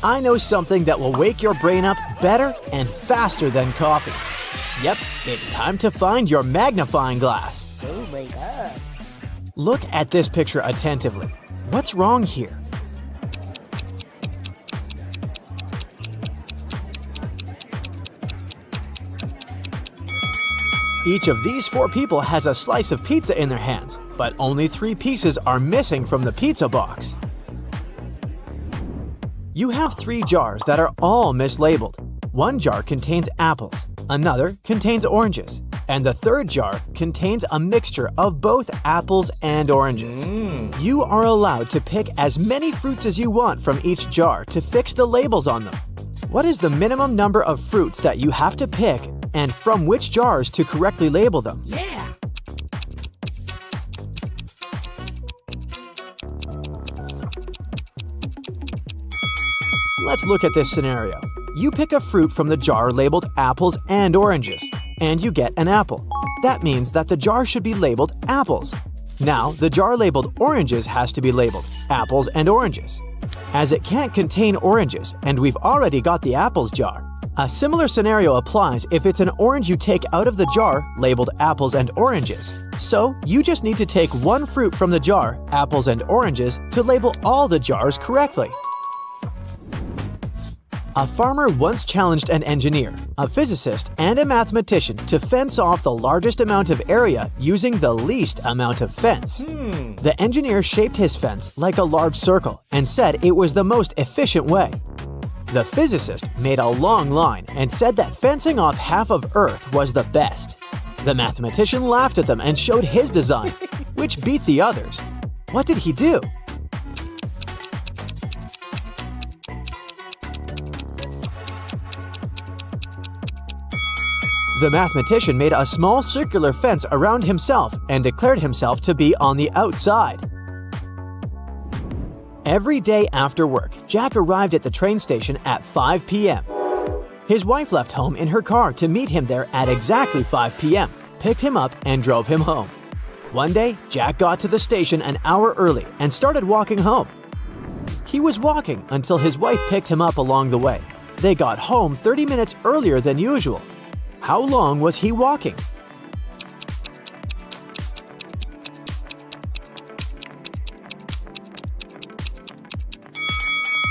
I know something that will wake your brain up better and faster than coffee. Yep, it's time to find your magnifying glass. Oh my god. Look at this picture attentively. What's wrong here? Each of these 4 people has a slice of pizza in their hands, but only 3 pieces are missing from the pizza box. You have 3 jars that are all mislabeled. One jar contains apples, another contains oranges, and the third jar contains a mixture of both apples and oranges. You are allowed to pick as many fruits as you want from each jar to fix the labels on them. What is the minimum number of fruits that you have to pick and from which jars to correctly label them? Yeah. Let's look at this scenario. You pick a fruit from the jar labeled apples and oranges, and you get an apple. That means that the jar should be labeled apples. Now, the jar labeled oranges has to be labeled apples and oranges. As it can't contain oranges, and we've already got the apples jar, a similar scenario applies if it's an orange you take out of the jar labeled apples and oranges. So, you just need to take one fruit from the jar, apples and oranges, to label all the jars correctly. A farmer once challenged an engineer, a physicist, and a mathematician to fence off the largest amount of area using the least amount of fence. The engineer shaped his fence like a large circle and said it was the most efficient way. The physicist made a long line and said that fencing off half of Earth was the best. The mathematician laughed at them and showed his design, which beat the others. What did he do? The mathematician made a small circular fence around himself and declared himself to be on the outside. Every day after work, Jack arrived at the train station at 5 p.m. His wife left home in her car to meet him there at exactly 5 p.m., picked him up, and drove him home. One day, Jack got to the station an hour early and started walking home. He was walking until his wife picked him up along the way. They got home 30 minutes earlier than usual. How long was he walking?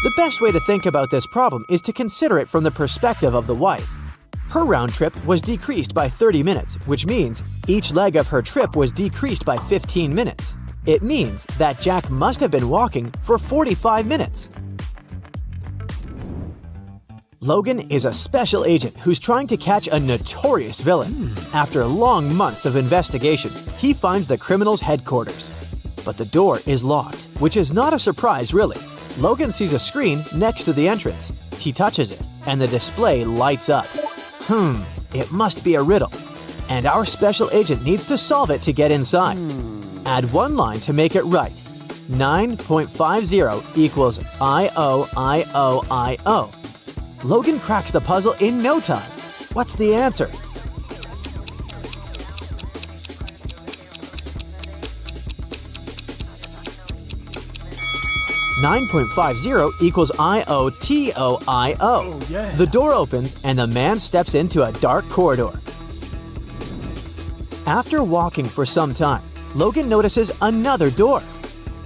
The best way to think about this problem is to consider it from the perspective of the wife. Her round trip was decreased by 30 minutes, which means each leg of her trip was decreased by 15 minutes. It means that Jack must have been walking for 45 minutes. Logan is a special agent who's trying to catch a notorious villain. After long months of investigation, he finds the criminal's headquarters. But the door is locked, which is not a surprise really. Logan sees a screen next to the entrance. He touches it, and the display lights up. It must be a riddle. And our special agent needs to solve it to get inside. Add one line to make it right. 9.50 equals IOIOIO. Logan cracks the puzzle in no time. What's the answer? $9.50 equals IOTOIO. Oh, yeah. The door opens and the man steps into a dark corridor. After walking for some time, Logan notices another door.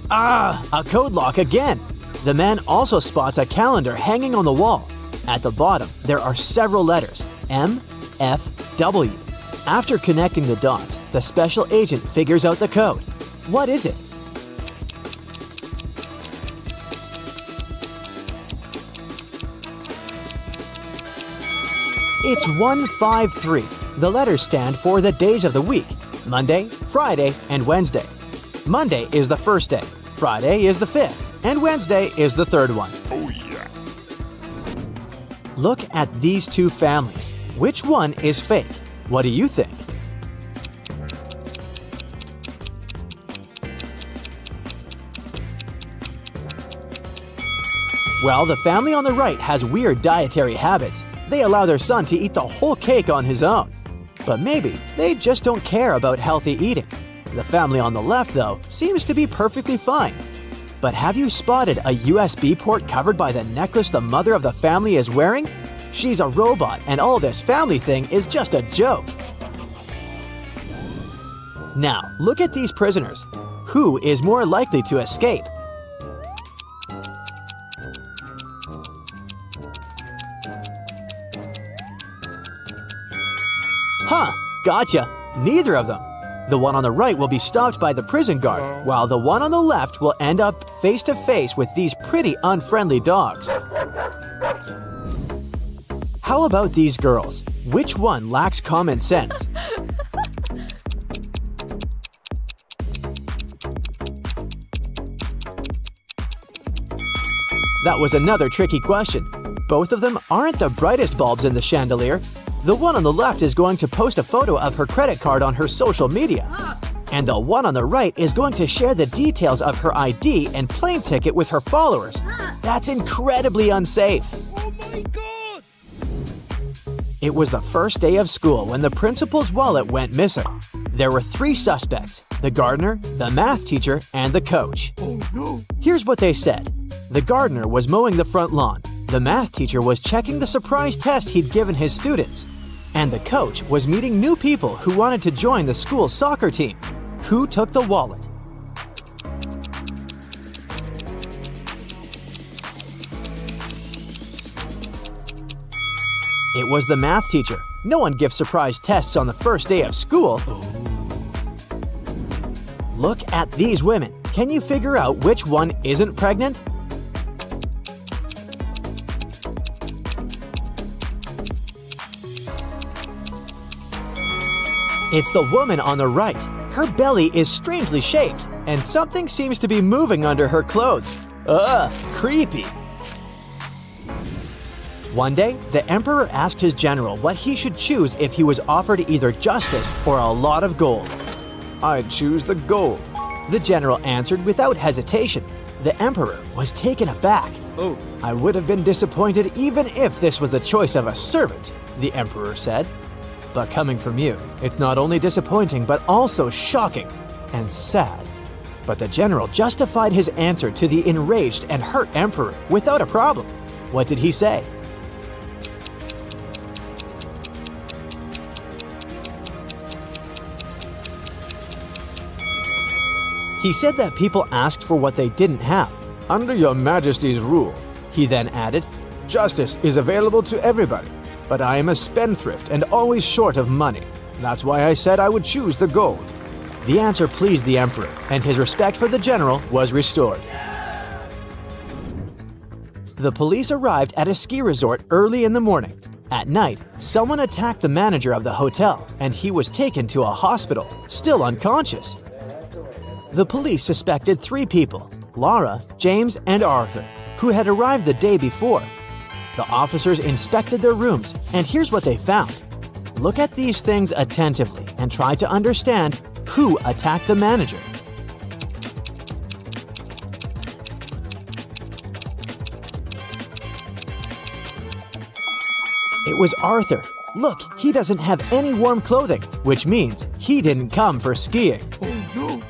A code lock again! The man also spots a calendar hanging on the wall. At the bottom, there are several letters, M, F, W. After connecting the dots, the special agent figures out the code. What is it? It's 153. The letters stand for the days of the week: Monday, Friday, and Wednesday. Monday is the first day, Friday is the fifth, and Wednesday is the third one. Oh yeah. Look at these two families. Which one is fake? What do you think? Well, the family on the right has weird dietary habits. They allow their son to eat the whole cake on his own. But maybe they just don't care about healthy eating. The family on the left, though, seems to be perfectly fine. But have you spotted a USB port covered by the necklace the mother of the family is wearing? She's a robot, and all this family thing is just a joke. Now, look at these prisoners. Who is more likely to escape? Huh, gotcha. Neither of them. The one on the right will be stopped by the prison guard, while the one on the left will end up face to face with these pretty unfriendly dogs. How about these girls? Which one lacks common sense? That was another tricky question. Both of them aren't the brightest bulbs in the chandelier. The one on the left is going to post a photo of her credit card on her social media. And the one on the right is going to share the details of her ID and plane ticket with her followers. That's incredibly unsafe. Oh my God! It was the first day of school when the principal's wallet went missing. There were 3 suspects: the gardener, the math teacher, and the coach. Oh no! Here's what they said. The gardener was mowing the front lawn. The math teacher was checking the surprise test he'd given his students. And the coach was meeting new people who wanted to join the school's soccer team. Who took the wallet? It was the math teacher. No one gives surprise tests on the first day of school. Look at these women. Can you figure out which one isn't pregnant? It's the woman on the right. Her belly is strangely shaped, and something seems to be moving under her clothes. Ugh, creepy. One day, the emperor asked his general what he should choose if he was offered either justice or a lot of gold. "I'd choose the gold," the general answered without hesitation. The emperor was taken aback. "Oh, "I would have been disappointed even if this was the choice of a servant," the emperor said. "But coming from you, it's not only disappointing but also shocking and sad." But the general justified his answer to the enraged and hurt emperor without a problem. What did he say? He said that people asked for what they didn't have. under your majesty's rule," He then added, "justice is available to everybody, but I am a spendthrift and always short of money. That's why I said I would choose the gold." the answer pleased the emperor, and his respect for the general was restored. The police arrived at a ski resort early in the morning. At night, someone attacked the manager of the hotel, and he was taken to a hospital, still unconscious. The police suspected 3 people, Laura, James, and Arthur, who had arrived the day before. The officers inspected their rooms, and here's what they found. Look at these things attentively and try to understand who attacked the manager. It was Arthur. Look, he doesn't have any warm clothing, which means he didn't come for skiing. Oh no!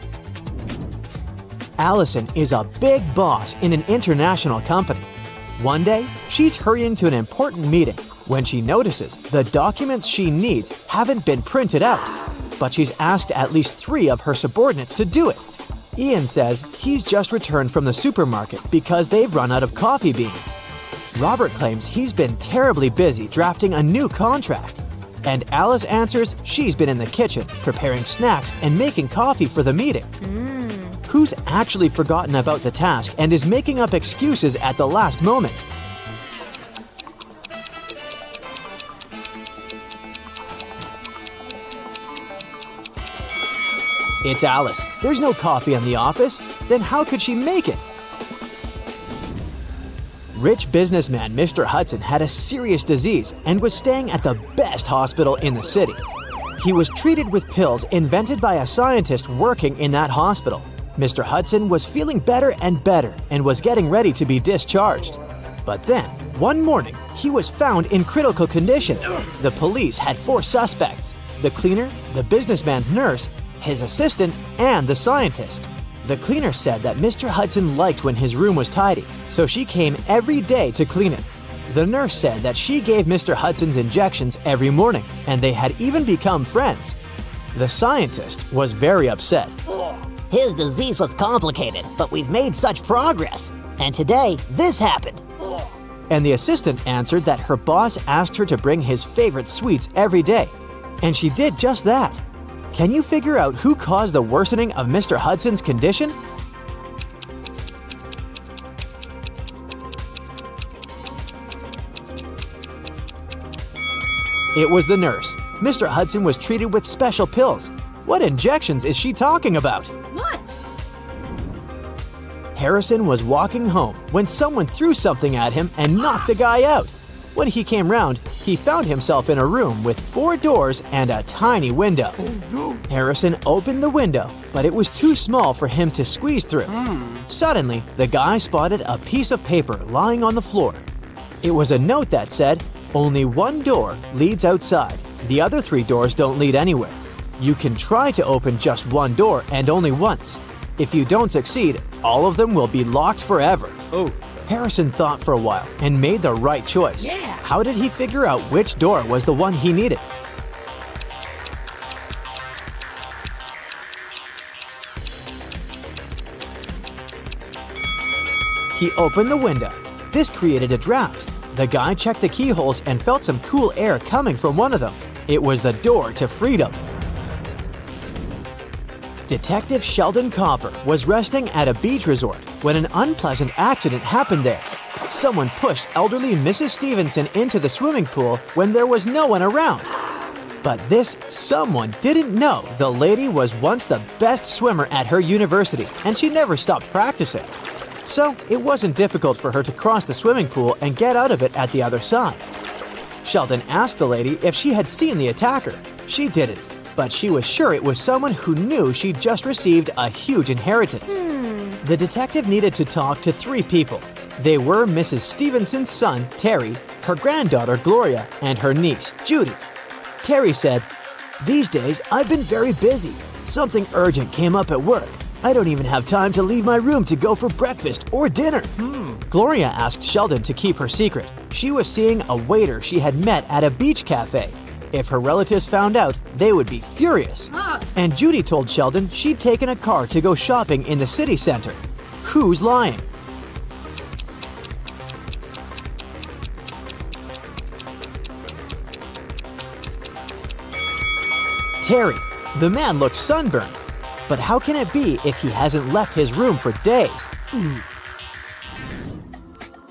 Allison is a big boss in an international company. One day, she's hurrying to an important meeting when she notices the documents she needs haven't been printed out, but she's asked at least 3 of her subordinates to do it. Ian says he's just returned from the supermarket because they've run out of coffee beans. Robert claims he's been terribly busy drafting a new contract. And Alice answers she's been in the kitchen preparing snacks and making coffee for the meeting. Who's actually forgotten about the task and is making up excuses at the last moment? It's Alice. There's no coffee in the office. Then how could she make it? Rich businessman Mr. Hudson had a serious disease and was staying at the best hospital in the city. He was treated with pills invented by a scientist working in that hospital. Mr. Hudson was feeling better and better and was getting ready to be discharged. But then, one morning, he was found in critical condition. The police had 4 suspects: the cleaner, the businessman's nurse, his assistant, and the scientist. The cleaner said that Mr. Hudson liked when his room was tidy, so she came every day to clean it. The nurse said that she gave Mr. Hudson's injections every morning, and they had even become friends. The scientist was very upset. His disease was complicated, but we've made such progress. And today, this happened. And the assistant answered that her boss asked her to bring his favorite sweets every day. And she did just that. Can you figure out who caused the worsening of Mr. Hudson's condition? It was the nurse. Mr. Hudson was treated with special pills. What injections is she talking about? What? Harrison was walking home when someone threw something at him and knocked the guy out. When he came round, he found himself in a room with 4 doors and a tiny window. Harrison opened the window, but it was too small for him to squeeze through. Suddenly, the guy spotted a piece of paper lying on the floor. It was a note that said, "Only one door leads outside. The other 3 doors don't lead anywhere. You can try to open just one door and only once. If you don't succeed, all of them will be locked forever." Harrison thought for a while and made the right choice. How did he figure out which door was the one he needed? He opened the window. This created a draft. The guy checked the keyholes and felt some cool air coming from one of them. It was the door to freedom. Detective Sheldon Copper was resting at a beach resort when an unpleasant accident happened there. Someone pushed elderly Mrs. Stevenson into the swimming pool when there was no one around. But this someone didn't know the lady was once the best swimmer at her university, and she never stopped practicing. So it wasn't difficult for her to cross the swimming pool and get out of it at the other side. Sheldon asked the lady if she had seen the attacker. She didn't, but she was sure it was someone who knew she'd just received a huge inheritance. The detective needed to talk to 3 people. They were Mrs. Stevenson's son, Terry, her granddaughter, Gloria, and her niece, Judy. Terry said, "These days, I've been very busy. Something urgent came up at work. I don't even have time to leave my room to go for breakfast or dinner." Gloria asked Sheldon to keep her secret. She was seeing a waiter she had met at a beach cafe. If her relatives found out, they would be furious. And Judy told Sheldon she'd taken a car to go shopping in the city center. Who's lying? Terry. The man looks sunburned. But how can it be if he hasn't left his room for days?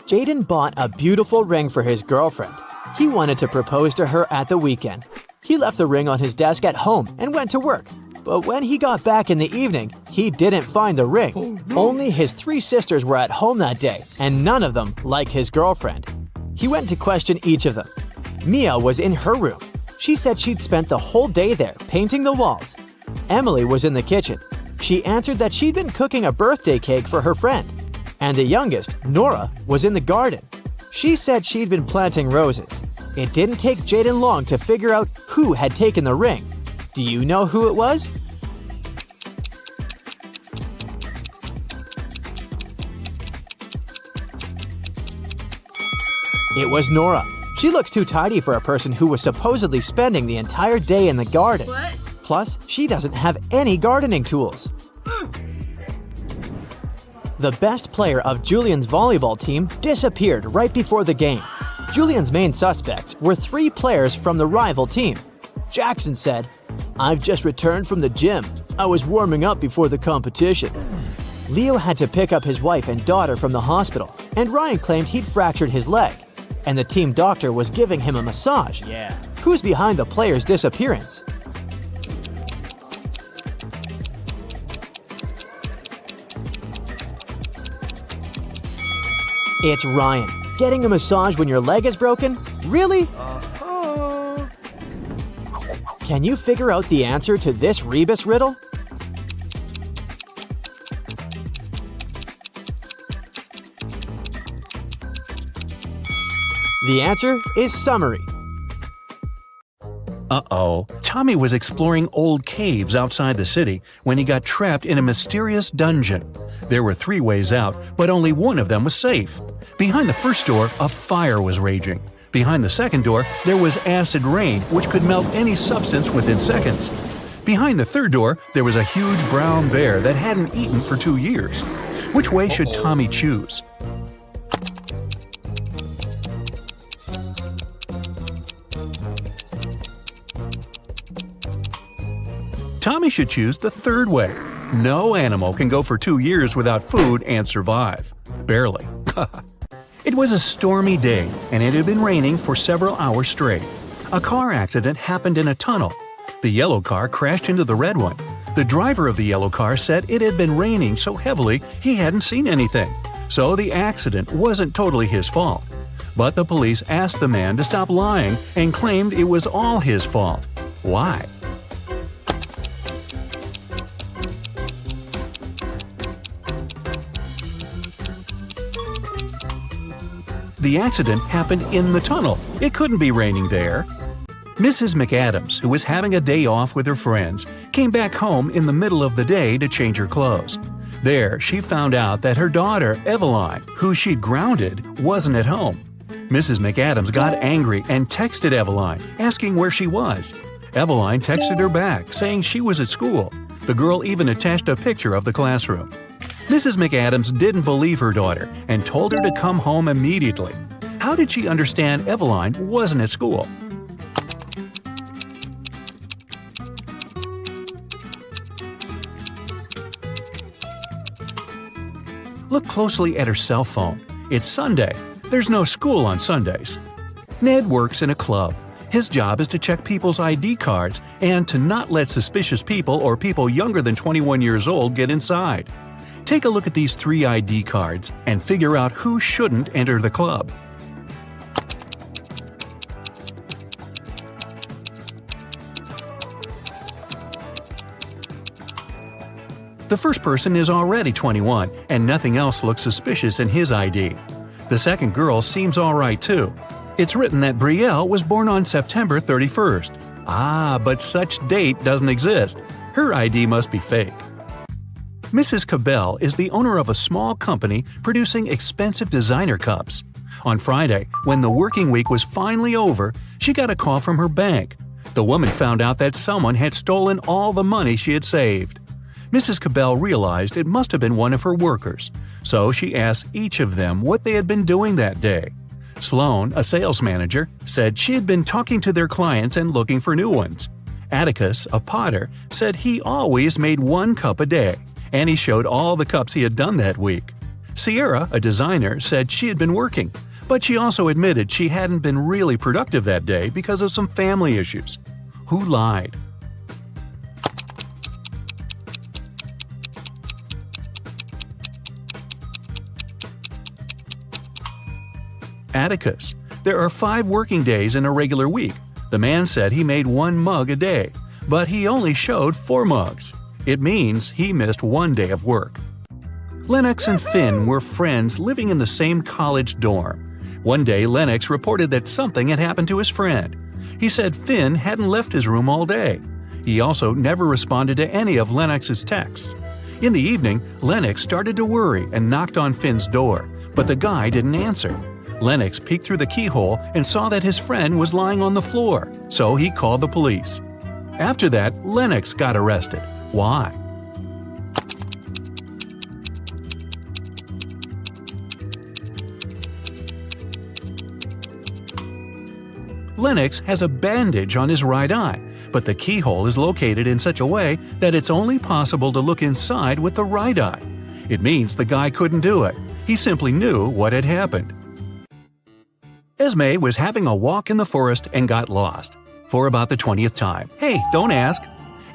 Jaden bought a beautiful ring for his girlfriend. He wanted to propose to her at the weekend. He left the ring on his desk at home and went to work. But when he got back in the evening, he didn't find the ring. Only his 3 sisters were at home that day, and none of them liked his girlfriend. He went to question each of them. Mia was in her room. She said she'd spent the whole day there painting the walls. Emily was in the kitchen. She answered that she'd been cooking a birthday cake for her friend. And the youngest, Nora, was in the garden. She said she'd been planting roses. It didn't take Jaden long to figure out who had taken the ring. Do you know who it was? It was Nora. She looks too tidy for a person who was supposedly spending the entire day in the garden. What? Plus, she doesn't have any gardening tools. The best player of Julian's volleyball team disappeared right before the game. Julian's main suspects were 3 players from the rival team. Jackson said, "I've just returned from the gym. I was warming up before the competition." Leo had to pick up his wife and daughter from the hospital, and Ryan claimed he'd fractured his leg. And the team doctor was giving him a massage. Who's behind the player's disappearance? It's Ryan. Getting a massage when your leg is broken? Really? Can you figure out the answer to this rebus riddle? The answer is summary. Uh-oh, Tommy was exploring old caves outside the city when he got trapped in a mysterious dungeon. There were 3 ways out, but only one of them was safe. Behind the first door, a fire was raging. Behind the second door, there was acid rain, which could melt any substance within seconds. Behind the third door, there was a huge brown bear that hadn't eaten for 2 years. Which way should Tommy choose? Tommy should choose the third way. No animal can go for 2 years without food and survive. Barely. It was a stormy day, and it had been raining for several hours straight. A car accident happened in a tunnel. The yellow car crashed into the red one. The driver of the yellow car said it had been raining so heavily he hadn't seen anything, so the accident wasn't totally his fault. But the police asked the man to stop lying and claimed it was all his fault. Why? The accident happened in the tunnel. It couldn't be raining there. Mrs. McAdams, who was having a day off with her friends, came back home in the middle of the day to change her clothes. There, she found out that her daughter, Eveline, who she'd grounded, wasn't at home. Mrs. McAdams got angry and texted Eveline, asking where she was. Eveline texted her back, saying she was at school. The girl even attached a picture of the classroom. Mrs. McAdams didn't believe her daughter and told her to come home immediately. How did she understand Eveline wasn't at school? Look closely at her cell phone. It's Sunday. There's no school on Sundays. Ned works in a club. His job is to check people's ID cards and to not let suspicious people or people younger than 21 years old get inside. Take a look at these 3 ID cards and figure out who shouldn't enter the club. The first person is already 21, and nothing else looks suspicious in his ID. The second girl seems alright too. It's written that Brielle was born on September 31st. But such date doesn't exist. Her ID must be fake. Mrs. Cabell is the owner of a small company producing expensive designer cups. On Friday, when the working week was finally over, she got a call from her bank. The woman found out that someone had stolen all the money she had saved. Mrs. Cabell realized it must have been one of her workers, so she asked each of them what they had been doing that day. Sloan, a sales manager, said she had been talking to their clients and looking for new ones. Atticus, a potter, said he always made 1 cup a day, and he showed all the cups he had done that week. Sierra, a designer, said she had been working, but she also admitted she hadn't been really productive that day because of some family issues. Who lied? Atticus. There are 5 working days in a regular week. The man said he made 1 mug a day, but he only showed 4 mugs. It means he missed 1 day of work. Lennox and Finn were friends living in the same college dorm. One day, Lennox reported that something had happened to his friend. He said Finn hadn't left his room all day. He also never responded to any of Lennox's texts. In the evening, Lennox started to worry and knocked on Finn's door, but the guy didn't answer. Lennox peeked through the keyhole and saw that his friend was lying on the floor, so he called the police. After that, Lennox got arrested. Why? Lennox has a bandage on his right eye, but the keyhole is located in such a way that it's only possible to look inside with the right eye. It means the guy couldn't do it. He simply knew what had happened. Esme was having a walk in the forest and got lost. For about the 20th time. Hey, don't ask.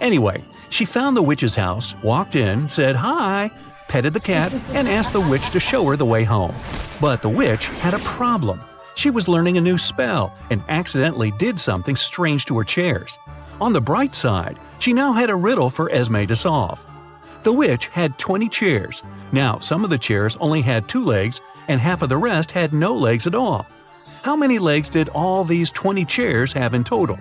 Anyway, she found the witch's house, walked in, said hi, petted the cat, and asked the witch to show her the way home. But the witch had a problem. She was learning a new spell and accidentally did something strange to her chairs. On the bright side, she now had a riddle for Esme to solve. The witch had 20 chairs. Now, some of the chairs only had 2 legs, and half of the rest had no legs at all. How many legs did all these 20 chairs have in total?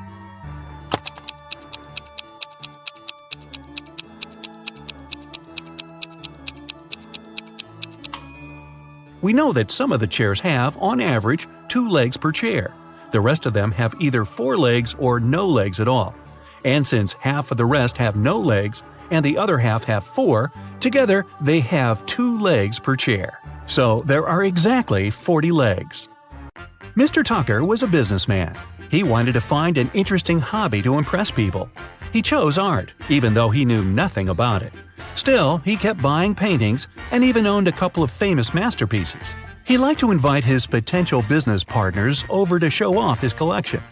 We know that some of the chairs have, on average, 2 legs per chair. The rest of them have either 4 legs or no legs at all. And since half of the rest have no legs and the other half have 4, together they have 2 legs per chair. So there are exactly 40 legs. Mr. Tucker was a businessman. He wanted to find an interesting hobby to impress people. He chose art, even though he knew nothing about it. Still, he kept buying paintings and even owned a couple of famous masterpieces. He liked to invite his potential business partners over to show off his collection.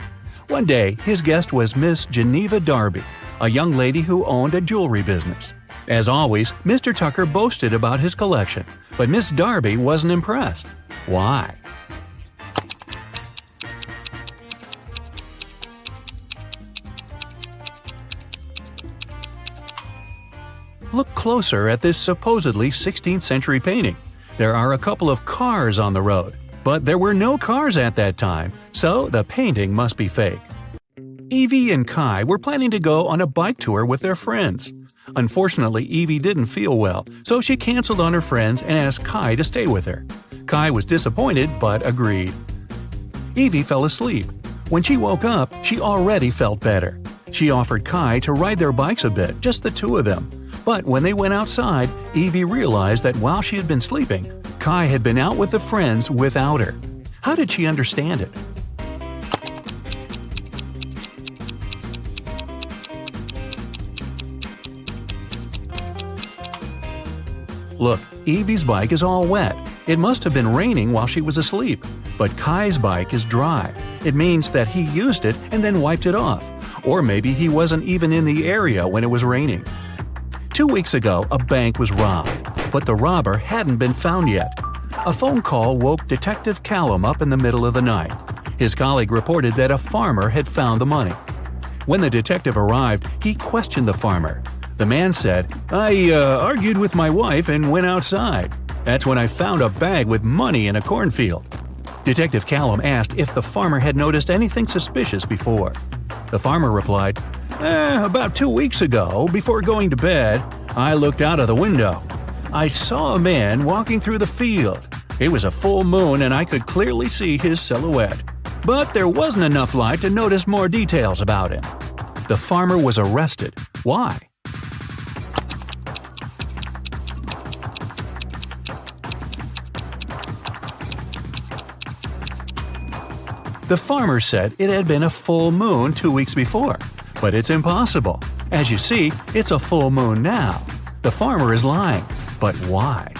One day, his guest was Miss Geneva Darby, a young lady who owned a jewelry business. As always, Mr. Tucker boasted about his collection, but Miss Darby wasn't impressed. Why? Look closer at this supposedly 16th century painting. There are a couple of cars on the road, but there were no cars at that time, so the painting must be fake. Evie and Kai were planning to go on a bike tour with their friends. Unfortunately, Evie didn't feel well, so she canceled on her friends and asked Kai to stay with her. Kai was disappointed but agreed. Evie fell asleep. When she woke up, she already felt better. She offered Kai to ride their bikes a bit, just the two of them. But when they went outside, Evie realized that while she had been sleeping, Kai had been out with the friends without her. How did she understand it? Look, Evie's bike is all wet. It must have been raining while she was asleep. But Kai's bike is dry. It means that he used it and then wiped it off. Or maybe he wasn't even in the area when it was raining. 2 weeks ago, a bank was robbed, but the robber hadn't been found yet. A phone call woke Detective Callum up in the middle of the night. His colleague reported that a farmer had found the money. When the detective arrived, he questioned the farmer. The man said, "I argued with my wife and went outside. That's when I found a bag with money in a cornfield." Detective Callum asked if the farmer had noticed anything suspicious before. The farmer replied, "About 2 weeks ago, before going to bed, I looked out of the window. I saw a man walking through the field. It was a full moon and I could clearly see his silhouette. But there wasn't enough light to notice more details about him." The farmer was arrested. Why? The farmer said it had been a full moon 2 weeks before. But it's impossible. As you see, it's a full moon now. The farmer is lying. But why?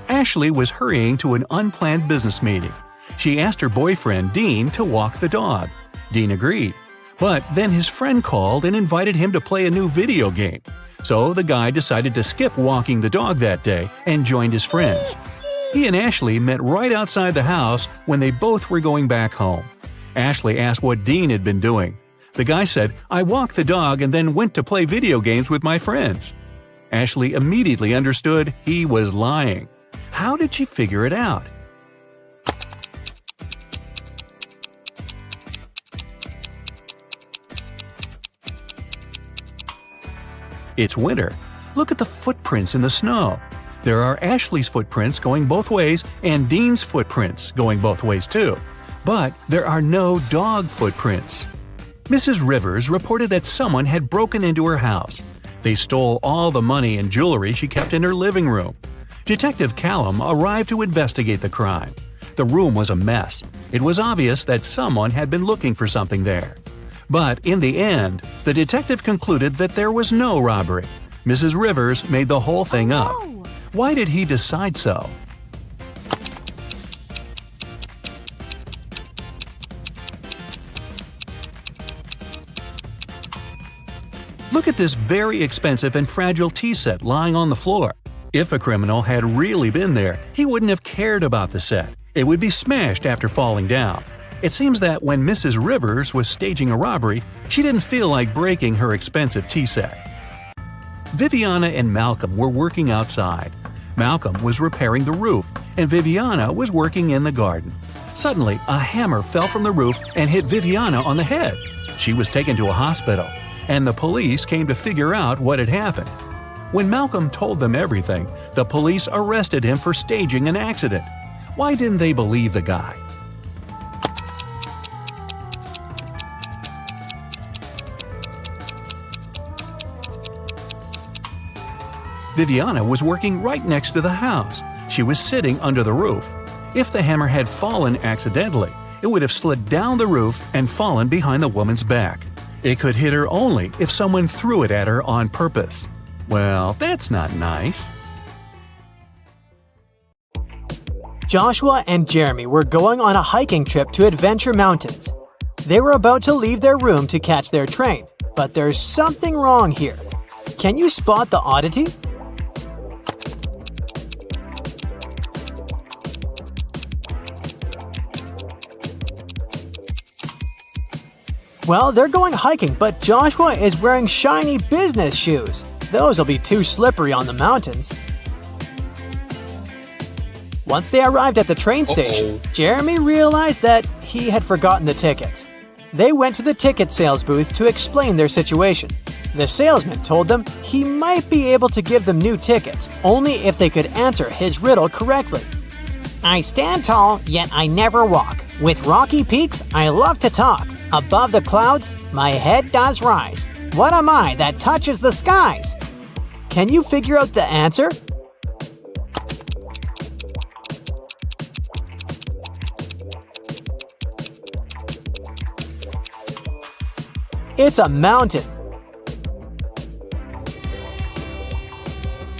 Ashley was hurrying to an unplanned business meeting. She asked her boyfriend, Dean, to walk the dog. Dean agreed. But then his friend called and invited him to play a new video game. So the guy decided to skip walking the dog that day and joined his friends. He and Ashley met right outside the house when they both were going back home. Ashley asked what Dean had been doing. The guy said, "I walked the dog and then went to play video games with my friends." Ashley immediately understood he was lying. How did she figure it out? It's winter. Look at the footprints in the snow. There are Ashley's footprints going both ways and Dean's footprints going both ways too. But there are no dog footprints. Mrs. Rivers reported that someone had broken into her house. They stole all the money and jewelry she kept in her living room. Detective Callum arrived to investigate the crime. The room was a mess. It was obvious that someone had been looking for something there. But in the end, the detective concluded that there was no robbery. Mrs. Rivers made the whole thing up. Why did he decide so? Look at this very expensive and fragile tea set lying on the floor. If a criminal had really been there, he wouldn't have cared about the set. It would be smashed after falling down. It seems that when Mrs. Rivers was staging a robbery, she didn't feel like breaking her expensive tea set. Viviana and Malcolm were working outside. Malcolm was repairing the roof, and Viviana was working in the garden. Suddenly, a hammer fell from the roof and hit Viviana on the head. She was taken to a hospital, and the police came to figure out what had happened. When Malcolm told them everything, the police arrested him for staging an accident. Why didn't they believe the guy? Viviana was working right next to the house. She was sitting under the roof. If the hammer had fallen accidentally, it would have slid down the roof and fallen behind the woman's back. It could hit her only if someone threw it at her on purpose. Well, that's not nice. Joshua and Jeremy were going on a hiking trip to Adventure Mountains. They were about to leave their room to catch their train, but there's something wrong here. Can you spot the oddity? Well, they're going hiking, but Joshua is wearing shiny business shoes. Those will be too slippery on the mountains. Once they arrived at the train station, Jeremy realized that he had forgotten the tickets. They went to the ticket sales booth to explain their situation. The salesman told them he might be able to give them new tickets, only if they could answer his riddle correctly. I stand tall, yet I never walk. With rocky peaks, I love to talk. Above the clouds, my head does rise. What am I that touches the skies? Can you figure out the answer? It's a mountain.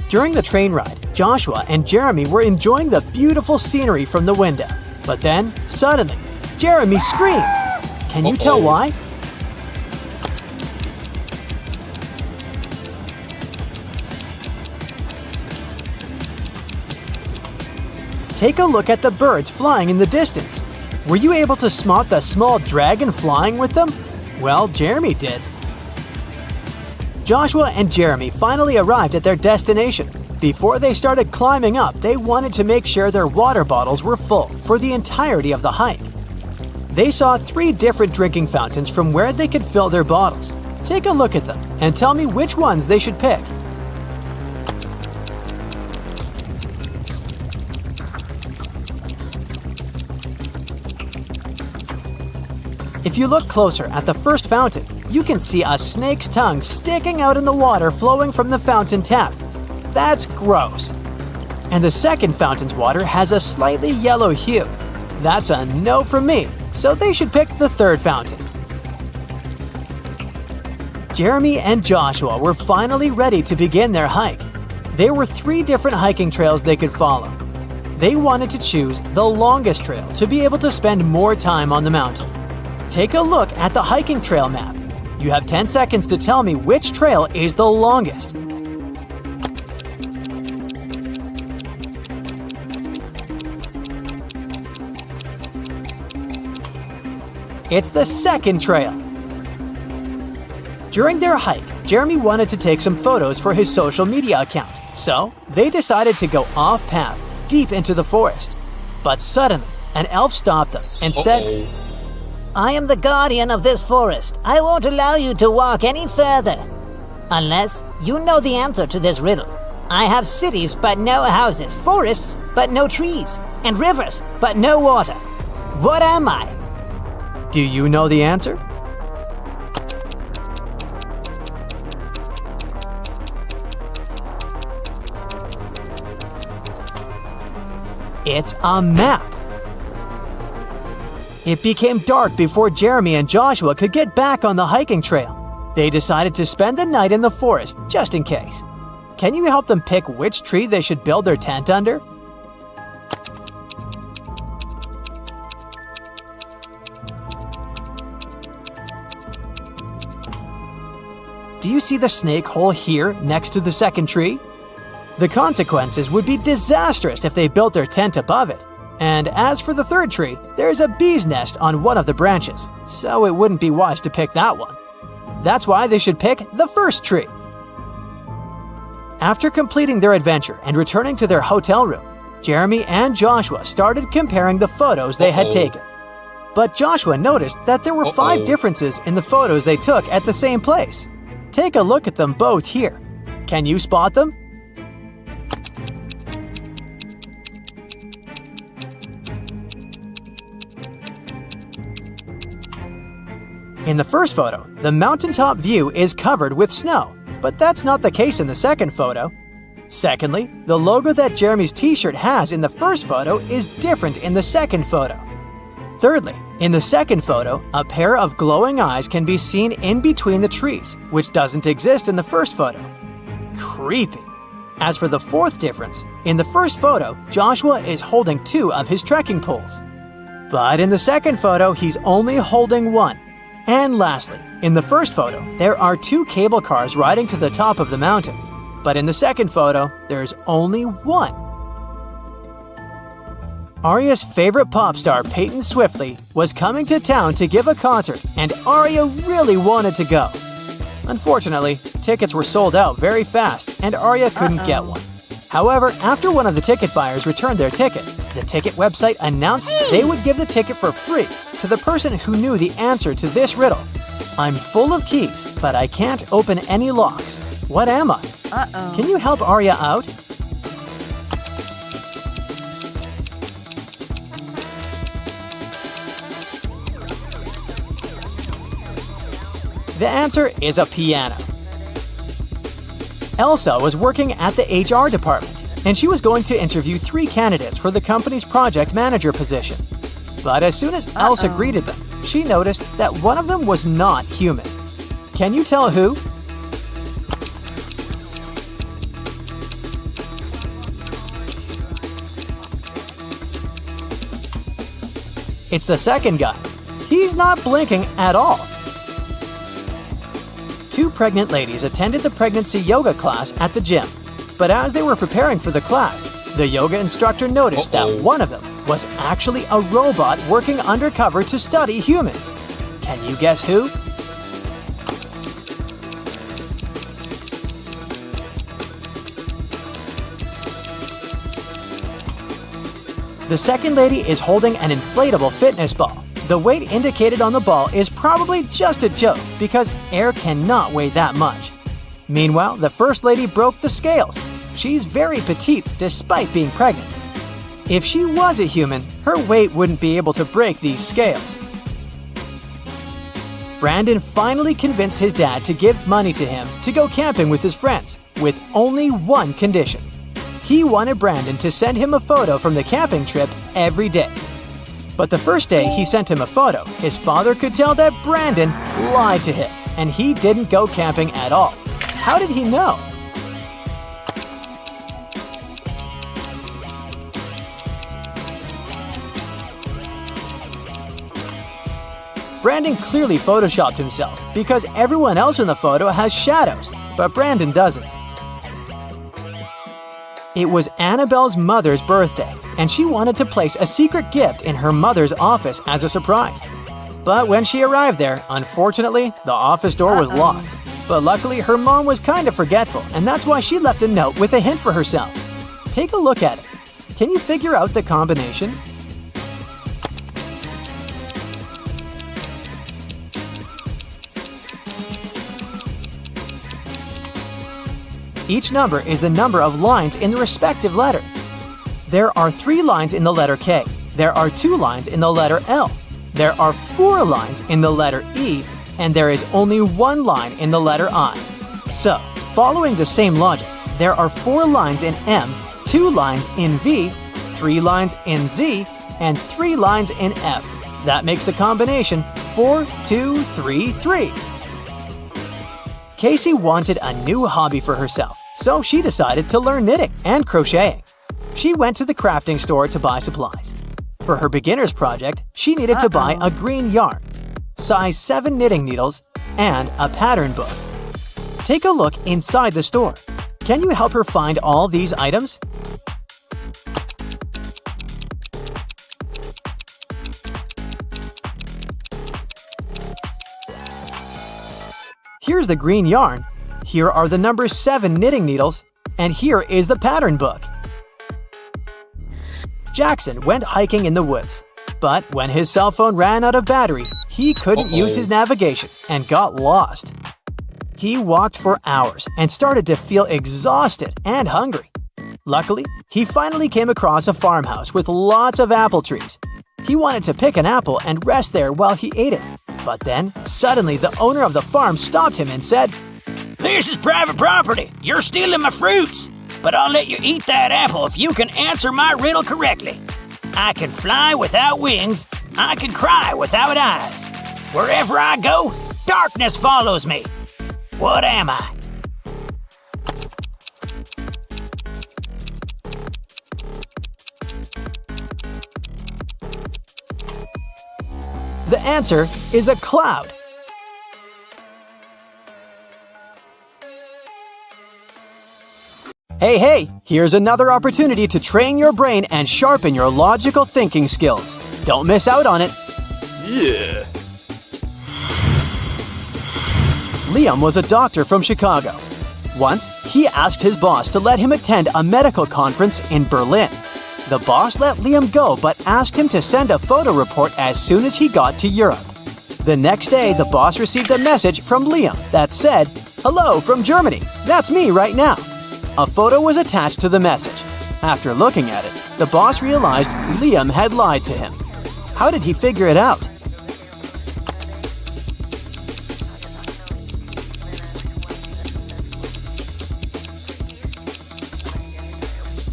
During the train ride, Joshua and Jeremy were enjoying the beautiful scenery from the window. But then, suddenly, Jeremy screamed. Can you tell why? Take a look at the birds flying in the distance. Were you able to spot the small dragon flying with them? Well, Jeremy did. Joshua and Jeremy finally arrived at their destination. Before they started climbing up, they wanted to make sure their water bottles were full for the entirety of the hike. They saw 3 different drinking fountains from where they could fill their bottles. Take a look at them and tell me which ones they should pick. If you look closer at the first fountain, you can see a snake's tongue sticking out in the water flowing from the fountain tap. That's gross. And the second fountain's water has a slightly yellow hue. That's a no from me, so they should pick the third fountain. Jeremy and Joshua were finally ready to begin their hike. There were 3 different hiking trails they could follow. They wanted to choose the longest trail to be able to spend more time on the mountain. Take a look at the hiking trail map. You have 10 seconds to tell me which trail is the longest. It's the second trail. During their hike, Jeremy wanted to take some photos for his social media account, so they decided to go off-path, deep into the forest. But suddenly, an elf stopped them and said, I am the guardian of this forest. I won't allow you to walk any further. Unless you know the answer to this riddle. I have cities but no houses, forests but no trees, and rivers but no water. What am I? Do you know the answer? It's a map. It became dark before Jeremy and Joshua could get back on the hiking trail. They decided to spend the night in the forest, just in case. Can you help them pick which tree they should build their tent under? Do you see the snake hole here next to the second tree? The consequences would be disastrous if they built their tent above it. And as for the third tree, there's a bee's nest on one of the branches, so it wouldn't be wise to pick that one. That's why they should pick the first tree. After completing their adventure and returning to their hotel room, Jeremy and Joshua started comparing the photos they had taken. But Joshua noticed that there were 5 differences in the photos they took at the same place. Take a look at them both here. Can you spot them? In the first photo, the mountaintop view is covered with snow, but that's not the case in the second photo. Secondly, the logo that Jeremy's t-shirt has in the first photo is different in the second photo. Thirdly, in the second photo, a pair of glowing eyes can be seen in between the trees, which doesn't exist in the first photo. Creepy. As for the fourth difference, in the first photo, Joshua is holding 2 of his trekking poles. But in the second photo, he's only holding 1. And lastly, in the first photo, there are 2 cable cars riding to the top of the mountain. But in the second photo, there's only 1. Arya's favorite pop star, Peyton Swiftly, was coming to town to give a concert, and Arya really wanted to go. Unfortunately, tickets were sold out very fast, and Arya couldn't get one. However, after one of the ticket buyers returned their ticket, the ticket website announced they would give the ticket for free to the person who knew the answer to this riddle. I'm full of keys, but I can't open any locks. What am I? Can you help Arya out? The answer is a piano. Elsa was working at the HR department, and she was going to interview 3 candidates for the company's project manager position. But as soon as Elsa greeted them, she noticed that one of them was not human. Can you tell who? It's the second guy. He's not blinking at all. 2 pregnant ladies attended the pregnancy yoga class at the gym. But as they were preparing for the class, the yoga instructor noticed that one of them was actually a robot working undercover to study humans. Can you guess who? The second lady is holding an inflatable fitness ball. The weight indicated on the ball is probably just a joke because air cannot weigh that much. Meanwhile, the first lady broke the scales. She's very petite despite being pregnant. If she was a human, her weight wouldn't be able to break these scales. Brandon finally convinced his dad to give money to him to go camping with his friends, with only one condition. He wanted Brandon to send him a photo from the camping trip every day. But the first day he sent him a photo, his father could tell that Brandon lied to him, and he didn't go camping at all. How did he know? Brandon clearly photoshopped himself because everyone else in the photo has shadows, but Brandon doesn't. It was Annabelle's mother's birthday, and she wanted to place a secret gift in her mother's office as a surprise. But when she arrived there, unfortunately, the office door was locked. But luckily, her mom was kind of forgetful, and that's why she left a note with a hint for herself. Take a look at it. Can you figure out the combination? Each number is the number of lines in the respective letter. There are 3 lines in the letter K. There are 2 lines in the letter L. There are 4 lines in the letter E, and there is only 1 line in the letter I. So, following the same logic, there are 4 lines in M, 2 lines in V, 3 lines in Z, and 3 lines in F. That makes the combination 4, 2, 3, 3. Casey wanted a new hobby for herself, so she decided to learn knitting and crocheting. She went to the crafting store to buy supplies. For her beginner's project, she needed to buy a green yarn, size 7 knitting needles, and a pattern book. Take a look inside the store. Can you help her find all these items? Here's the green yarn, here are the number 7 knitting needles, and here is the pattern book. Jackson went hiking in the woods, but when his cell phone ran out of battery, he couldn't use his navigation and got lost. He walked for hours and started to feel exhausted and hungry. Luckily, he finally came across a farmhouse with lots of apple trees. He wanted to pick an apple and rest there while he ate it. But then, suddenly the owner of the farm stopped him and said, "This is private property. You're stealing my fruits. But I'll let you eat that apple if you can answer my riddle correctly. I can fly without wings. I can cry without eyes. Wherever I go, darkness follows me. What am I?" The answer is a cloud. Hey, here's another opportunity to train your brain and sharpen your logical thinking skills. Don't miss out on it. Yeah. Liam was a doctor from Chicago. Once, he asked his boss to let him attend a medical conference in Berlin. The boss let Liam go but asked him to send a photo report as soon as he got to Europe. The next day, the boss received a message from Liam that said, "Hello from Germany. That's me right now." A photo was attached to the message. After looking at it, the boss realized Liam had lied to him. How did he figure it out?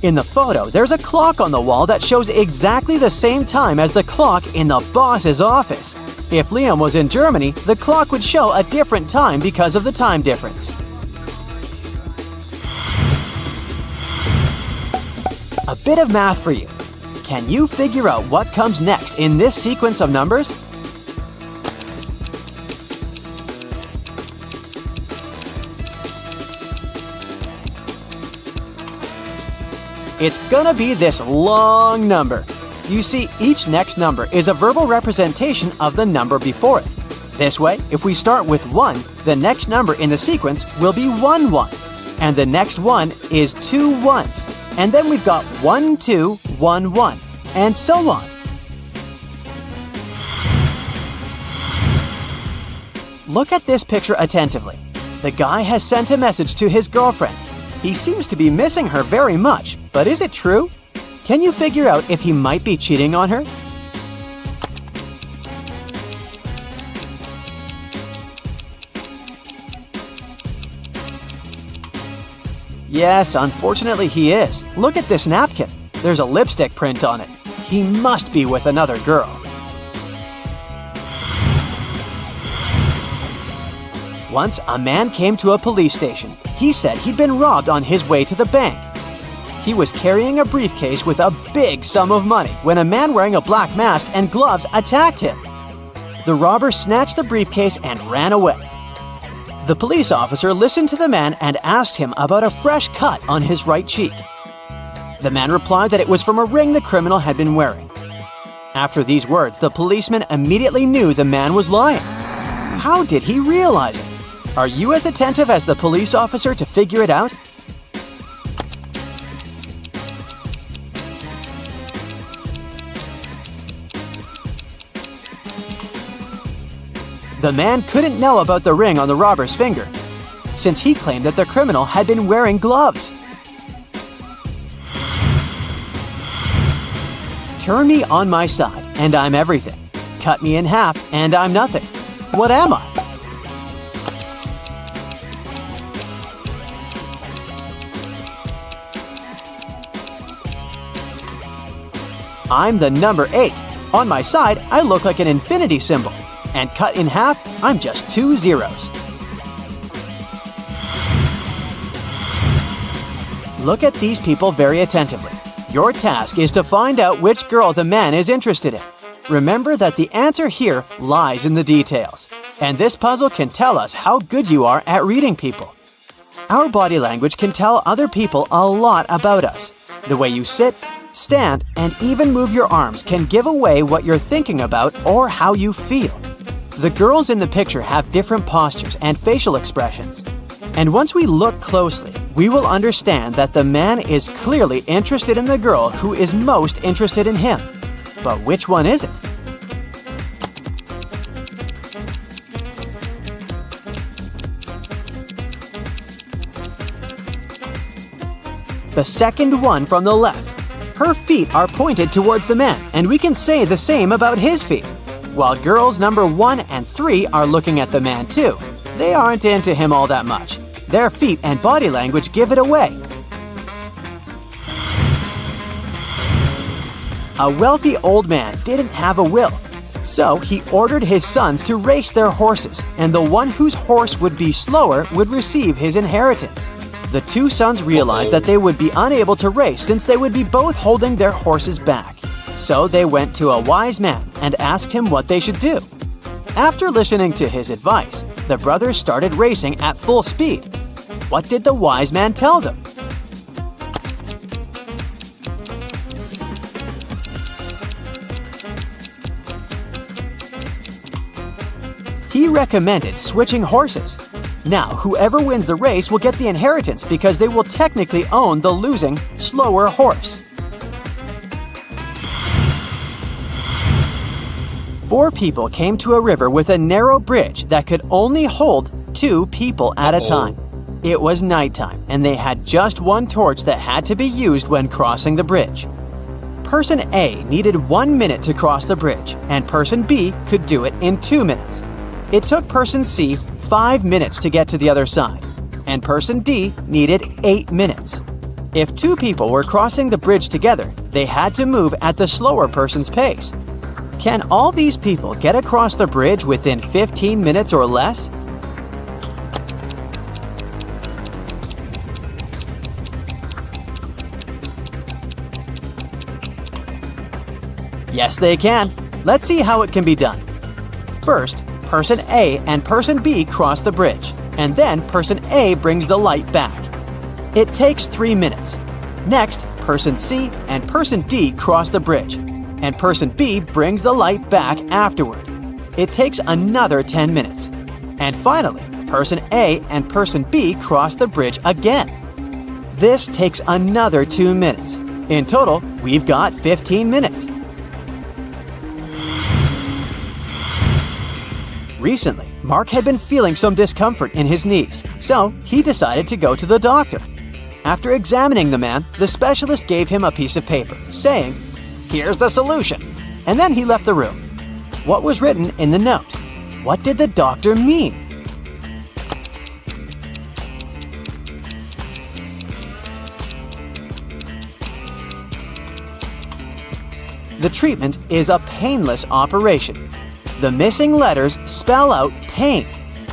In the photo, there's a clock on the wall that shows exactly the same time as the clock in the boss's office. If Liam was in Germany, the clock would show a different time because of the time difference. A bit of math for you. Can you figure out what comes next in this sequence of numbers? It's gonna be this long number. You see, each next number is a verbal representation of the number before it. This way, if we start with 1, the next number in the sequence will be 1, 1. And the next one is 2 ones. And then we've got 1, 2, 1, 1, and so on. Look at this picture attentively. The guy has sent a message to his girlfriend. He seems to be missing her very much, but is it true? Can you figure out if he might be cheating on her? Yes, unfortunately he is. Look at this napkin. There's a lipstick print on it. He must be with another girl. Once, a man came to a police station. He said he'd been robbed on his way to the bank. He was carrying a briefcase with a big sum of money when a man wearing a black mask and gloves attacked him. The robber snatched the briefcase and ran away. The police officer listened to the man and asked him about a fresh cut on his right cheek. The man replied that it was from a ring the criminal had been wearing. After these words, the policeman immediately knew the man was lying. How did he realize it? Are you as attentive as the police officer to figure it out? The man couldn't know about the ring on the robber's finger, since he claimed that the criminal had been wearing gloves. Turn me on my side, and I'm everything. Cut me in half, and I'm nothing. What am I? I'm the number 8. On my side, I look like an infinity symbol. And cut in half, I'm just 2 zeros. Look at these people very attentively. Your task is to find out which girl the man is interested in. Remember that the answer here lies in the details. And this puzzle can tell us how good you are at reading people. Our body language can tell other people a lot about us. The way you sit, stand, and even move your arms can give away what you're thinking about or how you feel. The girls in the picture have different postures and facial expressions. And once we look closely, we will understand that the man is clearly interested in the girl who is most interested in him. But which one is it? the second one from the left. Her feet are pointed towards the man, and we can say the same about his feet. While girls number 1 and 3 are looking at the man too. They aren't into him all that much. Their feet and body language give it away. A wealthy old man didn't have a will, so he ordered his sons to race their horses, and the one whose horse would be slower would receive his inheritance. The two sons realized that they would be unable to race since they would be both holding their horses back. So they went to a wise man and asked him what they should do. After listening to his advice, the brothers started racing at full speed. What did the wise man tell them? He recommended switching horses. Now, whoever wins the race will get the inheritance because they will technically own the losing, slower horse. 4 people came to a river with a narrow bridge that could only hold 2 people at a time. It was nighttime, and they had just one torch that had to be used when crossing the bridge. Person A needed 1 minute to cross the bridge, and person B could do it in 2 minutes. It took person C 5 minutes to get to the other side, and person D needed 8 minutes. If 2 people were crossing the bridge together, they had to move at the slower person's pace. Can all these people get across the bridge within 15 minutes or less? Yes, they can. Let's see how it can be done. First, person A and person B cross the bridge, and then person A brings the light back. It takes 3 minutes. Next, person C and person D cross the bridge, and person B brings the light back afterward. It takes another 10 minutes. And finally, person A and person B cross the bridge again. This takes another 2 minutes. In total, we've got 15 minutes. Recently, Mark had been feeling some discomfort in his knees, so he decided to go to the doctor. After examining the man, the specialist gave him a piece of paper, saying, "Here's the solution," and then he left the room. What was written in the note? What did the doctor mean? The treatment is a painless operation. The missing letters spell out pain.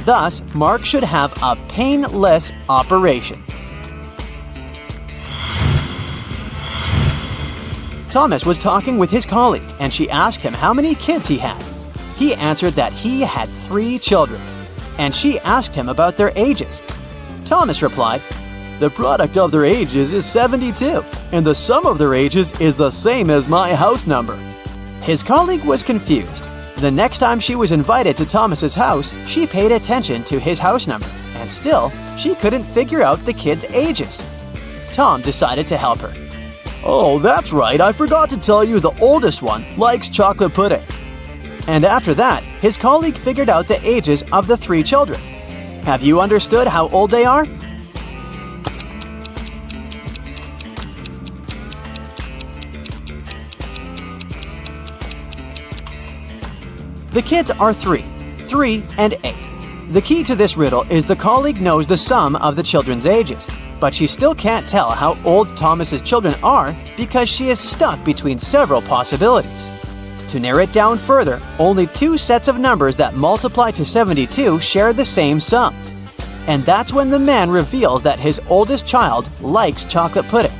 Thus, Mark should have a painless operation. Thomas was talking with his colleague, and she asked him how many kids he had. He answered that he had 3 children, and she asked him about their ages. Thomas replied, "The product of their ages is 72, and the sum of their ages is the same as my house number." His colleague was confused. The next time she was invited to Thomas's house, she paid attention to his house number, and still, she couldn't figure out the kids' ages. Tom decided to help her. "Oh, that's right, I forgot to tell you the oldest one likes chocolate pudding." And after that, his colleague figured out the ages of the 3 children. Have you understood how old they are? The kids are 3, 3, and 8. The key to this riddle is the colleague knows the sum of the children's ages, but she still can't tell how old Thomas's children are because she is stuck between several possibilities. To narrow it down further, only 2 sets of numbers that multiply to 72 share the same sum. And that's when the man reveals that his oldest child likes chocolate pudding.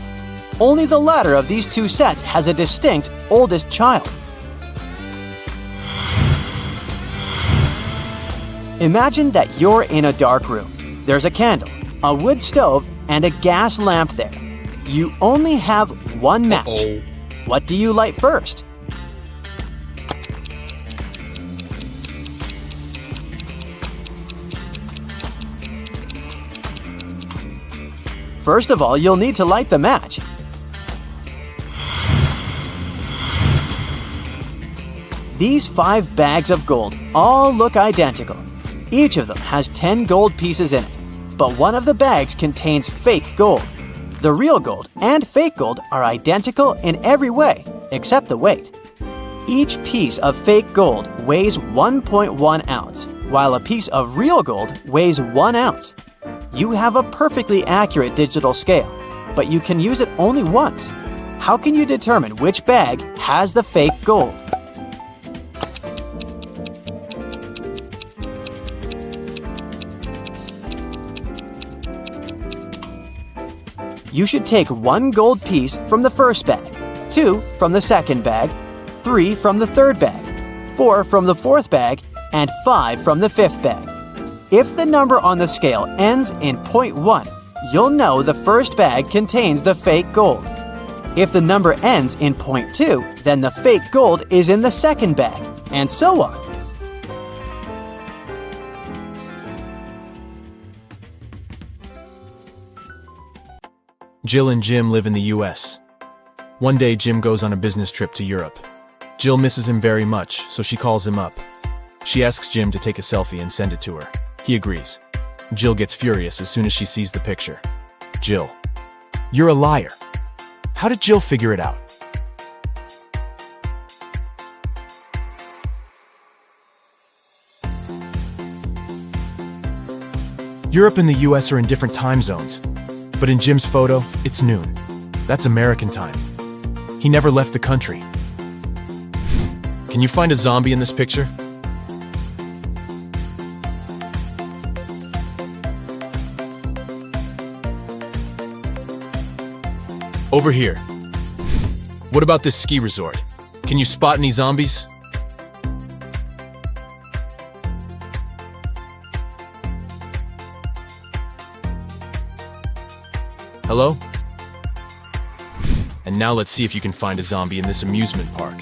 Only the latter of these 2 sets has a distinct oldest child. Imagine that you're in a dark room. There's a candle, a wood stove, and a gas lamp there. You only have 1 match. What do you light first? First of all, you'll need to light the match. These 5 bags of gold all look identical. Each of them has 10 gold pieces in it, but one of the bags contains fake gold. The real gold and fake gold are identical in every way, except the weight. Each piece of fake gold weighs 1.1 ounce, while a piece of real gold weighs 1 ounce. You have a perfectly accurate digital scale, but you can use it only once. How can you determine which bag has the fake gold? You should take 1 gold piece from the first bag, 2 from the second bag, 3 from the third bag, 4 from the fourth bag, and 5 from the fifth bag. If the number on the scale ends in 0.1, you'll know the first bag contains the fake gold. If the number ends in 0.2, then the fake gold is in the second bag, and so on. Jill and Jim live in the US. One day, Jim goes on a business trip to Europe. Jill misses him very much, so she calls him up. She asks Jim to take a selfie and send it to her. He agrees. Jill gets furious as soon as she sees the picture. Jill: "You're a liar." How did Jill figure it out? Europe and the US are in different time zones. But in Jim's photo, it's noon. That's American time. He never left the country. Can you find a zombie in this picture? Over here. What about this ski resort? Can you spot any zombies? Hello? And now let's see if you can find a zombie in this amusement park.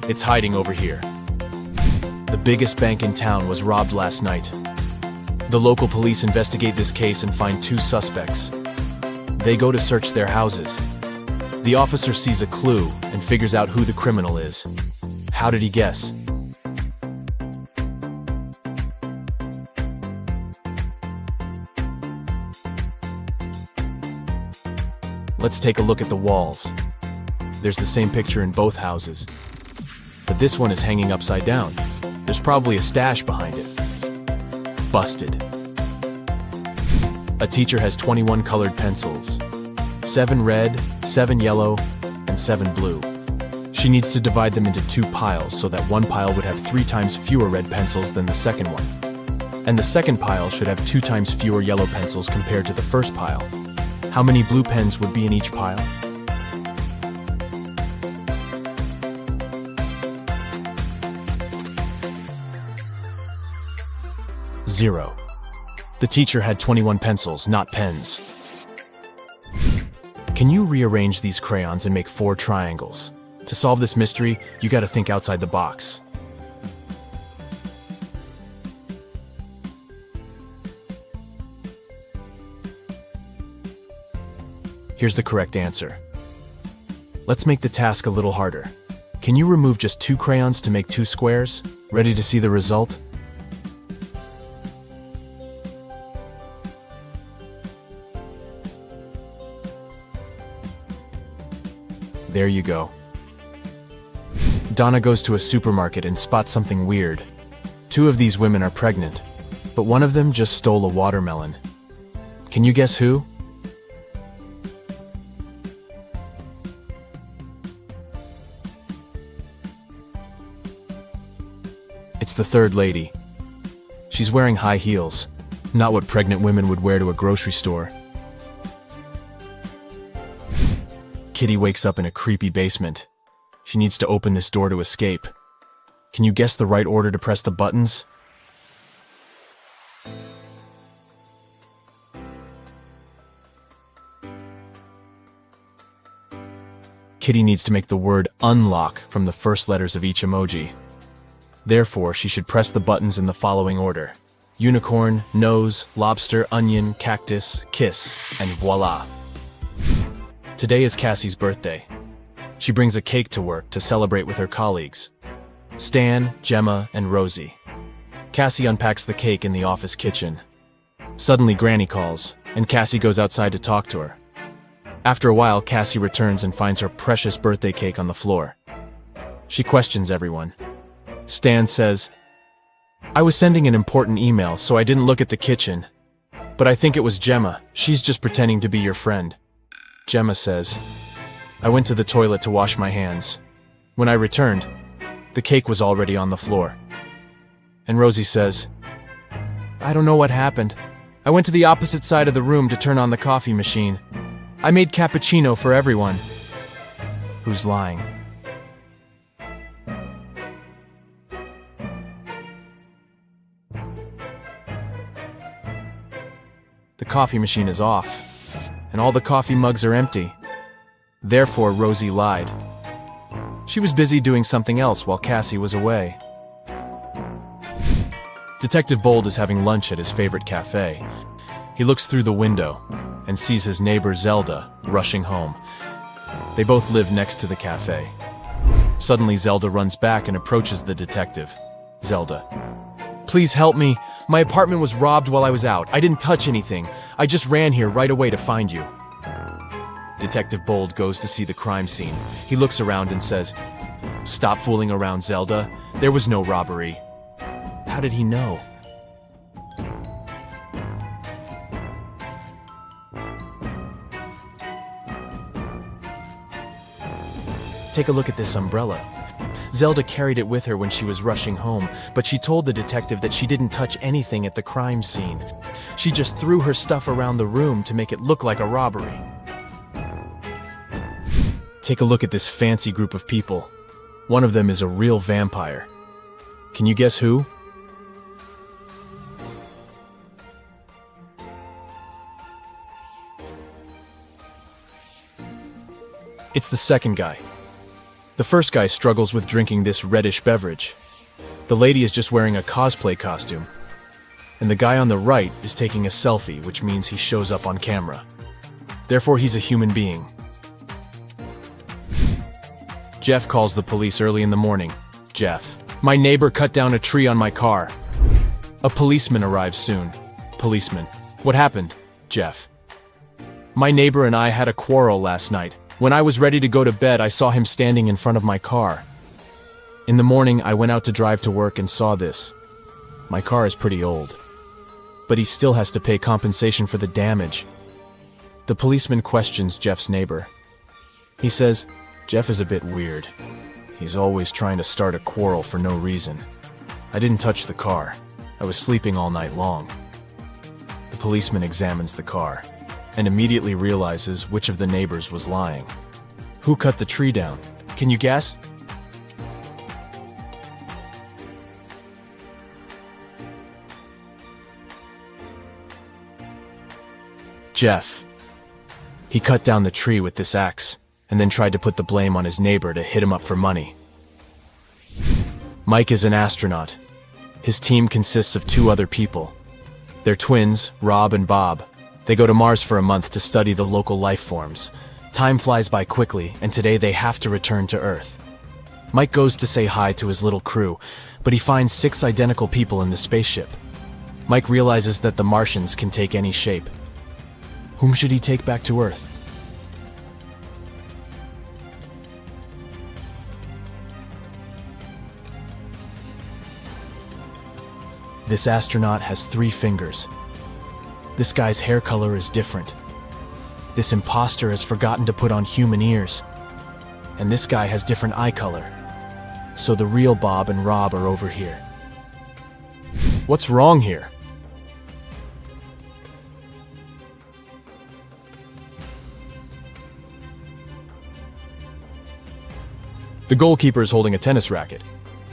It's hiding over here. The biggest bank in town was robbed last night. The local police investigate this case and find 2 suspects. They go to search their houses. The officer sees a clue and figures out who the criminal is. How did he guess? Let's take a look at the walls. There's the same picture in both houses. But this one is hanging upside down. There's probably a stash behind it. Busted. A teacher has 21 colored pencils. 7 red, 7 yellow, and 7 blue. She needs to divide them into 2 piles so that one pile would have 3 times fewer red pencils than the second one. And the second pile should have 2 times fewer yellow pencils compared to the first pile. How many blue pens would be in each pile? Zero. The teacher had 21 pencils, not pens. Can you rearrange these crayons and make 4 triangles? To solve this mystery, you gotta think outside the box. Here's the correct answer. Let's make the task a little harder. Can you remove just 2 crayons to make 2 squares? Ready to see the result? There you go. Donna goes to a supermarket and spots something weird. 2 of these women are pregnant, but one of them just stole a watermelon. Can you guess who? It's the third lady. She's wearing high heels, not what pregnant women would wear to a grocery store. Kitty wakes up in a creepy basement. She needs to open this door to escape. Can you guess the right order to press the buttons? Kitty needs to make the word unlock from the first letters of each emoji. Therefore, she should press the buttons in the following order: unicorn, nose, lobster, onion, cactus, kiss, and voila. Today is Cassie's birthday. She brings a cake to work to celebrate with her colleagues. Stan, Gemma, and Rosie. Cassie unpacks the cake in the office kitchen. Suddenly, Granny calls, and Cassie goes outside to talk to her. After a while, Cassie returns and finds her precious birthday cake on the floor. She questions everyone. Stan says, "I was sending an important email, so I didn't look at the kitchen. But I think it was Gemma. She's just pretending to be your friend." Gemma says, "I went to the toilet to wash my hands. When I returned, the cake was already on the floor." And Rosie says, "I don't know what happened. I went to the opposite side of the room to turn on the coffee machine. I made cappuccino for everyone." Who's lying? The coffee machine is off, and all the coffee mugs are empty. Therefore, Rosie lied. She was busy doing something else while Cassie was away. Detective Bold is having lunch at his favorite cafe. He looks through the window and sees his neighbor Zelda rushing home. They both live next to the cafe. Suddenly, Zelda runs back and approaches the detective. Zelda: "Please help me. My apartment was robbed while I was out. I didn't touch anything. I just ran here right away to find you." Detective Bold goes to see the crime scene. He looks around and says, "Stop fooling around, Zelda. There was no robbery." How did he know? Take a look at this umbrella. Zelda carried it with her when she was rushing home, but she told the detective that she didn't touch anything at the crime scene. She just threw her stuff around the room to make it look like a robbery. Take a look at this fancy group of people. One of them is a real vampire. Can you guess who? It's the second guy. The first guy struggles with drinking this reddish beverage. The lady is just wearing a cosplay costume. And the guy on the right is taking a selfie, which means he shows up on camera. Therefore, he's a human being. Jeff calls the police early in the morning. Jeff: "My neighbor cut down a tree on my car." A policeman arrives soon. Policeman: "What happened?" Jeff: "My neighbor and I had a quarrel last night. When I was ready to go to bed, I saw him standing in front of my car. In the morning, I went out to drive to work and saw this. My car is pretty old, but he still has to pay compensation for the damage." The policeman questions Jeff's neighbor. He says, "Jeff is a bit weird. He's always trying to start a quarrel for no reason. I didn't touch the car. I was sleeping all night long." The policeman examines the car and immediately realizes which of the neighbors was lying. Who cut the tree down? Can you guess? Jeff. He cut down the tree with this axe and then tried to put the blame on his neighbor to hit him up for money. Mike is an astronaut. His team consists of 2 other people. They're twins, Rob and Bob. They go to Mars for a month to study the local life forms. Time flies by quickly, and today they have to return to Earth. Mike goes to say hi to his little crew, but he finds 6 identical people in the spaceship. Mike realizes that the Martians can take any shape. Whom should he take back to Earth? This astronaut has 3 fingers. This guy's hair color is different. This impostor has forgotten to put on human ears. And this guy has different eye color. So the real Bob and Rob are over here. What's wrong here? The goalkeeper is holding a tennis racket.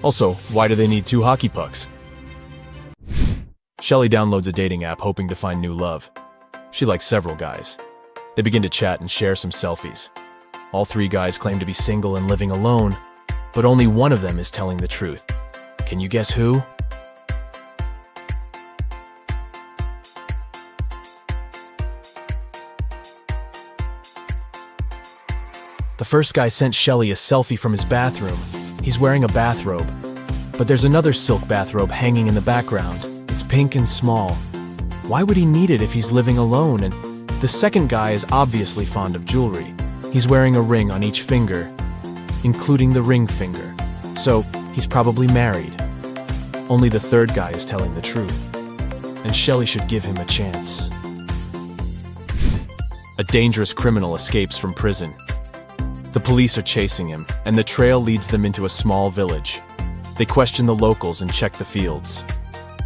Also, why do they need 2 hockey pucks? Shelley downloads a dating app hoping to find new love. She likes several guys. They begin to chat and share some selfies. All 3 guys claim to be single and living alone, but only one of them is telling the truth. Can you guess who? The first guy sent Shelley a selfie from his bathroom. He's wearing a bathrobe. But there's another silk bathrobe hanging in the background. It's pink and small. Why would he need it if he's living alone? And the second guy is obviously fond of jewelry. He's wearing a ring on each finger, including the ring finger. So he's probably married. Only the third guy is telling the truth. And Shelley should give him a chance. A dangerous criminal escapes from prison. The police are chasing him, and the trail leads them into a small village. They question the locals and check the fields.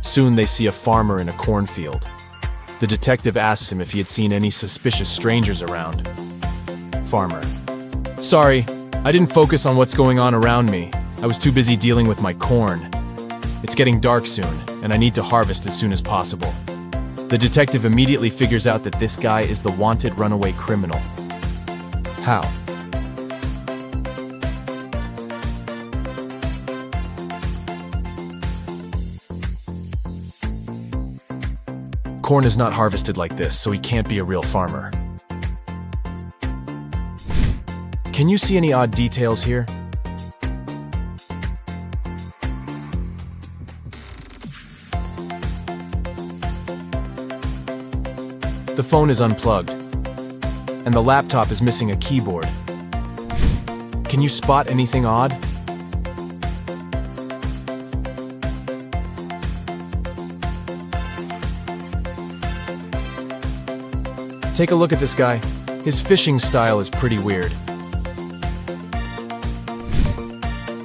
Soon they see a farmer in a cornfield. The detective asks him if he had seen any suspicious strangers around. Farmer: "Sorry, I didn't focus on what's going on around me. I was too busy dealing with my corn. It's getting dark soon, and I need to harvest as soon as possible." The detective immediately figures out that this guy is the wanted runaway criminal. How? Corn is not harvested like this, so he can't be a real farmer. Can you see any odd details here? The phone is unplugged, and the laptop is missing a keyboard. Can you spot anything odd? Take a look at this guy. His fishing style is pretty weird.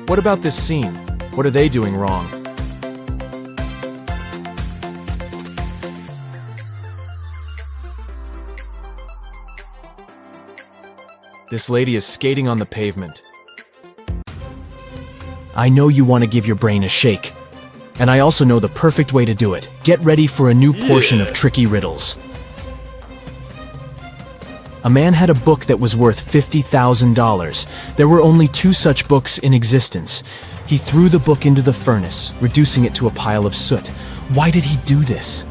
What about this scene? What are they doing wrong? This lady is skating on the pavement. I know you want to give your brain a shake. And I also know the perfect way to do it. Get ready for a new portion of tricky riddles. A man had a book that was worth $50,000. There were only 2 such books in existence. He threw the book into the furnace, reducing it to a pile of soot. Why did he do this?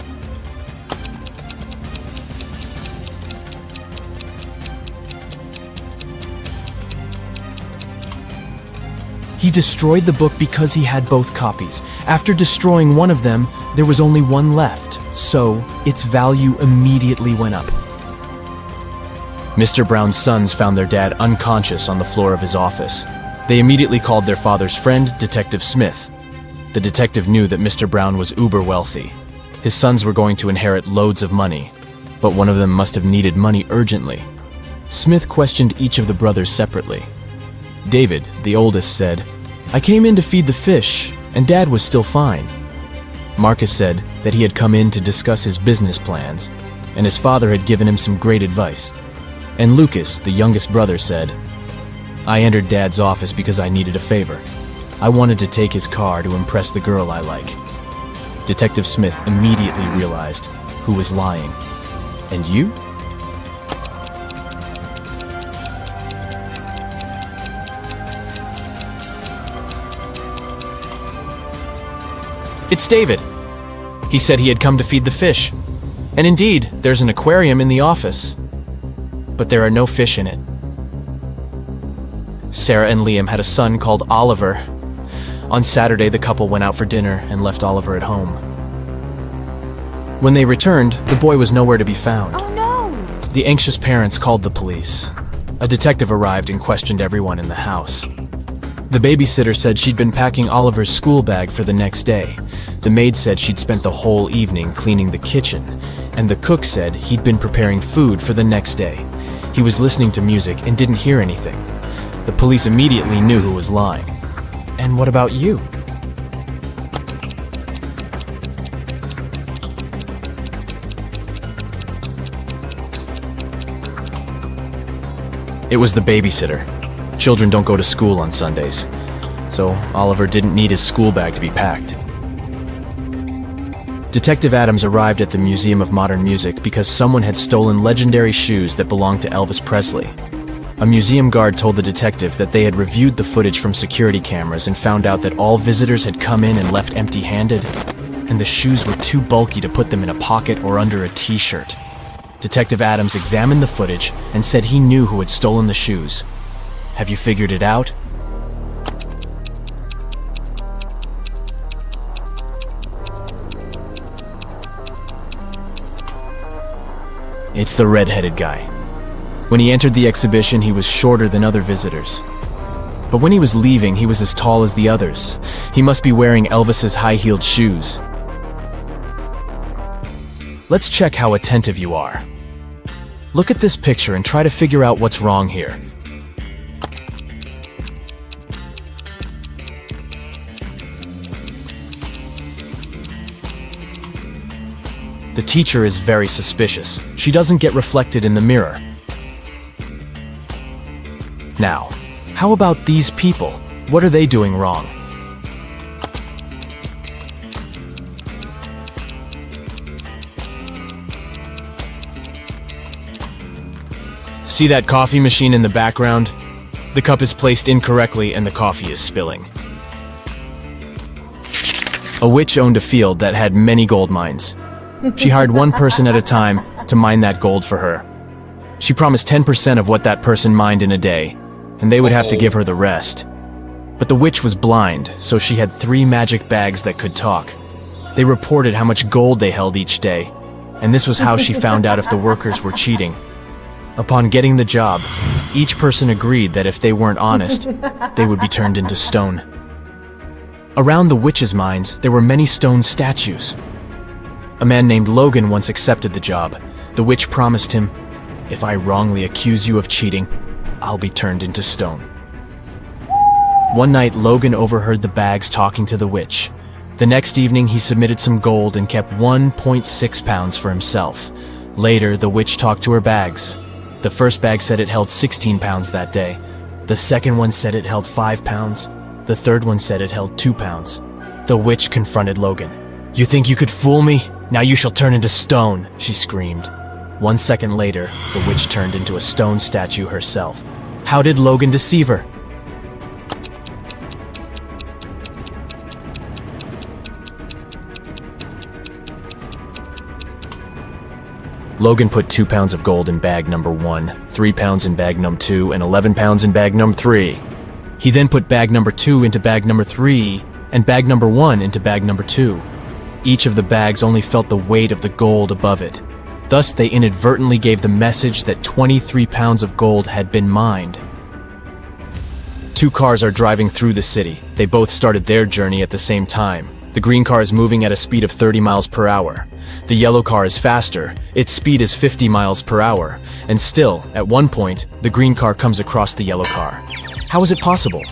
He destroyed the book because he had both copies. After destroying one of them, there was only one left, so its value immediately went up. Mr. Brown's sons found their dad unconscious on the floor of his office. They immediately called their father's friend, Detective Smith. The detective knew that Mr. Brown was uber wealthy. His sons were going to inherit loads of money, but one of them must have needed money urgently. Smith questioned each of the brothers separately. David, the oldest, said, "I came in to feed the fish, and Dad was still fine." Marcus said that he had come in to discuss his business plans, and his father had given him some great advice. And Lucas, the youngest brother, said, "I entered Dad's office because I needed a favor. I wanted to take his car to impress the girl I like." Detective Smith immediately realized who was lying. And you? It's David. He said he had come to feed the fish. And indeed, there's an aquarium in the office. But there are no fish in it. Sarah and Liam had a son called Oliver. On Saturday, the couple went out for dinner and left Oliver at home. When they returned, the boy was nowhere to be found. Oh no! The anxious parents called the police. A detective arrived and questioned everyone in the house. The babysitter said she'd been packing Oliver's school bag for the next day. The maid said she'd spent the whole evening cleaning the kitchen, and the cook said he'd been preparing food for the next day. He was listening to music and didn't hear anything. The police immediately knew who was lying. And what about you? It was the babysitter. Children don't go to school on Sundays, so Oliver didn't need his school bag to be packed. Detective Adams arrived at the Museum of Modern Music because someone had stolen legendary shoes that belonged to Elvis Presley. A museum guard told the detective that they had reviewed the footage from security cameras and found out that all visitors had come in and left empty-handed, and the shoes were too bulky to put them in a pocket or under a t-shirt. Detective Adams examined the footage and said he knew who had stolen the shoes. Have you figured it out? It's the red-headed guy. When he entered the exhibition, he was shorter than other visitors. But when he was leaving, he was as tall as the others. He must be wearing Elvis's high-heeled shoes. Let's check how attentive you are. Look at this picture and try to figure out what's wrong here. The teacher is very suspicious. She doesn't get reflected in the mirror. Now, how about these people? What are they doing wrong? See that coffee machine in the background? The cup is placed incorrectly and the coffee is spilling. A witch owned a field that had many gold mines. She hired one person at a time to mine that gold for her. She promised 10% of what that person mined in a day, and they would have to give her the rest. But the witch was blind, so she had 3 magic bags that could talk. They reported how much gold they held each day, and this was how she found out if the workers were cheating. Upon getting the job, each person agreed that if they weren't honest, they would be turned into stone. Around the witch's mines, there were many stone statues. A man named Logan once accepted the job. The witch promised him, "If I wrongly accuse you of cheating, I'll be turned into stone." One night, Logan overheard the bags talking to the witch. The next evening, he submitted some gold and kept 1.6 pounds for himself. Later, the witch talked to her bags. The first bag said it held 16 pounds that day. The second one said it held 5 pounds. The third one said it held 2 pounds. The witch confronted Logan. "You think you could fool me? Now you shall turn into stone," she screamed. 1 second later, the witch turned into a stone statue herself. How did Logan deceive her? Logan put 2 pounds of gold in bag number 1, 3 pounds in bag number 2, and 11 pounds in bag number 3. He then put bag number 2 into bag number 3, and bag number 1 into bag number 2. Each of the bags only felt the weight of the gold above it. Thus, they inadvertently gave the message that 23 pounds of gold had been mined. 2 cars are driving through the city. They both started their journey at the same time. The green car is moving at a speed of 30 miles per hour. The yellow car is faster. Its speed is 50 miles per hour. And still, at one point, the green car comes across the yellow car. How is it possible?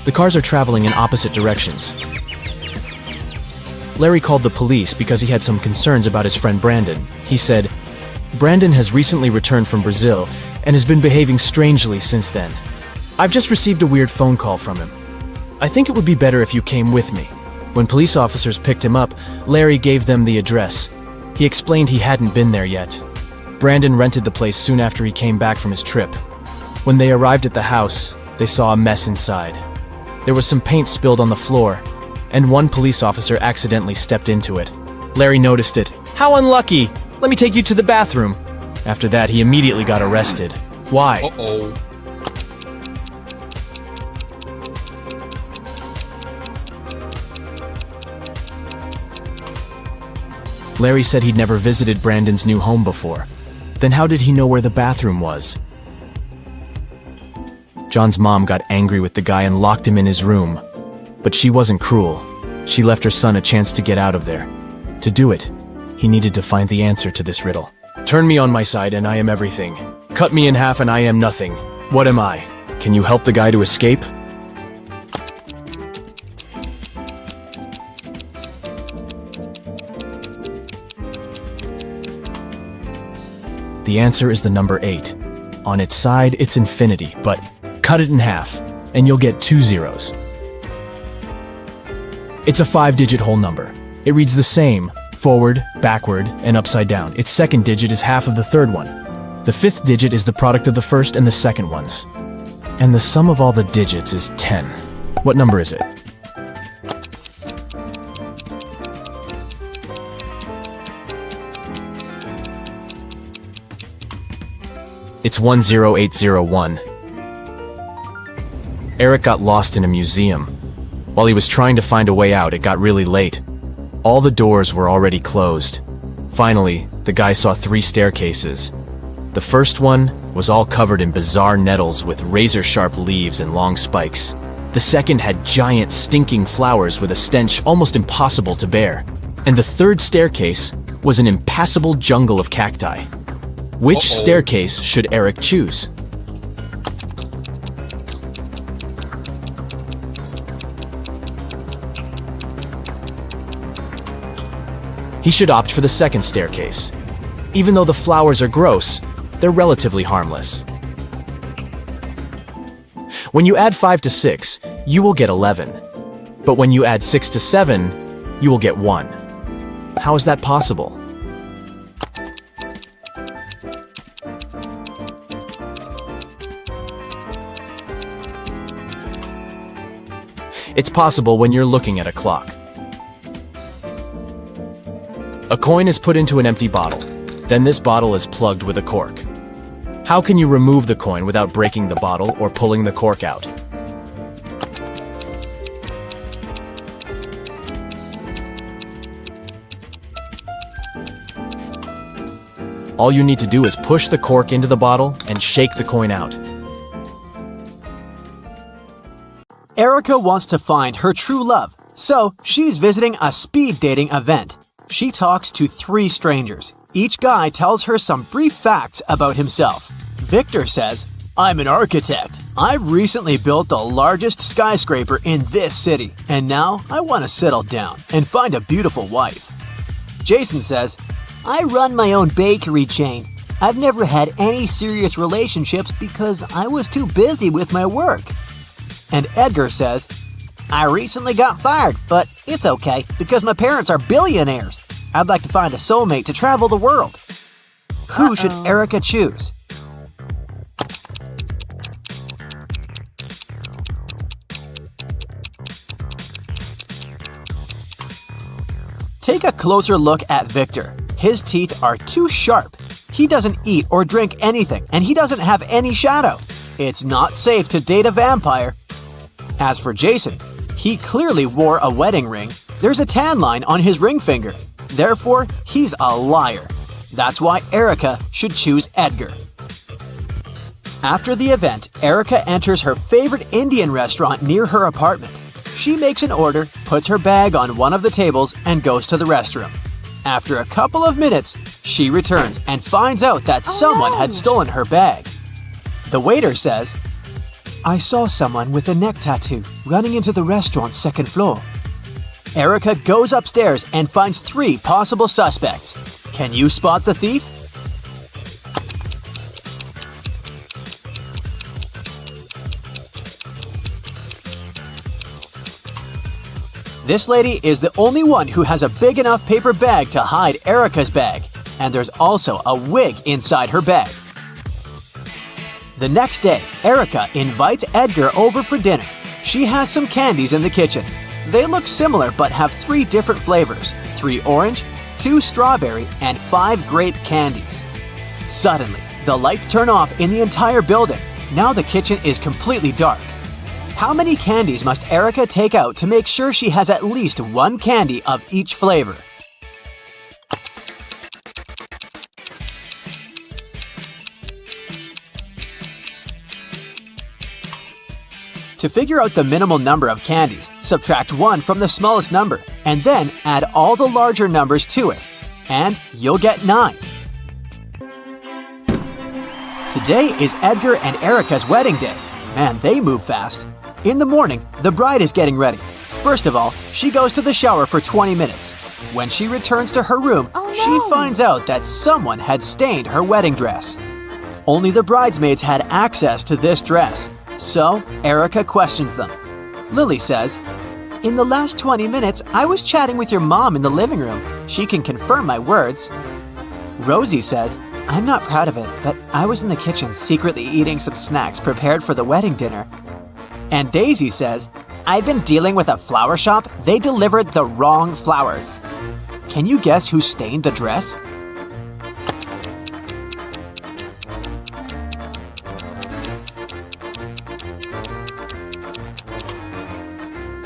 The cars are traveling in opposite directions. Larry called the police because he had some concerns about his friend Brandon. He said, "Brandon has recently returned from Brazil and has been behaving strangely since then. I've just received a weird phone call from him. I think it would be better if you came with me." When police officers picked him up, Larry gave them the address. He explained he hadn't been there yet. Brandon rented the place soon after he came back from his trip. When they arrived at the house, they saw a mess inside. There was some paint spilled on the floor, and one police officer accidentally stepped into it. Larry noticed it. "How unlucky! Let me take you to the bathroom." After that, he immediately got arrested. Why? Larry said he'd never visited Brandon's new home before. Then how did he know where the bathroom was? John's mom got angry with the guy and locked him in his room. But she wasn't cruel. She left her son a chance to get out of there. To do it, he needed to find the answer to this riddle. Turn me on my side and I am everything. Cut me in half and I am nothing. What am I? Can you help the guy to escape? The answer is the number 8. On its side, it's infinity, but cut it in half, and you'll get 2 zeros. It's a 5-digit whole number. It reads the same, forward, backward, and upside down. Its second digit is half of the third one. The 5th digit is the product of the first and the second ones. And the sum of all the digits is 10. What number is it? It's 10801. Eric got lost in a museum. While he was trying to find a way out, it got really late. All the doors were already closed. Finally, the guy saw 3 staircases. The first one was all covered in bizarre nettles with razor-sharp leaves and long spikes. The second had giant, stinking flowers with a stench almost impossible to bear. And the third staircase was an impassable jungle of cacti. Which staircase should Eric choose? He should opt for the second staircase. Even though the flowers are gross, they're relatively harmless. When you add 5 to 6, you will get 11. But when you add 6 to 7, you will get 1. How is that possible? It's possible when you're looking at a clock. A coin is put into an empty bottle. Then this bottle is plugged with a cork. How can you remove the coin without breaking the bottle or pulling the cork out? All you need to do is push the cork into the bottle and shake the coin out. Erica wants to find her true love, so she's visiting a speed dating event. She talks to 3 strangers. Each guy tells her some brief facts about himself. Victor says, "I'm an architect. I've recently built the largest skyscraper in this city, and now I want to settle down and find a beautiful wife." Jason says, I run my own bakery chain. I've never had any serious relationships because I was too busy with my work. and Edgar says, I recently got fired, but it's okay because my parents are billionaires. I'd like to find a soulmate to travel the world. Who should Erica choose? Take a closer look at Victor. His teeth are too sharp. He doesn't eat or drink anything, and he doesn't have any shadow. It's not safe to date a vampire. As for Jason, he clearly wore a wedding ring. There's a tan line on his ring finger. Therefore, he's a liar. That's why Erica should choose Edgar. After the event, Erica enters her favorite Indian restaurant near her apartment. She makes an order, puts her bag on one of the tables, and goes to the restroom. After a couple of minutes, she returns and finds out that someone had stolen her bag. The waiter says, I saw someone with a neck tattoo running into the restaurant's second floor. Erica goes upstairs and finds 3 possible suspects. Can you spot the thief? This lady is the only one who has a big enough paper bag to hide Erica's bag, and there's also a wig inside her bag. The next day, Erica invites Edgar over for dinner. She has some candies in the kitchen. They look similar but have 3 different flavors, 3 orange, 2 strawberry, and 5 grape candies. Suddenly, the lights turn off in the entire building. Now the kitchen is completely dark. How many candies must Erica take out to make sure she has at least 1 candy of each flavor? To figure out the minimal number of candies, subtract 1 from the smallest number, and then add all the larger numbers to it, and you'll get 9. Today is Edgar and Erica's wedding day. Man, they move fast. In the morning, the bride is getting ready. First of all, she goes to the shower for 20 minutes. When she returns to her room, she finds out that someone had stained her wedding dress. Only the bridesmaids had access to this dress. So, Erica questions them. Lily says, In the last 20 minutes, I was chatting with your mom in the living room. She can confirm my words. Rosie says, I'm not proud of it, but I was in the kitchen secretly eating some snacks prepared for the wedding dinner. And Daisy says, I've been dealing with a flower shop. They delivered the wrong flowers. Can you guess who stained the dress?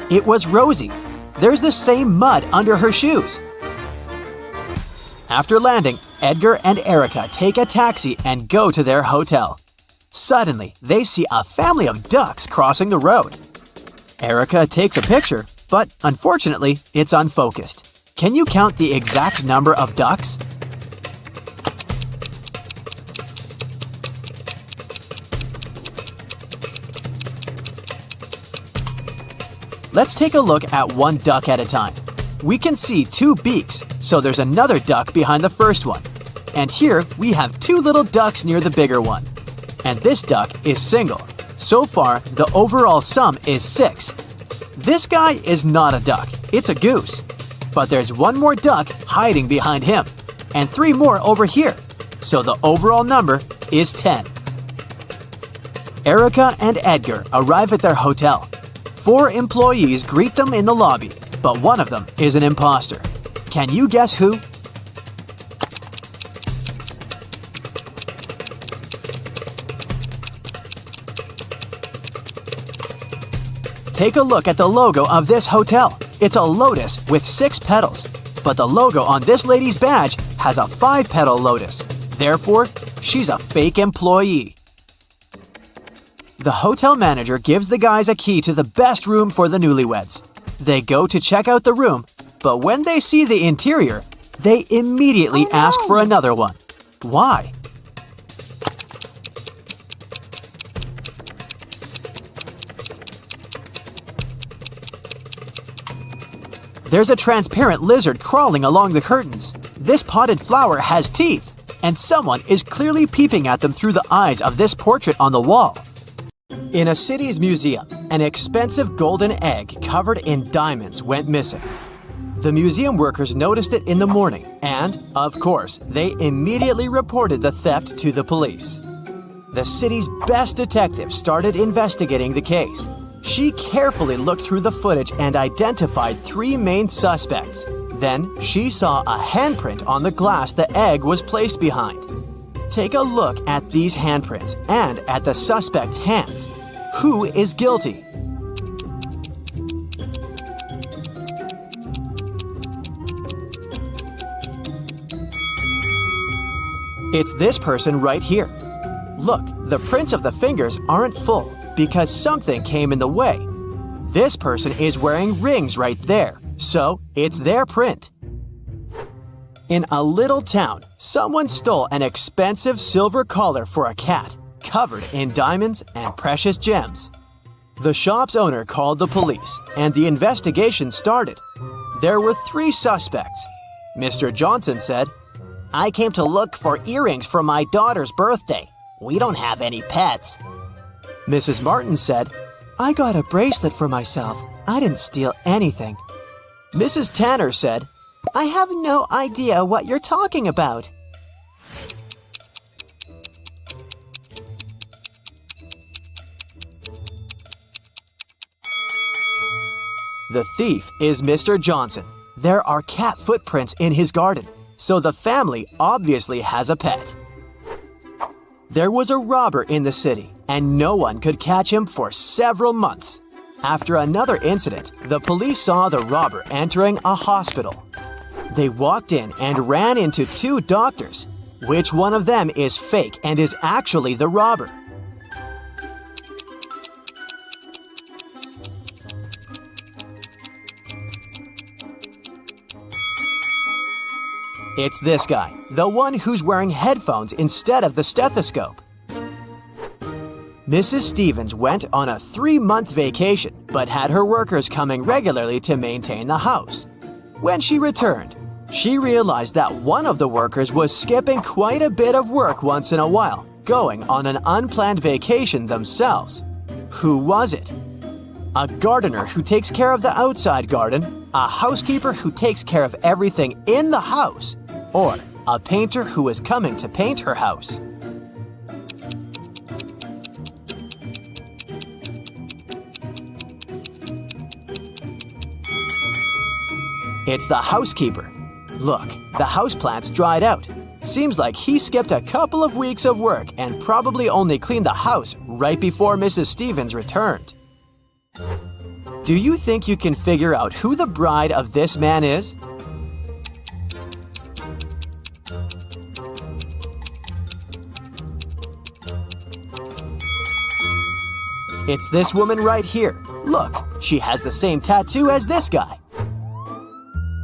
It was Rosie. There's the same mud under her shoes. After landing, Edgar and Erica take a taxi and go to their hotel. Suddenly, they see a family of ducks crossing the road. Erica takes a picture, but unfortunately, it's unfocused. Can you count the exact number of ducks? Let's take a look at one duck at a time. We can see 2 beaks, so there's another duck behind the first one. And here we have 2 little ducks near the bigger one. And this duck is single. So far, the overall sum is 6. This guy is not a duck, it's a goose. But there's 1 more duck hiding behind him, and 3 more over here. So the overall number is 10. Erica and Edgar arrive at their hotel. 4 employees greet them in the lobby, but one of them is an impostor. Can you guess who? Take a look at the logo of this hotel. It's a lotus with 6 petals, but the logo on this lady's badge has a 5-petal lotus. Therefore, she's a fake employee. The hotel manager gives the guys a key to the best room for the newlyweds. They go to check out the room, but when they see the interior, they immediately ask for another one. Why? There's a transparent lizard crawling along the curtains. This potted flower has teeth, and someone is clearly peeping at them through the eyes of this portrait on the wall. In a city's museum, an expensive golden egg covered in diamonds went missing. The museum workers noticed it in the morning, and, of course, they immediately reported the theft to the police. The city's best detective started investigating the case. She carefully looked through the footage and identified 3 main suspects. Then, she saw a handprint on the glass the egg was placed behind. Take a look at these handprints and at the suspect's hands. Who is guilty? It's this person right here. Look, the prints of the fingers aren't full because something came in the way. This person is wearing rings right there, so it's their print. In a little town, someone stole an expensive silver collar for a cat, covered in diamonds and precious gems. The shop's owner called the police, and the investigation started. There were 3 suspects. Mr. Johnson said, I came to look for earrings for my daughter's birthday. We don't have any pets. Mrs. Martin said, I got a bracelet for myself. I didn't steal anything. Mrs. Tanner said, I have no idea what you're talking about. The thief is Mr. Johnson. There are cat footprints in his garden, so the family obviously has a pet. There was a robber in the city, and no one could catch him for several months. After another incident, the police saw the robber entering a hospital. They walked in and ran into 2 doctors. Which one of them is fake and is actually the robber? It's this guy, the one who's wearing headphones instead of the stethoscope. Mrs. Stevens went on a 3-month vacation, but had her workers coming regularly to maintain the house. When she returned, she realized that one of the workers was skipping quite a bit of work once in a while, going on an unplanned vacation themselves. Who was it? A gardener who takes care of the outside garden, a housekeeper who takes care of everything in the house, or a painter who is coming to paint her house. It's the housekeeper. Look, the houseplants dried out. Seems like he skipped a couple of weeks of work and probably only cleaned the house right before Mrs. Stevens returned. Do you think you can figure out who the bride of this man is? It's this woman right here. Look, she has the same tattoo as this guy.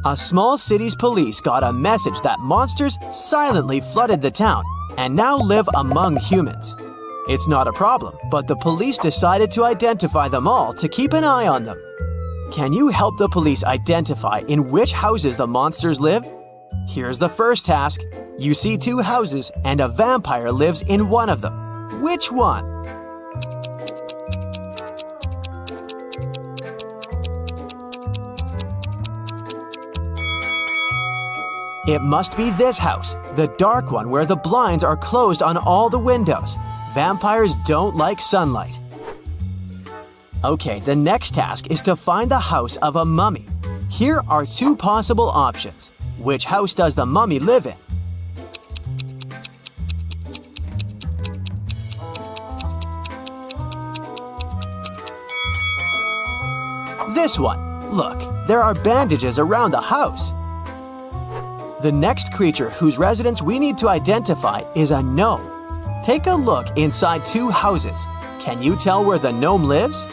A small city's police got a message that monsters silently flooded the town and now live among humans. It's not a problem, but the police decided to identify them all to keep an eye on them. Can you help the police identify in which houses the monsters live? Here's the first task. You see two houses and a vampire lives in one of them. Which one? It must be this house, the dark one where the blinds are closed on all the windows. Vampires don't like sunlight. Okay, the next task is to find the house of a mummy. Here are two possible options. Which house does the mummy live in? This one. Look, there are bandages around the house. The next creature whose residence we need to identify is a gnome. Take a look inside two houses. Can you tell where the gnome lives?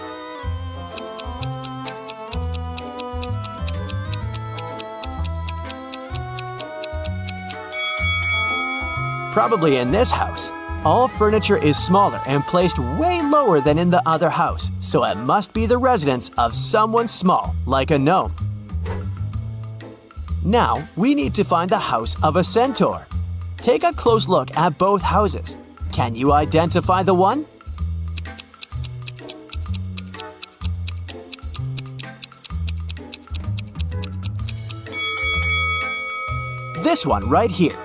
Probably in this house. All furniture is smaller and placed way lower than in the other house, so it must be the residence of someone small, like a gnome. Now, we need to find the house of a centaur. Take a close look at both houses. Can you identify the one? This one right here.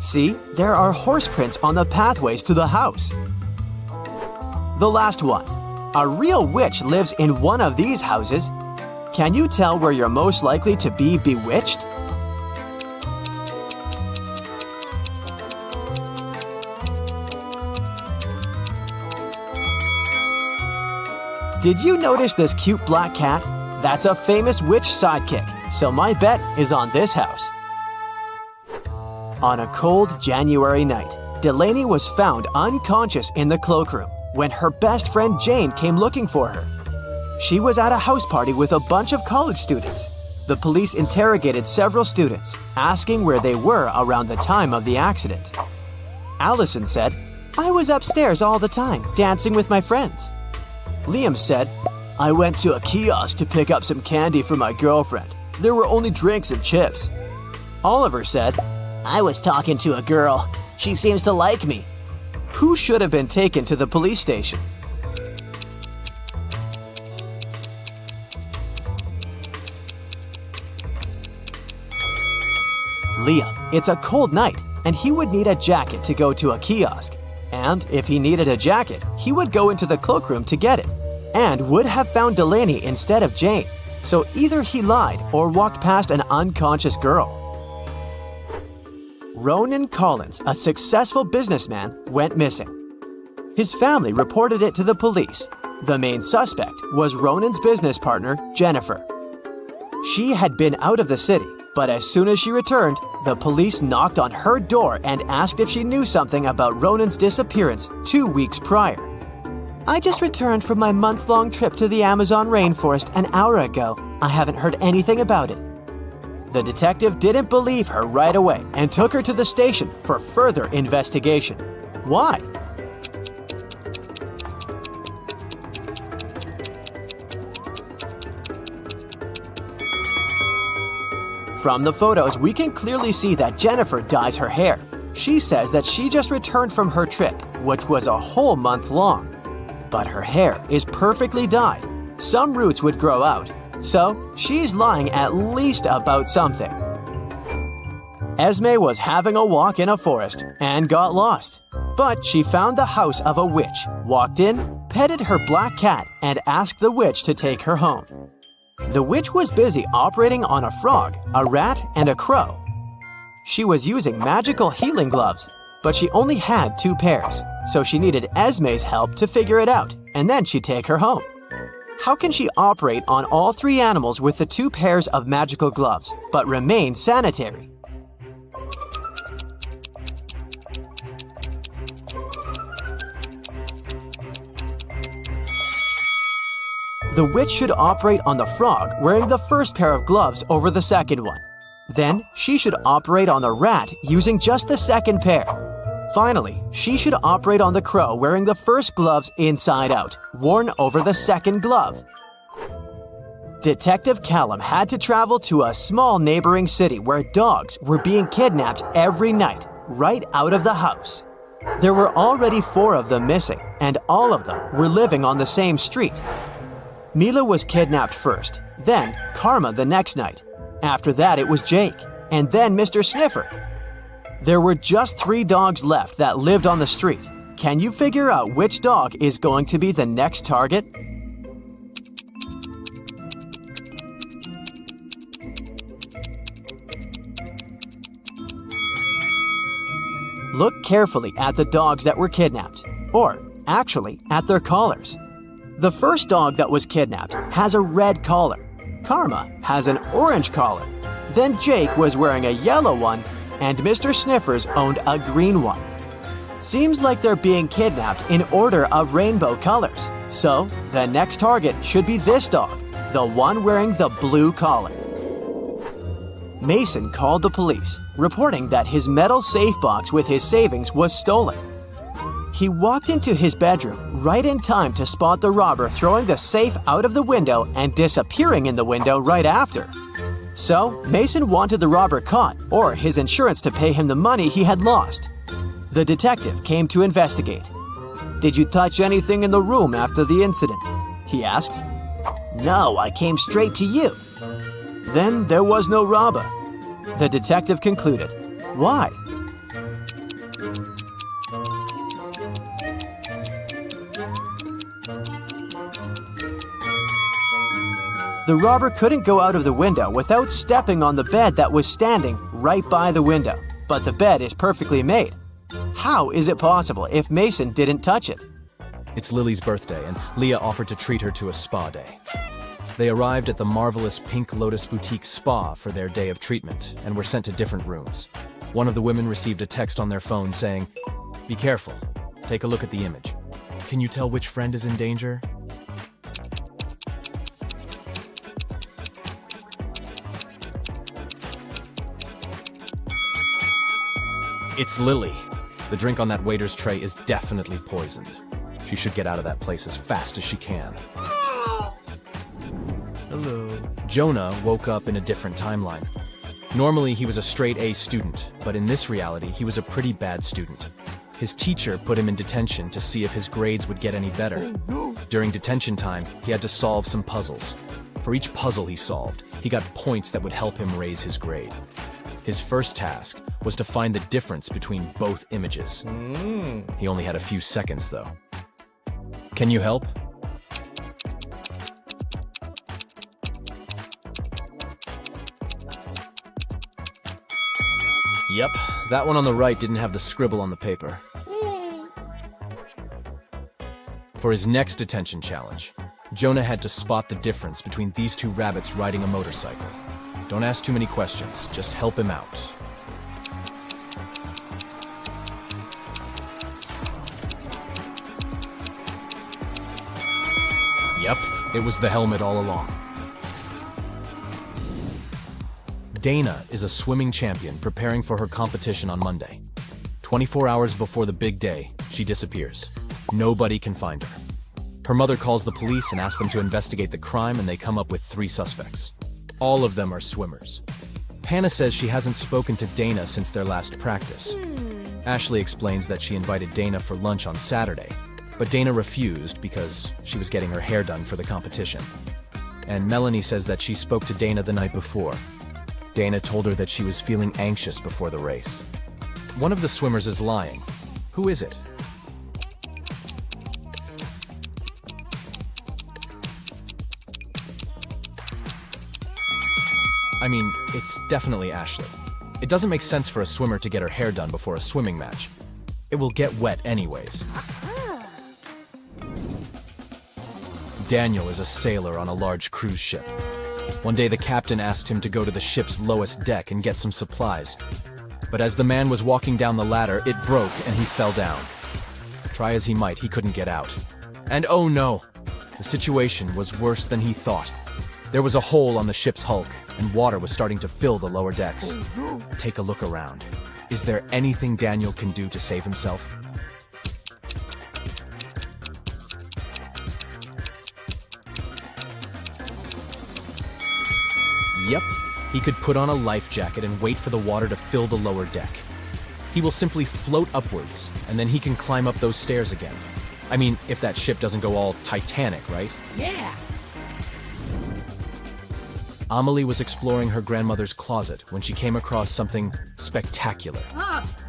See, there are horse prints on the pathways to the house. The last one. A real witch lives in one of these houses. Can you tell where you're most likely to be bewitched? Did you notice this cute black cat? That's a famous witch sidekick, so my bet is on this house. On a cold January night, Delaney was found unconscious in the cloakroom when her best friend Jane came looking for her. She was at a house party with a bunch of college students. The police interrogated several students, asking where they were around the time of the accident. Allison said, "I was upstairs all the time, dancing with my friends." Liam said, "I went to a kiosk to pick up some candy for my girlfriend. There were only drinks and chips." Oliver said, I was talking to a girl. She seems to like me. Who should have been taken to the police station? Liam. It's a cold night, and he would need a jacket to go to a kiosk. And if he needed a jacket, he would go into the cloakroom to get it, and would have found Delaney instead of Jane. So either he lied or walked past an unconscious girl. Ronan Collins, a successful businessman, went missing. His family reported it to the police. The main suspect was Ronan's business partner, Jennifer. She had been out of the city, but as soon as she returned, the police knocked on her door and asked if she knew something about Ronan's disappearance 2 weeks prior. "I just returned from my month-long trip to the Amazon rainforest an hour ago. I haven't heard anything about it." The detective didn't believe her right away and took her to the station for further investigation. Why? From the photos, we can clearly see that Jennifer dyes her hair. She says that she just returned from her trip, which was a whole month long. But her hair is perfectly dyed. Some roots would grow out. So, she's lying at least about something. Esme was having a walk in a forest and got lost. But she found the house of a witch, walked in, petted her black cat, and asked the witch to take her home. The witch was busy operating on a frog, a rat, and a crow. She was using magical healing gloves, but she only had 2 pairs, so she needed Esme's help to figure it out, and then she'd take her home. How can she operate on all three animals with the 2 pairs of magical gloves, but remain sanitary? The witch should operate on the frog wearing the first pair of gloves over the second one. Then, she should operate on the rat using just the second pair. Finally, she should operate on the crow wearing the first gloves inside out, worn over the second glove. Detective Callum had to travel to a small neighboring city where dogs were being kidnapped every night, right out of the house. There were already 4 of them missing, and all of them were living on the same street. Mila was kidnapped first, then Karma the next night. After that, it was Jake, and then Mr. Sniffer. There were just 3 dogs left that lived on the street. Can you figure out which dog is going to be the next target? Look carefully at the dogs that were kidnapped, or actually at their collars. The first dog that was kidnapped has a red collar. Karma has an orange collar. Then Jake was wearing a yellow one, and Mr. Sniffers owned a green one. Seems like they're being kidnapped in order of rainbow colors. So, the next target should be this dog, the one wearing the blue collar. Mason called the police, reporting that his metal safe box with his savings was stolen. He walked into his bedroom right in time to spot the robber throwing the safe out of the window and disappearing in the window right after. So, Mason wanted the robber caught, or his insurance to pay him the money he had lost. The detective came to investigate. "Did you touch anything in the room after the incident?" he asked. "No, I came straight to you." "Then there was no robber," the detective concluded. "Why?" The robber couldn't go out of the window without stepping on the bed that was standing right by the window, but the bed is perfectly made. How is it possible if Mason didn't touch it? It's Lily's birthday, and Leah offered to treat her to a spa day. They arrived at the marvelous Pink Lotus Boutique Spa for their day of treatment and were sent to different rooms. One of the women received a text on their phone saying, "Be careful. Take a look at the image. Can you tell which friend is in danger?" It's Lily. The drink on that waiter's tray is definitely poisoned. She should get out of that place as fast as she can. Hello. Jonah woke up in a different timeline. Normally, he was a straight A student, but in this reality, he was a pretty bad student. His teacher put him in detention to see if his grades would get any better. During detention time, he had to solve some puzzles. For each puzzle he solved, he got points that would help him raise his grade. His first task was to find the difference between both images. He only had a few seconds, though. Can you help? Yep, that one on the right didn't have the scribble on the paper. For his next detention challenge, Jonah had to spot the difference between these 2 rabbits riding a motorcycle. Don't ask too many questions, just help him out. Yep, it was the helmet all along. Dana is a swimming champion preparing for her competition on Monday. 24 hours before the big day, she disappears. Nobody can find her. Her mother calls the police and asks them to investigate the crime, and they come up with 3 suspects. All of them are swimmers. Hannah says she hasn't spoken to Dana since their last practice. Ashley explains that she invited Dana for lunch on Saturday, but Dana refused because she was getting her hair done for the competition. And Melanie says that she spoke to Dana the night before. Dana told her that she was feeling anxious before the race. One of the swimmers is lying. Who is it? I mean, it's definitely Ashley. It doesn't make sense for a swimmer to get her hair done before a swimming match. It will get wet anyways. Daniel is a sailor on a large cruise ship. One day the captain asked him to go to the ship's lowest deck and get some supplies. But as the man was walking down the ladder, it broke and he fell down. Try as he might, he couldn't get out. And oh no! The situation was worse than he thought. There was a hole on the ship's hulk, and water was starting to fill the lower decks. Take a look around. Is there anything Daniel can do to save himself? Yep, he could put on a life jacket and wait for the water to fill the lower deck. He will simply float upwards, and then he can climb up those stairs again. I mean, if that ship doesn't go all Titanic, right? Yeah. Amelie was exploring her grandmother's closet when she came across something spectacular.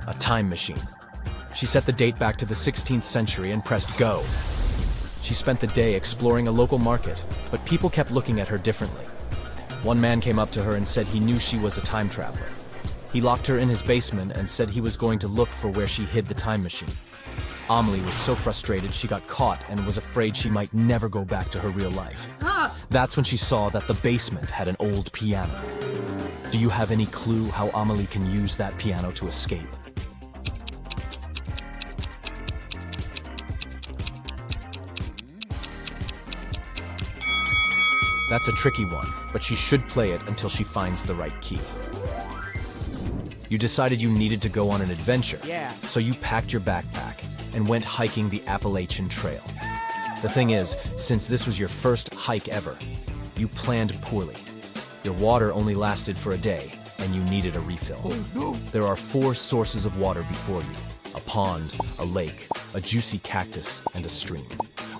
A time machine. She set the date back to the 16th century and pressed go. She spent the day exploring a local market, but people kept looking at her differently. One man came up to her and said he knew she was a time traveler. He locked her in his basement and said he was going to look for where she hid the time machine. Amelie was so frustrated she got caught and was afraid she might never go back to her real life. That's when she saw that the basement had an old piano. Do you have any clue how Amelie can use that piano to escape? That's a tricky one, but she should play it until she finds the right key. You decided you needed to go on an adventure, so you packed your backpack and went hiking the Appalachian Trail. The thing is, since this was your first hike ever, you planned poorly. Your water only lasted for a day, and you needed a refill. There are 4 sources of water before you: a pond, a lake, a juicy cactus, and a stream.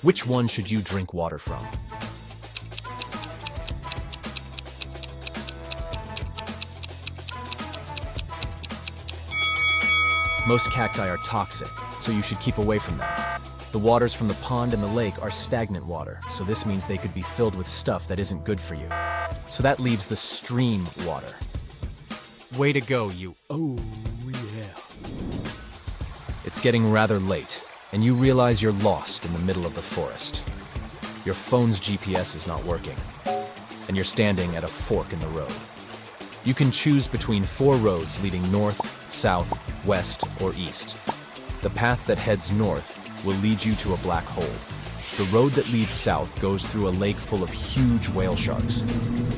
Which one should you drink water from? Most cacti are toxic, so you should keep away from them. The waters from the pond and the lake are stagnant water, so this means they could be filled with stuff that isn't good for you. So that leaves the stream water. Way to go, you. Oh, yeah. It's getting rather late, and you realize you're lost in the middle of the forest. Your phone's GPS is not working, and you're standing at a fork in the road. You can choose between 4 roads leading north, south, west, or east. The path that heads north will lead you to a black hole. The road that leads south goes through a lake full of huge whale sharks.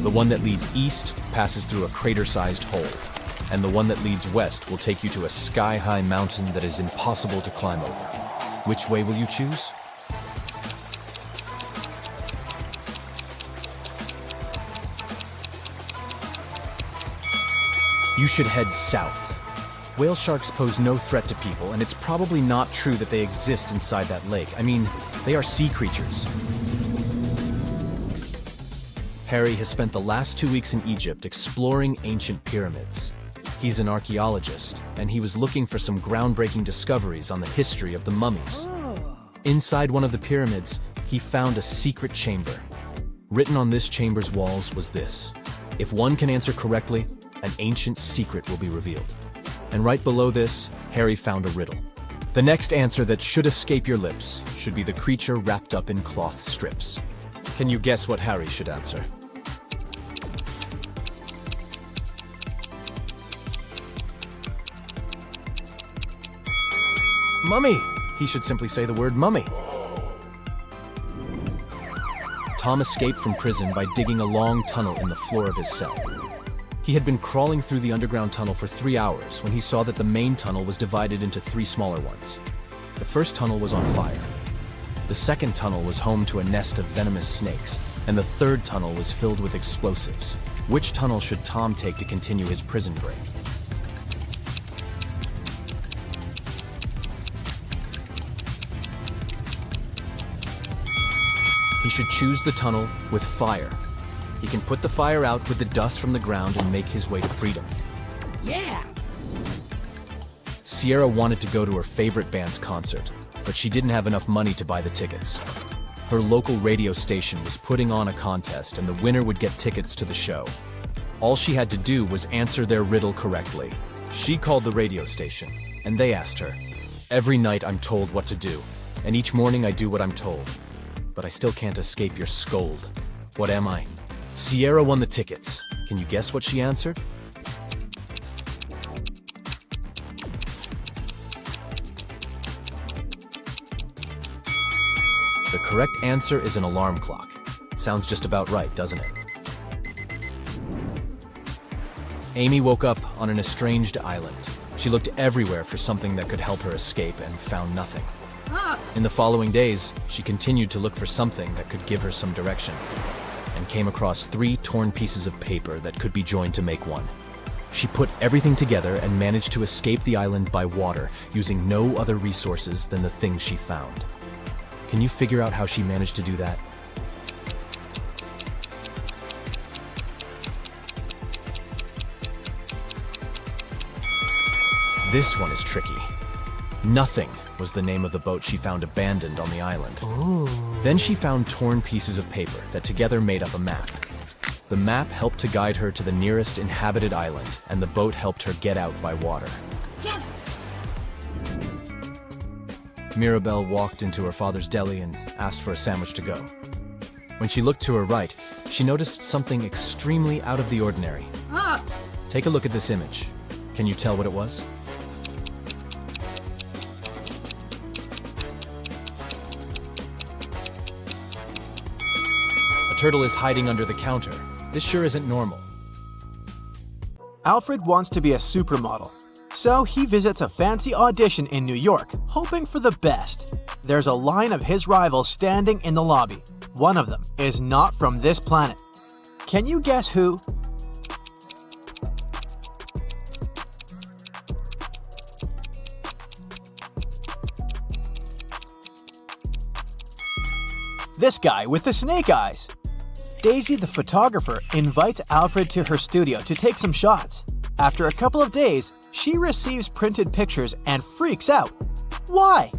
The one that leads east passes through a crater-sized hole. And the one that leads west will take you to a sky-high mountain that is impossible to climb over. Which way will you choose? You should head south. Whale sharks pose no threat to people, and it's probably not true that they exist inside that lake. I mean, they are sea creatures. Harry has spent the last 2 weeks in Egypt exploring ancient pyramids. He's an archaeologist, and he was looking for some groundbreaking discoveries on the history of the mummies. Inside one of the pyramids, he found a secret chamber. Written on this chamber's walls was this: if one can answer correctly, an ancient secret will be revealed. And right below this, Harry found a riddle. The next answer that should escape your lips should be the creature wrapped up in cloth strips. Can you guess what Harry should answer? Mummy! He should simply say the word mummy. Tom escaped from prison by digging a long tunnel in the floor of his cell. He had been crawling through the underground tunnel for 3 hours when he saw that the main tunnel was divided into 3 smaller ones. The first tunnel was on fire. The second tunnel was home to a nest of venomous snakes, and the third tunnel was filled with explosives. Which tunnel should Tom take to continue his prison break? He should choose the tunnel with fire. He can put the fire out with the dust from the ground and make his way to freedom. Yeah. Sierra wanted to go to her favorite band's concert, but she didn't have enough money to buy the tickets. Her local radio station was putting on a contest, and the winner would get tickets to the show. All she had to do was answer their riddle correctly. She called the radio station, and they asked her, "Every night I'm told what to do, and each morning I do what I'm told. but I still can't escape your scold. What am I? Sierra won the tickets. Can you guess what she answered? The correct answer is an alarm clock. Sounds just about right, doesn't it? Amy woke up on an estranged island. She looked everywhere for something that could help her escape and found nothing. In the following days, she continued to look for something that could give her some direction, and came across 3 torn pieces of paper that could be joined to make one. She put everything together and managed to escape the island by water, using no other resources than the things she found. Can you figure out how she managed to do that? This one is tricky. Nothing was the name of the boat she found abandoned on the island. Ooh. Then she found torn pieces of paper that together made up a map. The map helped to guide her to the nearest inhabited island, and the boat helped her get out by water. Yes! Mirabelle walked into her father's deli and asked for a sandwich to go. When she looked to her right, she noticed something extremely out of the ordinary. Ah! Take a look at this image. Can you tell what it was? A turtle is hiding under the counter. This sure isn't normal. Alfred wants to be a supermodel, so he visits a fancy audition in New York, hoping for the best. There's a line of his rivals standing in the lobby. One of them is not from this planet. Can you guess who? This guy with the snake eyes. Daisy, the photographer, invites Alfred to her studio to take some shots. After a couple of days, she receives printed pictures and freaks out. Why?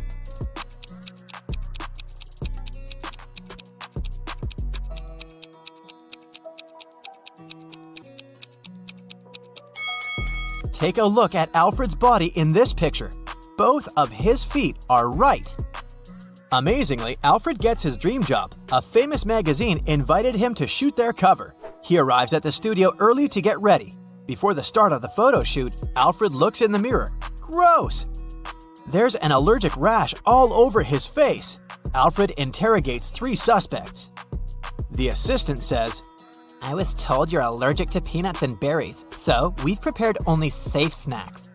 Take a look at Alfred's body in this picture. Both of his feet are right. Amazingly, Alfred gets his dream job. A famous magazine invited him to shoot their cover. He arrives at the studio early to get ready. Before the start of the photo shoot, Alfred looks in the mirror. Gross! There's an allergic rash all over his face. Alfred interrogates 3 suspects. The assistant says, I was told you're allergic to peanuts and berries, so we've prepared only safe snacks.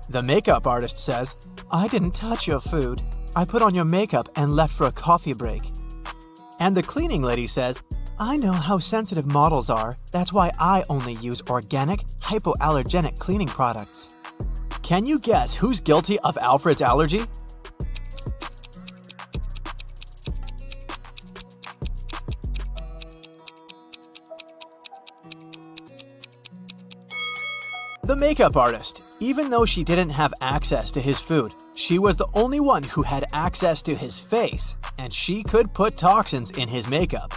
The makeup artist says, I didn't touch your food. I put on your makeup and left for a coffee break. And the cleaning lady says, I know how sensitive models are. That's why I only use organic, hypoallergenic cleaning products. Can you guess who's guilty of Alfred's allergy? The makeup artist. Even though she didn't have access to his food, she was the only one who had access to his face, and she could put toxins in his makeup.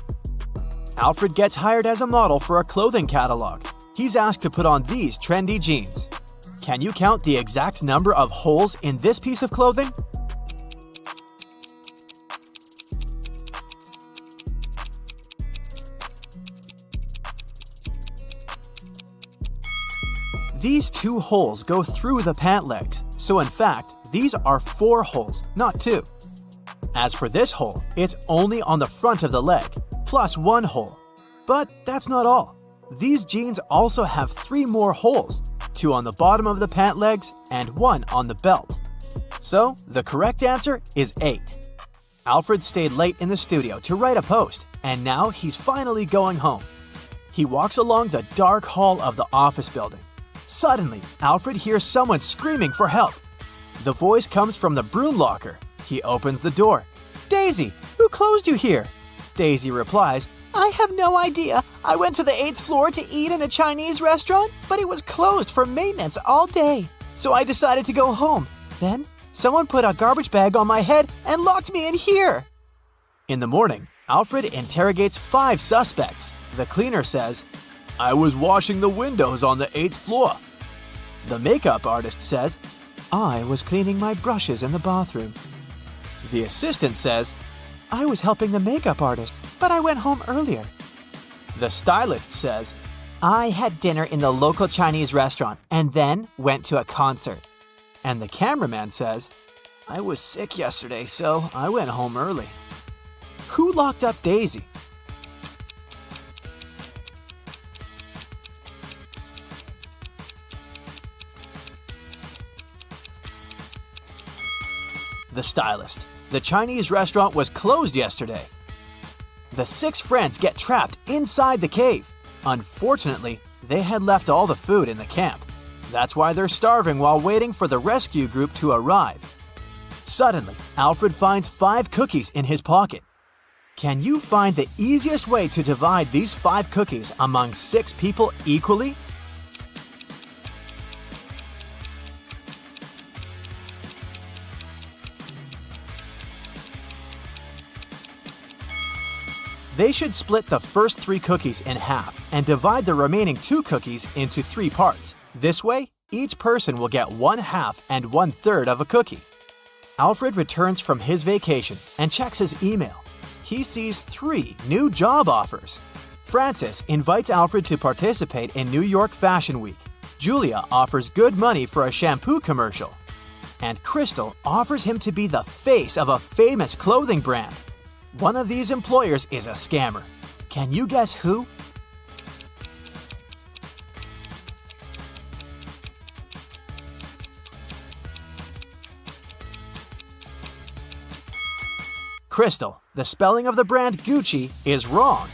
Alfred gets hired as a model for a clothing catalog. He's asked to put on these trendy jeans. Can you count the exact number of holes in this piece of clothing? These 2 holes go through the pant legs, so in fact, these are 4 holes, not 2. As for this hole, it's only on the front of the leg, plus 1 hole. But that's not all. These jeans also have 3 more holes, 2 on the bottom of the pant legs and 1 on the belt. So, the correct answer is 8. Alfred stayed late in the studio to write a post, and now he's finally going home. He walks along the dark hall of the office building. Suddenly, Alfred hears someone screaming for help. The voice comes from the broom locker. He opens the door. Daisy, who closed you here? Daisy replies, I have no idea. I went to the 8th floor to eat in a Chinese restaurant, but it was closed for maintenance all day. So I decided to go home. Then, someone put a garbage bag on my head and locked me in here. In the morning, Alfred interrogates 5 suspects. The cleaner says, I was washing the windows on the 8th floor. The makeup artist says, I was cleaning my brushes in the bathroom. The assistant says, I was helping the makeup artist, but I went home earlier. The stylist says, I had dinner in the local Chinese restaurant and then went to a concert. and the cameraman says, I was sick yesterday, so I went home early. Who locked up Daisy? The stylist. The Chinese restaurant was closed yesterday. The 6 friends get trapped inside the cave. Unfortunately, they had left all the food in the camp. That's why they're starving while waiting for the rescue group to arrive. Suddenly, Alfred finds 5 cookies in his pocket. Can you find the easiest way to divide these 5 cookies among 6 people equally? They should split the first 3 cookies in half and divide the remaining 2 cookies into 3 parts. This way, each person will get 1/2 and 1/3 of a cookie. Alfred returns from his vacation and checks his email. He sees 3 new job offers. Francis invites Alfred to participate in New York Fashion Week. Julia offers good money for a shampoo commercial. And Crystal offers him to be the face of a famous clothing brand. One of these employers is a scammer. Can you guess who? Crystal. The spelling of the brand Gucci is wrong.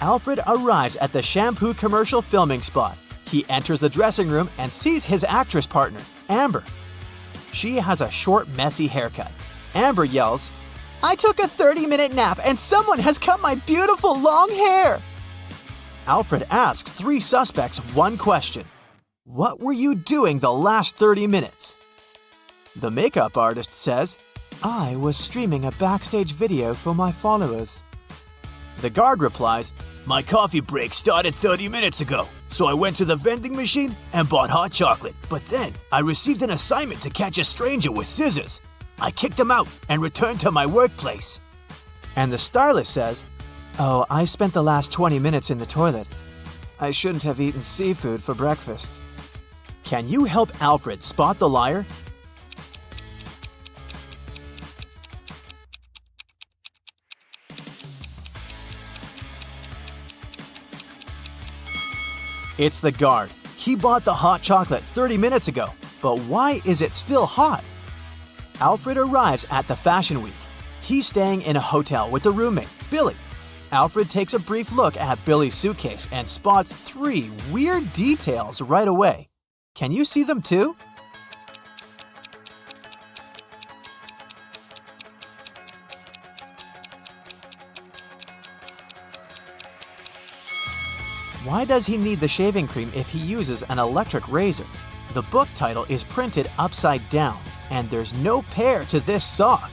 Alfred arrives at the shampoo commercial filming spot. He enters the dressing room and sees his actress partner, Amber. She has a short, messy haircut. Amber yells, I took a 30-minute nap and someone has cut my beautiful long hair. Alfred asks 3 suspects one question. What were you doing the last 30 minutes? The makeup artist says, I was streaming a backstage video for my followers. The guard replies, my coffee break started 30 minutes ago, so I went to the vending machine and bought hot chocolate. But then I received an assignment to catch a stranger with scissors. I kicked him out and returned to my workplace. And the stylist says, oh, I spent the last 20 minutes in the toilet. I shouldn't have eaten seafood for breakfast. Can you help Alfred spot the liar? It's the guard. He bought the hot chocolate 30 minutes ago, but why is it still hot? Alfred arrives at the Fashion Week. He's staying in a hotel with a roommate, Billy. Alfred takes a brief look at Billy's suitcase and spots 3 weird details right away. Can you see them too? Why does he need the shaving cream if he uses an electric razor? The book title is printed upside down, and there's no pair to this sock.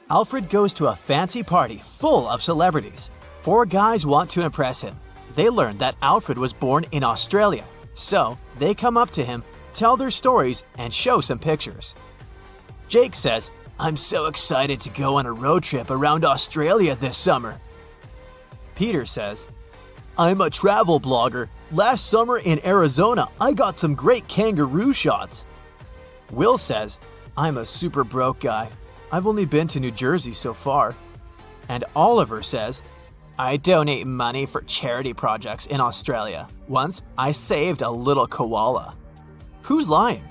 Alfred goes to a fancy party full of celebrities. 4 guys want to impress him. They learn that Alfred was born in Australia, so they come up to him, tell their stories, and show some pictures. Jake says, I'm so excited to go on a road trip around Australia this summer. Peter says, I'm a travel blogger. Last summer in Arizona, I got some great kangaroo shots. Will says, I'm a super broke guy. I've only been to New Jersey so far. And Oliver says, I donate money for charity projects in Australia. Once, I saved a little koala. Who's lying?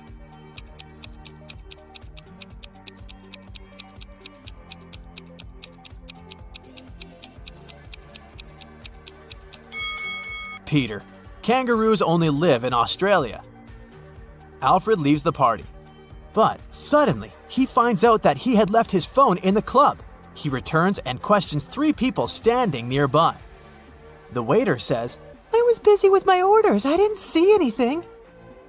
Peter. Kangaroos only live in Australia. Alfred leaves the party. But suddenly, he finds out that he had left his phone in the club. He returns and questions 3 people standing nearby. The waiter says, I was busy with my orders. I didn't see anything.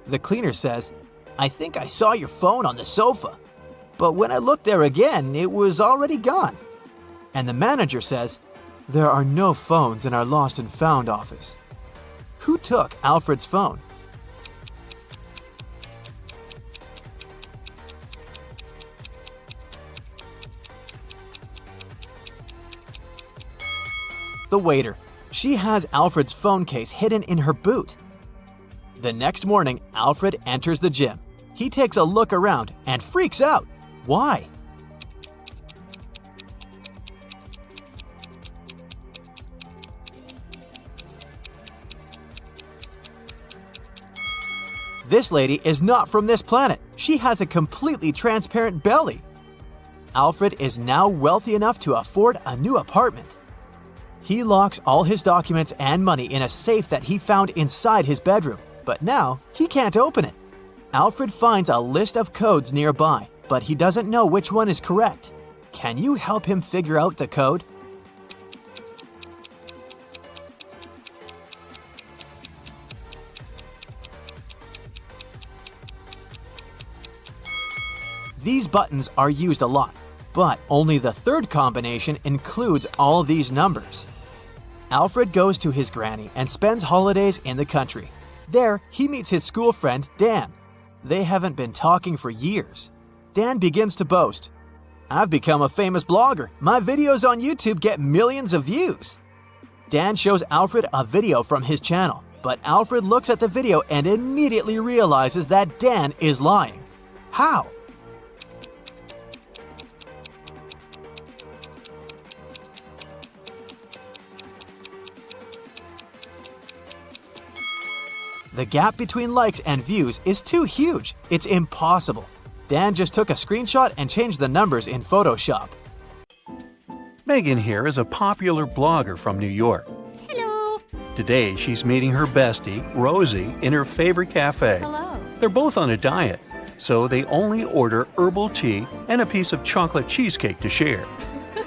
The cleaner says, I think I saw your phone on the sofa. But when I looked there again, it was already gone. And the manager says, there are no phones in our lost and found office. Who took Alfred's phone? the waiter. She has Alfred's phone case hidden in her boot. The next morning, Alfred enters the gym. He takes a look around and freaks out. Why? This lady is not from this planet. She has a completely transparent belly. Alfred is now wealthy enough to afford a new apartment. He locks all his documents and money in a safe that he found inside his bedroom, but now he can't open it. Alfred finds a list of codes nearby, but he doesn't know which one is correct. Can you help him figure out the code? These buttons are used a lot, but only the third combination includes all these numbers. Alfred goes to his granny and spends holidays in the country. There, he meets his school friend, Dan. They haven't been talking for years. Dan begins to boast. "I've become a famous blogger. My videos on YouTube get millions of views." Dan shows Alfred a video from his channel, but Alfred looks at the video and immediately realizes that Dan is lying. How? The gap between likes and views is too huge. It's impossible. Dan just took a screenshot and changed the numbers in Photoshop. Megan here is a popular blogger from New York. Hello. Today, she's meeting her bestie, Rosie, in her favorite cafe. Hello. They're both on a diet, so they only order herbal tea and a piece of chocolate cheesecake to share.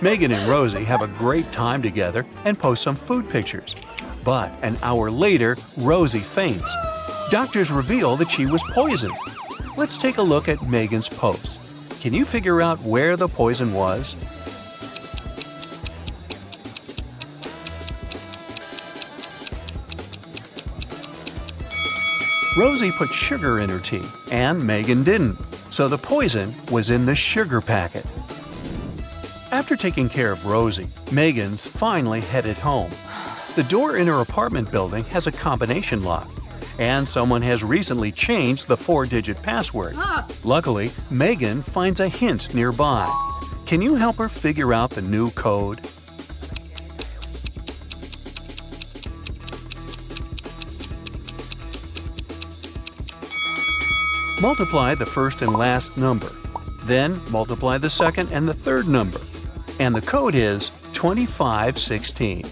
Megan and Rosie have a great time together and post some food pictures. But an hour later, Rosie faints. Doctors reveal that she was poisoned. Let's take a look at Megan's post. Can you figure out where the poison was? Rosie put sugar in her tea, and Megan didn't, so the poison was in the sugar packet. After taking care of Rosie, Megan's finally headed home. The door in her apartment building has a combination lock, and someone has recently changed the 4-digit password. Luckily, Megan finds a hint nearby. Can you help her figure out the new code? Multiply the first and last number. Then multiply the second and the third number. And the code is 2516.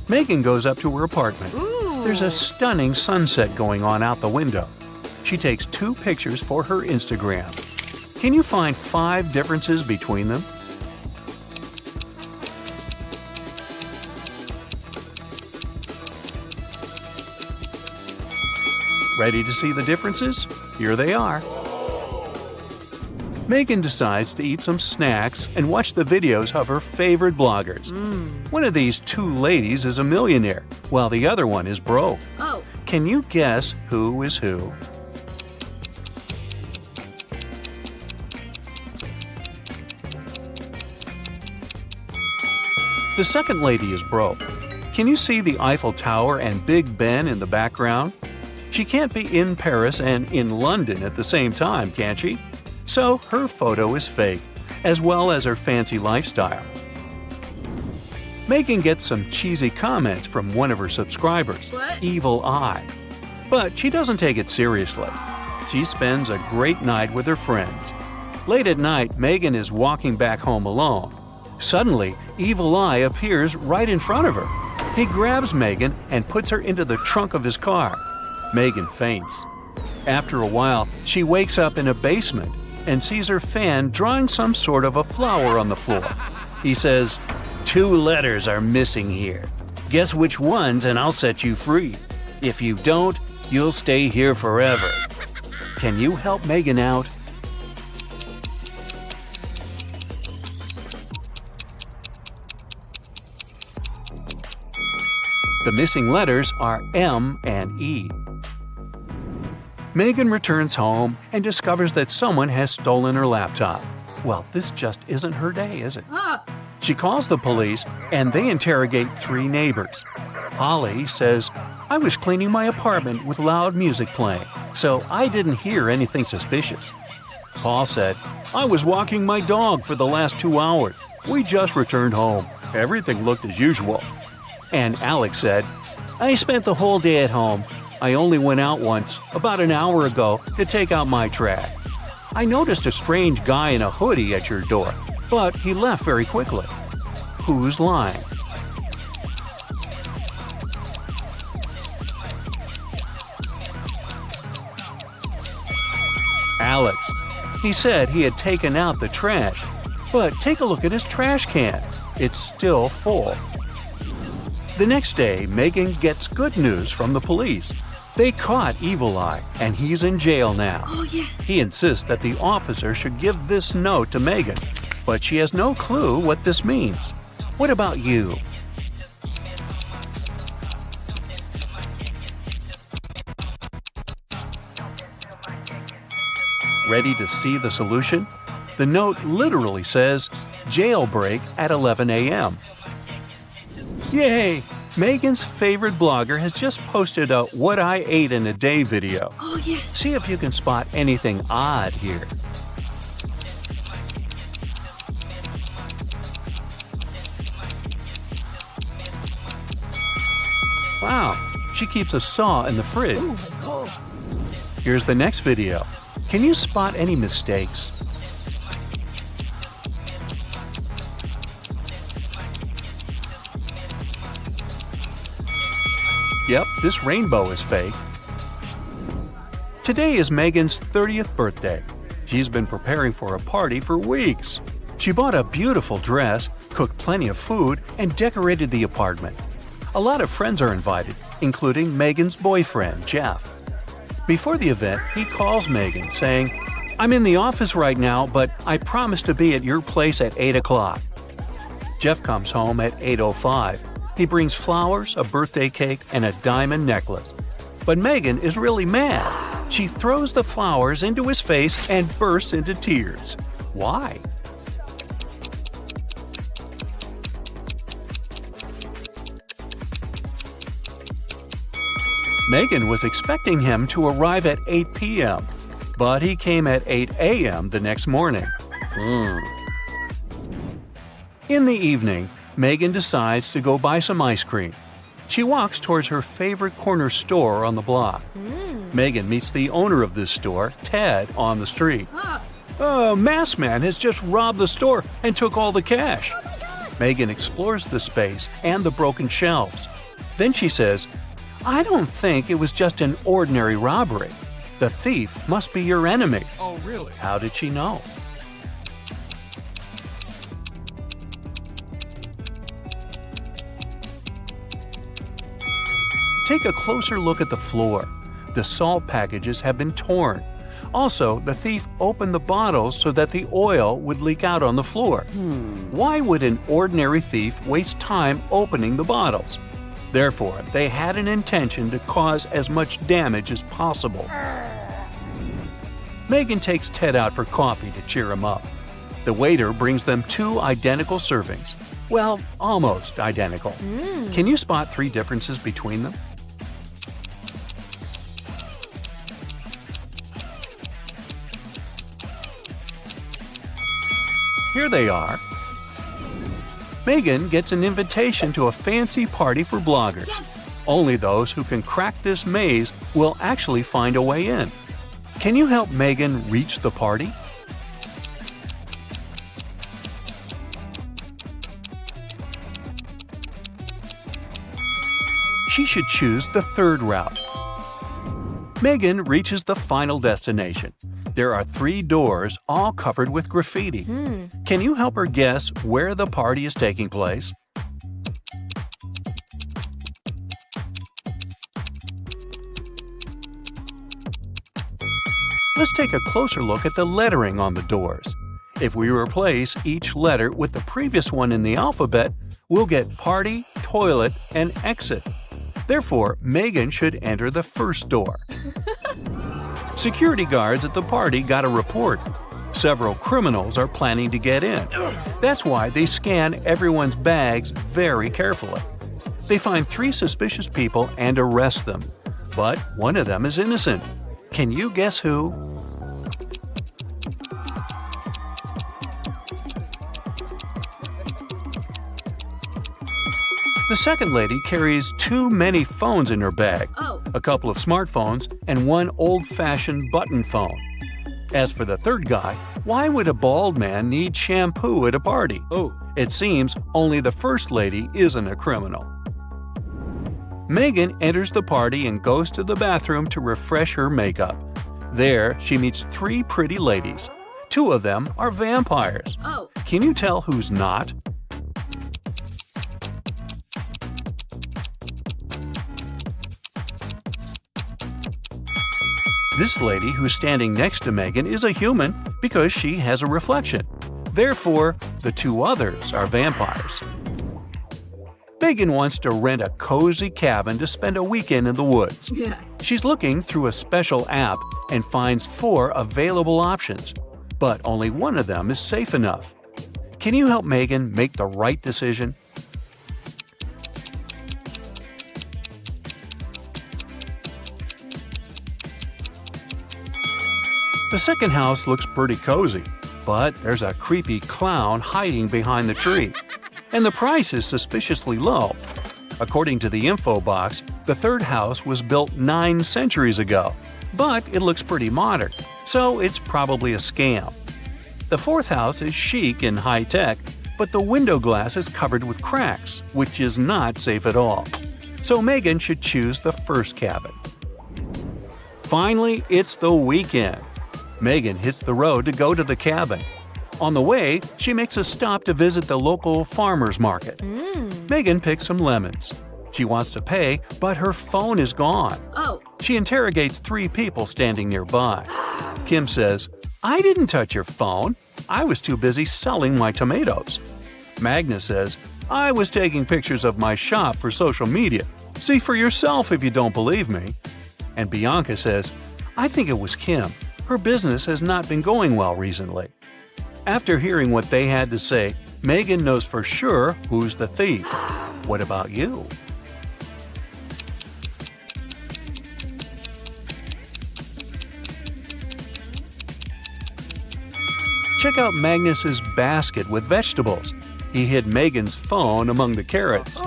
Megan goes up to her apartment. There's a stunning sunset going on out the window. She takes 2 pictures for her Instagram. Can you find 5 differences between them? Ready to see the differences? Here they are. Megan decides to eat some snacks and watch the videos of her favorite bloggers. One of these 2 ladies is a millionaire, while the other one is broke. Oh. Can you guess who is who? The second lady is broke. Can you see the Eiffel Tower and Big Ben in the background? She can't be in Paris and in London at the same time, can she? So her photo is fake, as well as her fancy lifestyle. Megan gets some cheesy comments from one of her subscribers, Evil Eye. But she doesn't take it seriously. She spends a great night with her friends. Late at night, Megan is walking back home alone. Suddenly, Evil Eye appears right in front of her. He grabs Megan and puts her into the trunk of his car. Megan faints. After a while, she wakes up in a basement and sees her fan drawing some sort of a flower on the floor. He says, "2 letters are missing here. Guess which ones and I'll set you free. If you don't, you'll stay here forever." Can you help Megan out? The missing letters are M and E. Megan returns home and discovers that someone has stolen her laptop. Well, this just isn't her day, is it? She calls the police, and they interrogate 3 neighbors. Holly says, "I was cleaning my apartment with loud music playing, so I didn't hear anything suspicious." Paul said, "I was walking my dog for the last 2 hours. We just returned home. Everything looked as usual." And Alex said, "I spent the whole day at home. I only went out once, about an hour ago, to take out my trash. I noticed a strange guy in a hoodie at your door, but he left very quickly." Who's lying? Alex. He said he had taken out the trash, but take a look at his trash can. It's still full. The next day, Megan gets good news from the police. They caught Evil Eye, and he's in jail now. Oh, yes. He insists that the officer should give this note to Megan, but she has no clue what this means. What about you? Ready to see the solution? The note literally says, "Jailbreak at 11 a.m. Yay! Megan's favorite blogger has just posted a "What I Ate in a Day" video. Oh, yes. See if you can spot anything odd here. Wow, she keeps a saw in the fridge. Oh, my God. Here's the next video. Can you spot any mistakes? Yep, this rainbow is fake. Today is Megan's 30th birthday. She's been preparing for a party for weeks. She bought a beautiful dress, cooked plenty of food, and decorated the apartment. A lot of friends are invited, including Megan's boyfriend, Jeff. Before the event, he calls Megan, saying, "I'm in the office right now, but I promise to be at your place at 8 o'clock. Jeff comes home at 8:05. He brings flowers, a birthday cake, and a diamond necklace. But Megan is really mad. She throws the flowers into his face and bursts into tears. Why? Megan was expecting him to arrive at 8 p.m., but he came at 8 a.m. the next morning. In the evening, Megan decides to go buy some ice cream. She walks towards her favorite corner store on the block. Megan meets the owner of this store, Ted, on the street. "A masked man has just robbed the store and took all the cash." Megan explores the space and the broken shelves. Then she says, "I don't think it was just an ordinary robbery. The thief must be your enemy." Oh, really? How did she know? Take a closer look at the floor. The salt packages have been torn. Also, the thief opened the bottles so that the oil would leak out on the floor. Why would an ordinary thief waste time opening the bottles? Therefore, they had an intention to cause as much damage as possible. Megan takes Ted out for coffee to cheer him up. The waiter brings them 2 identical servings. Well, almost identical. Can you spot 3 differences between them? Here they are. Megan gets an invitation to a fancy party for bloggers. Yes! Only those who can crack this maze will actually find a way in. Can you help Megan reach the party? She should choose the 3rd route. Megan reaches the final destination. There are 3 doors, all covered with graffiti. Can you help her guess where the party is taking place? Let's take a closer look at the lettering on the doors. If we replace each letter with the previous one in the alphabet, we'll get party, toilet, and exit. Therefore, Megan should enter the first door. Security guards at the party got a report. Several criminals are planning to get in. That's why they scan everyone's bags very carefully. They find 3 suspicious people and arrest them. But one of them is innocent. Can you guess who? The second lady carries too many phones in her bag. A couple of smartphones and one old-fashioned button phone. As for the third guy, why would a bald man need shampoo at a party? It seems only the first lady isn't a criminal. Megan enters the party and goes to the bathroom to refresh her makeup. There, she meets 3 pretty ladies. 2 of them are vampires. Can you tell who's not? This lady who's standing next to Megan is a human because she has a reflection. Therefore, the 2 others are vampires. Megan wants to rent a cozy cabin to spend a weekend in the woods. She's looking through a special app and finds 4 available options, but only one of them is safe enough. Can you help Megan make the right decision? The second house looks pretty cozy, but there's a creepy clown hiding behind the tree. And the price is suspiciously low. According to the info box, the third house was built 9 centuries ago, but it looks pretty modern, so it's probably a scam. The fourth house is chic and high-tech, but the window glass is covered with cracks, which is not safe at all. So Megan should choose the first cabin. Finally, it's the weekend. Megan hits the road to go to the cabin. On the way, she makes a stop to visit the local farmer's market. Megan picks some lemons. She wants to pay, but her phone is gone. She interrogates 3 people standing nearby. Kim says, "I didn't touch your phone. I was too busy selling my tomatoes." Magna says, "I was taking pictures of my shop for social media. See for yourself if you don't believe me." And Bianca says, "I think it was Kim. Her business has not been going well recently." After hearing what they had to say, Megan knows for sure who's the thief. What about you? Check out Magnus's basket with vegetables. He hid Megan's phone among the carrots.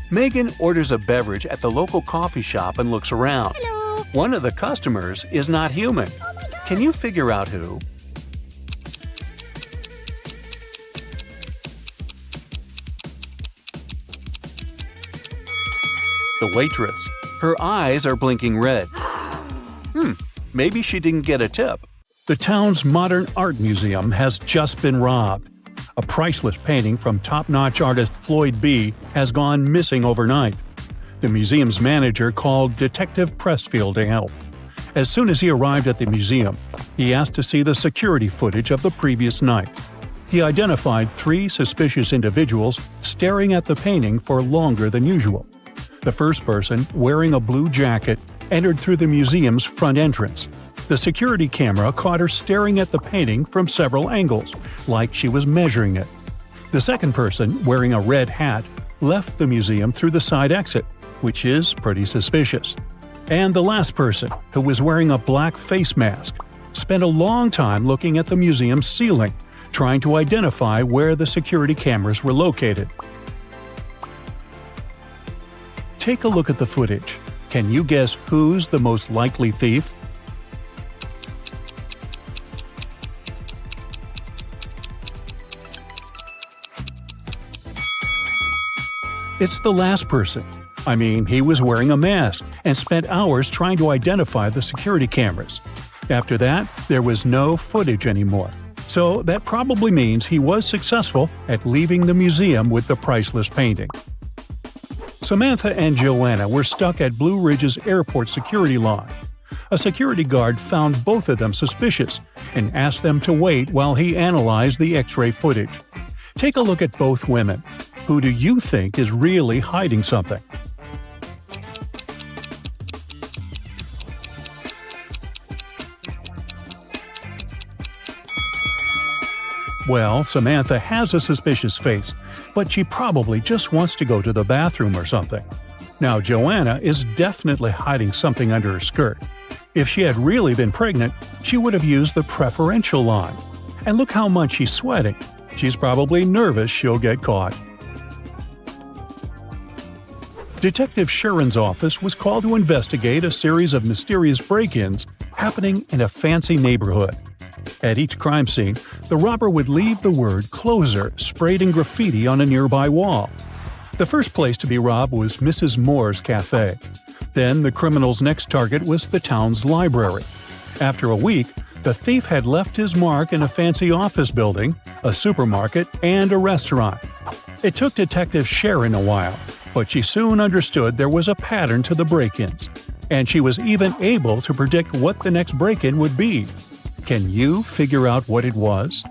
Megan orders a beverage at the local coffee shop and looks around. One of the customers is not human. Can you figure out who? The waitress. Her eyes are blinking red. Maybe she didn't get a tip. The town's modern art museum has just been robbed. A priceless painting from top-notch artist Floyd B. has gone missing overnight. The museum's manager called Detective Pressfield to help. As soon as he arrived at the museum, he asked to see the security footage of the previous night. He identified 3 suspicious individuals staring at the painting for longer than usual. The first person, wearing a blue jacket, entered through the museum's front entrance. The security camera caught her staring at the painting from several angles, like she was measuring it. The second person, wearing a red hat, left the museum through the side exit, which is pretty suspicious. And the last person, who was wearing a black face mask, spent a long time looking at the museum's ceiling, trying to identify where the security cameras were located. Take a look at the footage. Can you guess who's the most likely thief? It's the last person. I mean, he was wearing a mask and spent hours trying to identify the security cameras. After that, there was no footage anymore. So that probably means he was successful at leaving the museum with the priceless painting. Samantha and Joanna were stuck at Blue Ridge's airport security line. A security guard found both of them suspicious and asked them to wait while he analyzed the X-ray footage. Take a look at both women. Who do you think is really hiding something? Well, Samantha has a suspicious face, but she probably just wants to go to the bathroom or something. Now, Joanna is definitely hiding something under her skirt. If she had really been pregnant, she would have used the preferential line. And look how much she's sweating. She's probably nervous she'll get caught. Detective Sharon's office was called to investigate a series of mysterious break-ins happening in a fancy neighborhood. At each crime scene, the robber would leave the word "closer" sprayed in graffiti on a nearby wall. The first place to be robbed was Mrs. Moore's cafe. Then the criminal's next target was the town's library. After a week, the thief had left his mark in a fancy office building, a supermarket, and a restaurant. It took Detective Sharon a while, but she soon understood there was a pattern to the break-ins, and she was even able to predict what the next break-in would be. Can you figure out what it was?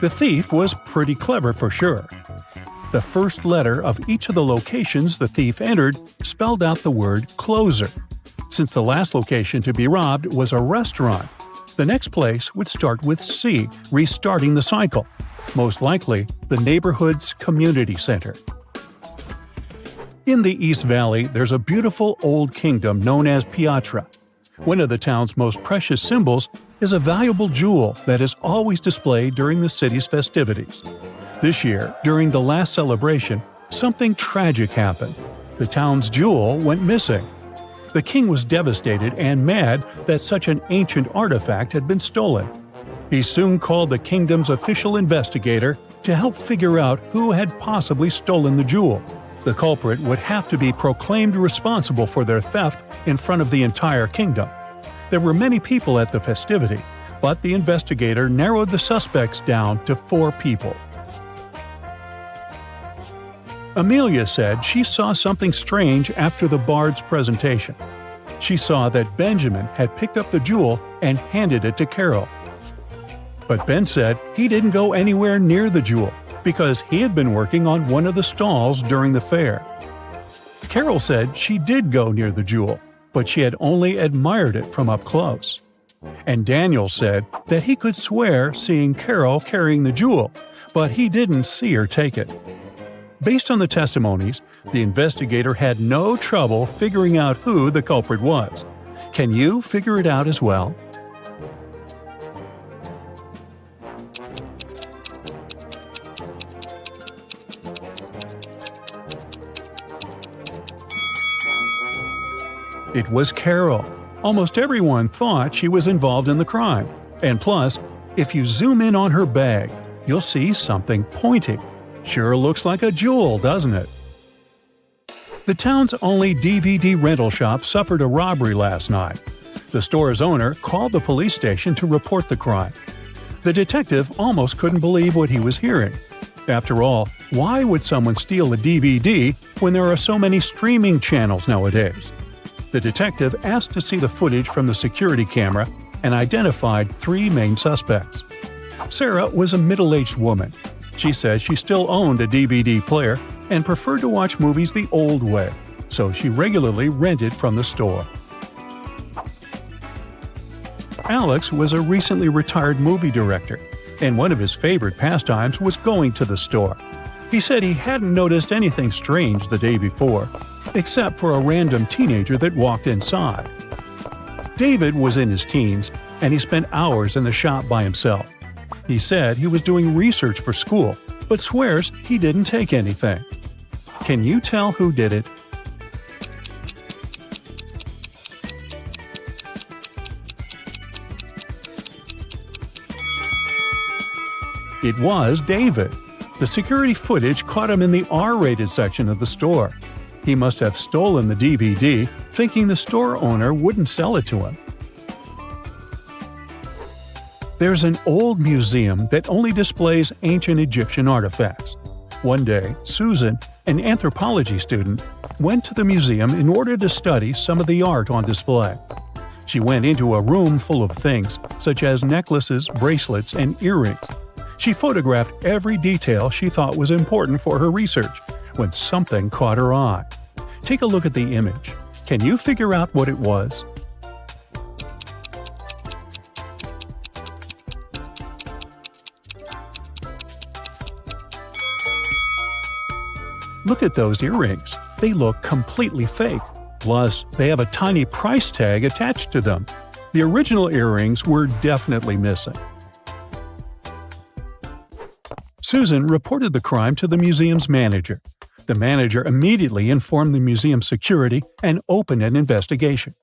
The thief was pretty clever for sure. The first letter of each of the locations the thief entered spelled out the word "closer." Since the last location to be robbed was a restaurant, the next place would start with C, restarting the cycle. Most likely, the neighborhood's community center. In the East Valley, there's a beautiful old kingdom known as Piatra. One of the town's most precious symbols is a valuable jewel that is always displayed during the city's festivities. This year, during the last celebration, something tragic happened. The town's jewel went missing. The king was devastated and mad that such an ancient artifact had been stolen. He soon called the kingdom's official investigator to help figure out who had possibly stolen the jewel. The culprit would have to be proclaimed responsible for their theft in front of the entire kingdom. There were many people at the festivity, but the investigator narrowed the suspects down to 4 people. Amelia said she saw something strange after the bard's presentation. She saw that Benjamin had picked up the jewel and handed it to Carol. But Ben said he didn't go anywhere near the jewel because he had been working on one of the stalls during the fair. Carol said she did go near the jewel, but she had only admired it from up close. And Daniel said that he could swear seeing Carol carrying the jewel, but he didn't see her take it. Based on the testimonies, the investigator had no trouble figuring out who the culprit was. Can you figure it out as well? It was Carol. Almost everyone thought she was involved in the crime. And plus, if you zoom in on her bag, you'll see something pointing. Sure looks like a jewel, doesn't it? The town's only DVD rental shop suffered a robbery last night. The store's owner called the police station to report the crime. The detective almost couldn't believe what he was hearing. After all, why would someone steal a DVD when there are so many streaming channels nowadays? The detective asked to see the footage from the security camera and identified 3 main suspects. Sarah was a middle-aged woman. She said she still owned a DVD player and preferred to watch movies the old way, so she regularly rented from the store. Alex was a recently retired movie director, and one of his favorite pastimes was going to the store. He said he hadn't noticed anything strange the day before, except for a random teenager that walked inside. David was in his teens, and he spent hours in the shop by himself. He said he was doing research for school, but swears he didn't take anything. Can you tell who did it? It was David. The security footage caught him in the R-rated section of the store. He must have stolen the DVD, thinking the store owner wouldn't sell it to him. There's an old museum that only displays ancient Egyptian artifacts. One day, Susan, an anthropology student, went to the museum in order to study some of the art on display. She went into a room full of things, such as necklaces, bracelets, and earrings. She photographed every detail she thought was important for her research, when something caught her eye. Take a look at the image. Can you figure out what it was? Look at those earrings. They look completely fake. Plus, they have a tiny price tag attached to them. The original earrings were definitely missing. Susan reported the crime to the museum's manager. The manager immediately informed the museum security and opened an investigation.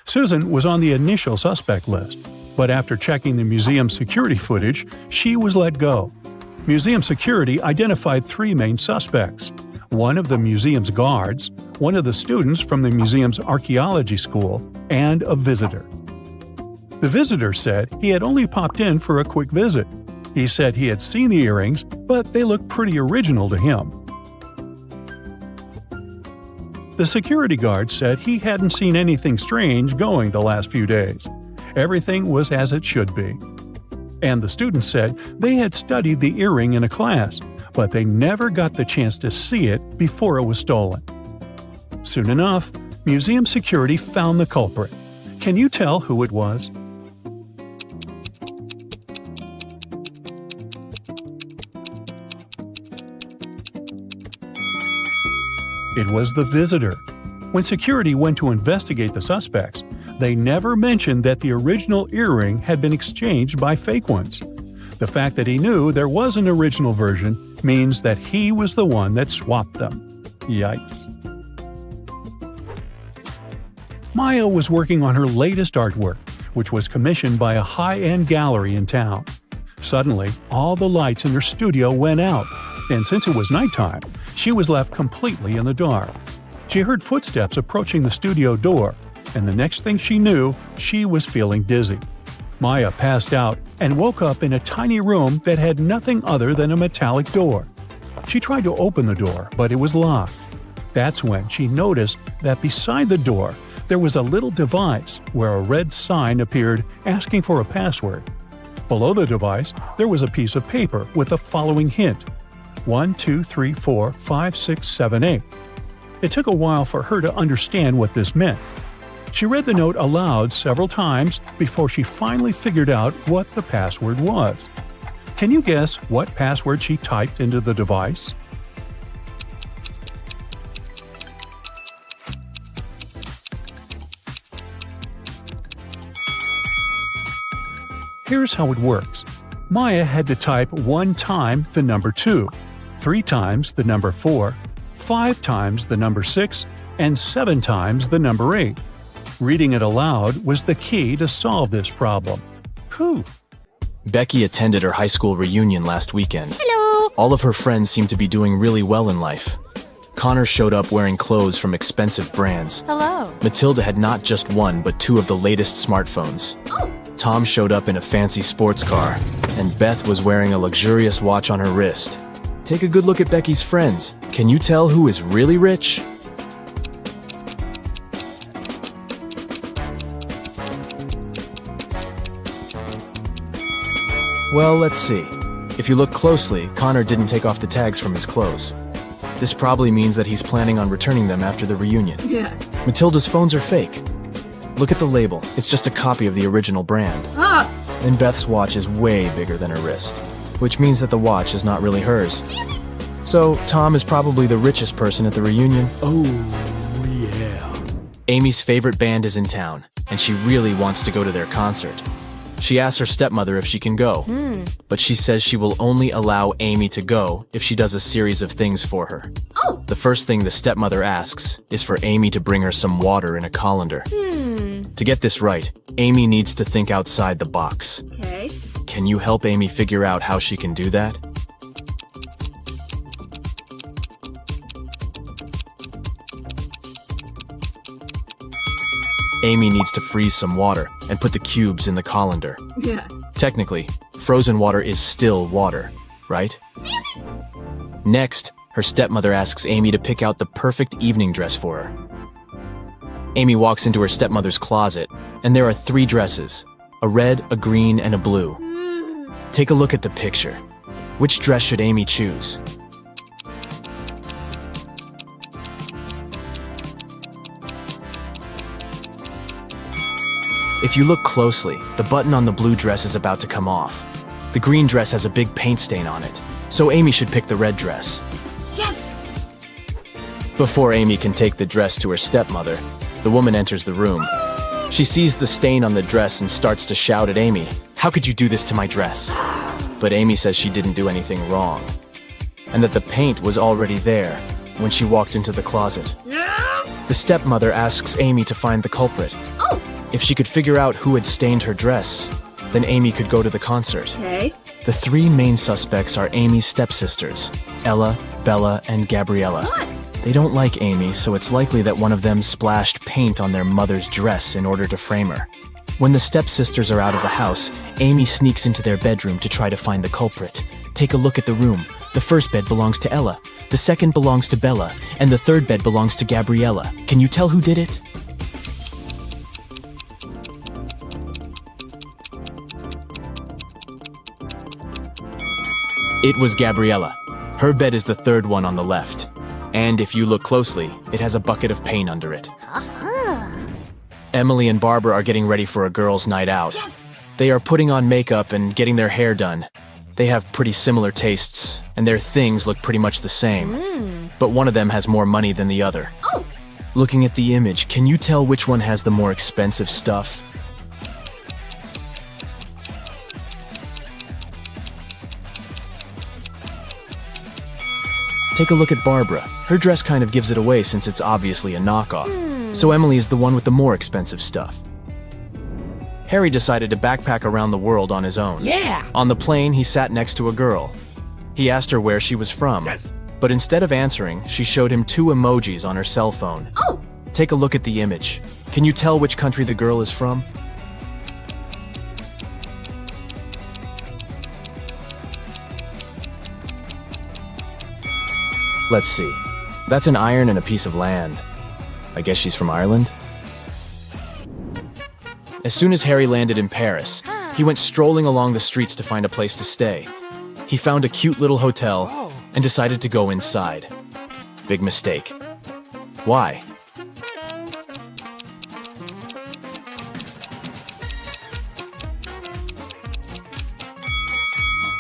Susan was on the initial suspect list, but after checking the museum's security footage, she was let go. Museum security identified 3 main suspects: one of the museum's guards, one of the students from the museum's archaeology school, and a visitor. The visitor said he had only popped in for a quick visit. He said he had seen the earrings, but they looked pretty original to him. The security guard said he hadn't seen anything strange going the last few days. Everything was as it should be. And the students said they had studied the earring in a class, but they never got the chance to see it before it was stolen. Soon enough, museum security found the culprit. Can you tell who it was? It was the visitor. When security went to investigate the suspects, they never mentioned that the original earring had been exchanged by fake ones. The fact that he knew there was an original version means that he was the one that swapped them. Yikes. Maya was working on her latest artwork, which was commissioned by a high-end gallery in town. Suddenly, all the lights in her studio went out, and since it was nighttime, she was left completely in the dark. She heard footsteps approaching the studio door, and the next thing she knew, she was feeling dizzy. Maya passed out and woke up in a tiny room that had nothing other than a metallic door. She tried to open the door, but it was locked. That's when she noticed that beside the door, there was a little device where a red sign appeared asking for a password. Below the device, there was a piece of paper with the following hint: 1, 2, 3, 4, 5, 6, 7, 8. It took a while for her to understand what this meant. She read the note aloud several times before she finally figured out what the password was. Can you guess what password she typed into the device? Here's how it works. Maya had to type 1 time the number 2, 3 times the number 4, 5 times the number 6, and 7 times the number 8. Reading it aloud was the key to solve this problem. Whew. Becky attended her high school reunion last weekend. Hello! All of her friends seemed to be doing really well in life. Connor showed up wearing clothes from expensive brands. Hello! Matilda had not just 1 but 2 of the latest smartphones. Oh! Tom showed up in a fancy sports car, and Beth was wearing a luxurious watch on her wrist. Take a good look at Becky's friends. Can you tell who is really rich? Well, let's see. If you look closely, Connor didn't take off the tags from his clothes. This probably means that he's planning on returning them after the reunion. Yeah. Matilda's phones are fake. Look at the label. It's just a copy of the original brand. Ah! And Beth's watch is way bigger than her wrist, which means that the watch is not really hers. So, Tom is probably the richest person at the reunion. Oh, yeah. Amy's favorite band is in town, and she really wants to go to their concert. She asks her stepmother if she can go, but she says she will only allow Amy to go if she does a series of things for her. Oh! The first thing the stepmother asks is for Amy to bring her some water in a colander. To get this right, Amy needs to think outside the box. Okay. Can you help Amy figure out how she can do that? Amy needs to freeze some water and put the cubes in the colander. Yeah. Technically, frozen water is still water, right? Next, her stepmother asks Amy to pick out the perfect evening dress for her. Amy walks into her stepmother's closet, and there are 3 dresses: a red, a green, and a blue. Take a look at the picture. Which dress should Amy choose? If you look closely, the button on the blue dress is about to come off. The green dress has a big paint stain on it, so Amy should pick the red dress. Yes! Before Amy can take the dress to her stepmother, the woman enters the room. She sees the stain on the dress and starts to shout at Amy, "How could you do this to my dress?" But Amy says she didn't do anything wrong, and that the paint was already there when she walked into the closet. Yes! The stepmother asks Amy to find the culprit. Oh, If she could figure out who had stained her dress, then Amy could go to the concert. okay. The three main suspects are Amy's stepsisters, Ella, Bella, and Gabriella. What? They don't like Amy, so it's likely that one of them splashed paint on their mother's dress in order to frame her. When the stepsisters are out of the house, Amy sneaks into their bedroom to try to find the culprit. Take a look at the room. The first bed belongs to Ella, the second belongs to Bella, and the third bed belongs to Gabriella. Can you tell who did it? It was Gabriella. Her bed is the third one on the left. And if you look closely, it has a bucket of paint under it. Emily and Barbara are getting ready for a girls' night out. Yes! They are putting on makeup and getting their hair done. They have pretty similar tastes, and their things look pretty much the same. But one of them has more money than the other. Oh, Looking at the image, can you tell which one has the more expensive stuff? Take a look at Barbara. Her dress kind of gives it away since it's obviously a knockoff. So Emily is the one with the more expensive stuff. Harry decided to backpack around the world on his own. yeah! On the plane, he sat next to a girl. He asked her where she was from. Yes. But instead of answering, she showed him 2 emojis on her cell phone. Oh, Take a look at the image. Can you tell which country the girl is from? Let's see. That's an iron and a piece of land. I guess she's from Ireland? As soon as Harry landed in Paris, he went strolling along the streets to find a place to stay. He found a cute little hotel and decided to go inside. Big mistake. Why?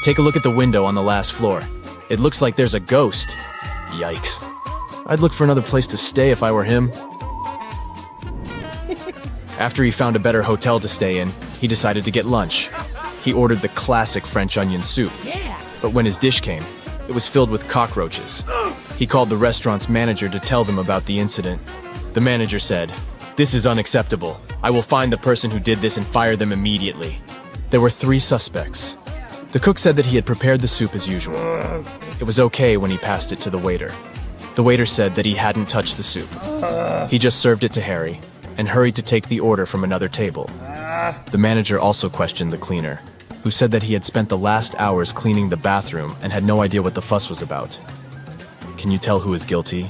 Take a look at the window on the last floor. It looks like there's a ghost. Yikes. I'd look for another place to stay if I were him. After he found a better hotel to stay in, he decided to get lunch. He ordered the classic French onion soup. yeah! But when his dish came, it was filled with cockroaches. He called the restaurant's manager to tell them about the incident. The manager said, "This is unacceptable. I will find the person who did this and fire them immediately." There were 3 suspects. The cook said that he had prepared the soup as usual. It was okay when he passed it to the waiter. The waiter said that he hadn't touched the soup. He just served it to Harry and hurried to take the order from another table. The manager also questioned the cleaner, who said that he had spent the last hours cleaning the bathroom and had no idea what the fuss was about. Can you tell who is guilty?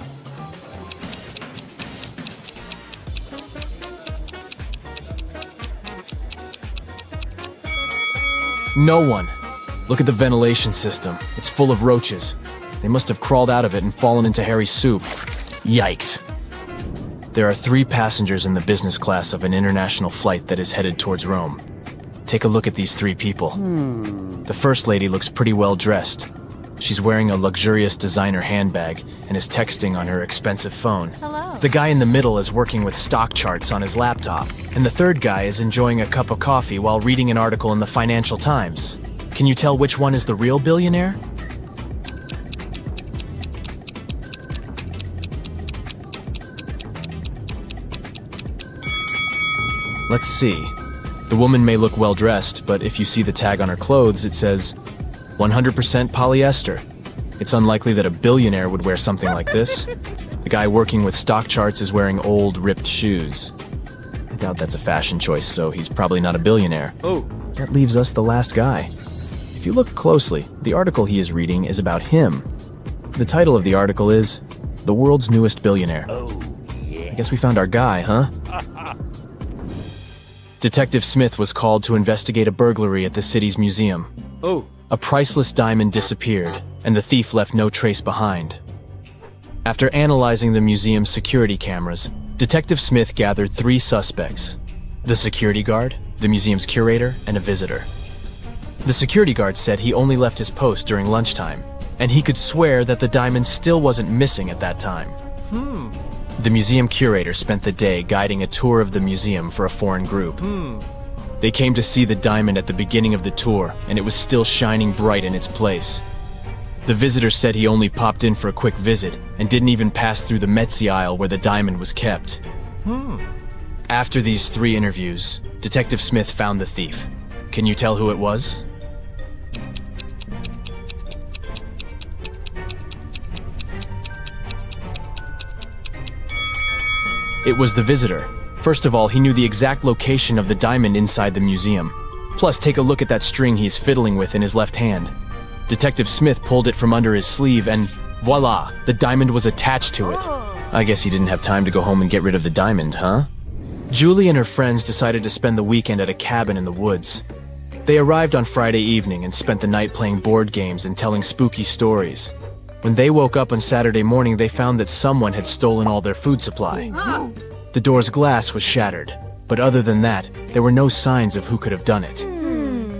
No one. Look at the ventilation system. It's full of roaches. They must have crawled out of it and fallen into Harry's soup. Yikes. There are 3 passengers in the business class of an international flight that is headed towards Rome. Take a look at these 3 people. The first lady looks pretty well dressed. She's wearing a luxurious designer handbag and is texting on her expensive phone. Hello. The guy in the middle is working with stock charts on his laptop, and the third guy is enjoying a cup of coffee while reading an article in the Financial Times. Can you tell which one is the real billionaire? Let's see. The woman may look well dressed, but if you see the tag on her clothes, it says 100% polyester. It's unlikely that a billionaire would wear something like this. The guy working with stock charts is wearing old, ripped shoes. I doubt that's a fashion choice, so he's probably not a billionaire. Oh. That leaves us the last guy. If you look closely, the article he is reading is about him. The title of the article is The World's Newest Billionaire. Oh, yeah. I guess we found our guy, huh? Detective Smith was called to investigate a burglary at the city's museum. Oh. A priceless diamond disappeared, and the thief left no trace behind. After analyzing the museum's security cameras, Detective Smith gathered 3 suspects. the security guard, the museum's curator, and a visitor. The security guard said he only left his post during lunchtime, and he could swear that the diamond still wasn't missing at that time. The museum curator spent the day guiding a tour of the museum for a foreign group. They came to see the diamond at the beginning of the tour, and it was still shining bright in its place. The visitor said he only popped in for a quick visit and didn't even pass through the Metzi aisle where the diamond was kept. After these 3 interviews, Detective Smith found the thief. Can you tell who it was? It was the visitor. First of all, he knew the exact location of the diamond inside the museum. Plus, take a look at that string he's fiddling with in his left hand. Detective Smith pulled it from under his sleeve and voila, the diamond was attached to it. I guess he didn't have time to go home and get rid of the diamond, huh? Julie and her friends decided to spend the weekend at a cabin in the woods. They arrived on Friday evening and spent the night playing board games and telling spooky stories. When they woke up on Saturday morning, they found that someone had stolen all their food supply. The door's glass was shattered, but other than that, there were no signs of who could have done it.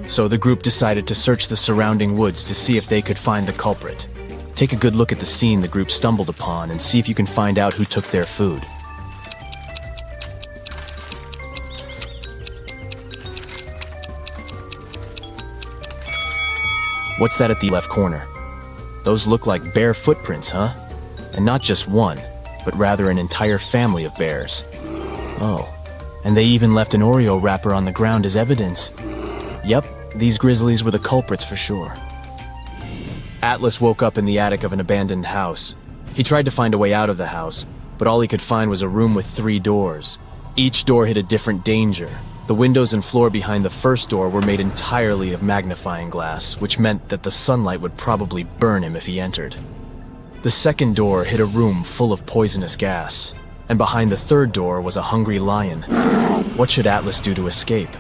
So the group decided to search the surrounding woods to see if they could find the culprit. Take a good look at the scene the group stumbled upon and see if you can find out who took their food. What's that at the left corner? Those look like bear footprints, huh? And not just one, but rather an entire family of bears. Oh, and they even left an Oreo wrapper on the ground as evidence. Yep, these grizzlies were the culprits for sure. Atlas woke up in the attic of an abandoned house. He tried to find a way out of the house, but all he could find was a room with 3 doors. Each door hid a different danger. The windows and floor behind the first door were made entirely of magnifying glass, which meant that the sunlight would probably burn him if he entered. The second door hid a room full of poisonous gas, and behind the third door was a hungry lion. What should Atlas do to escape?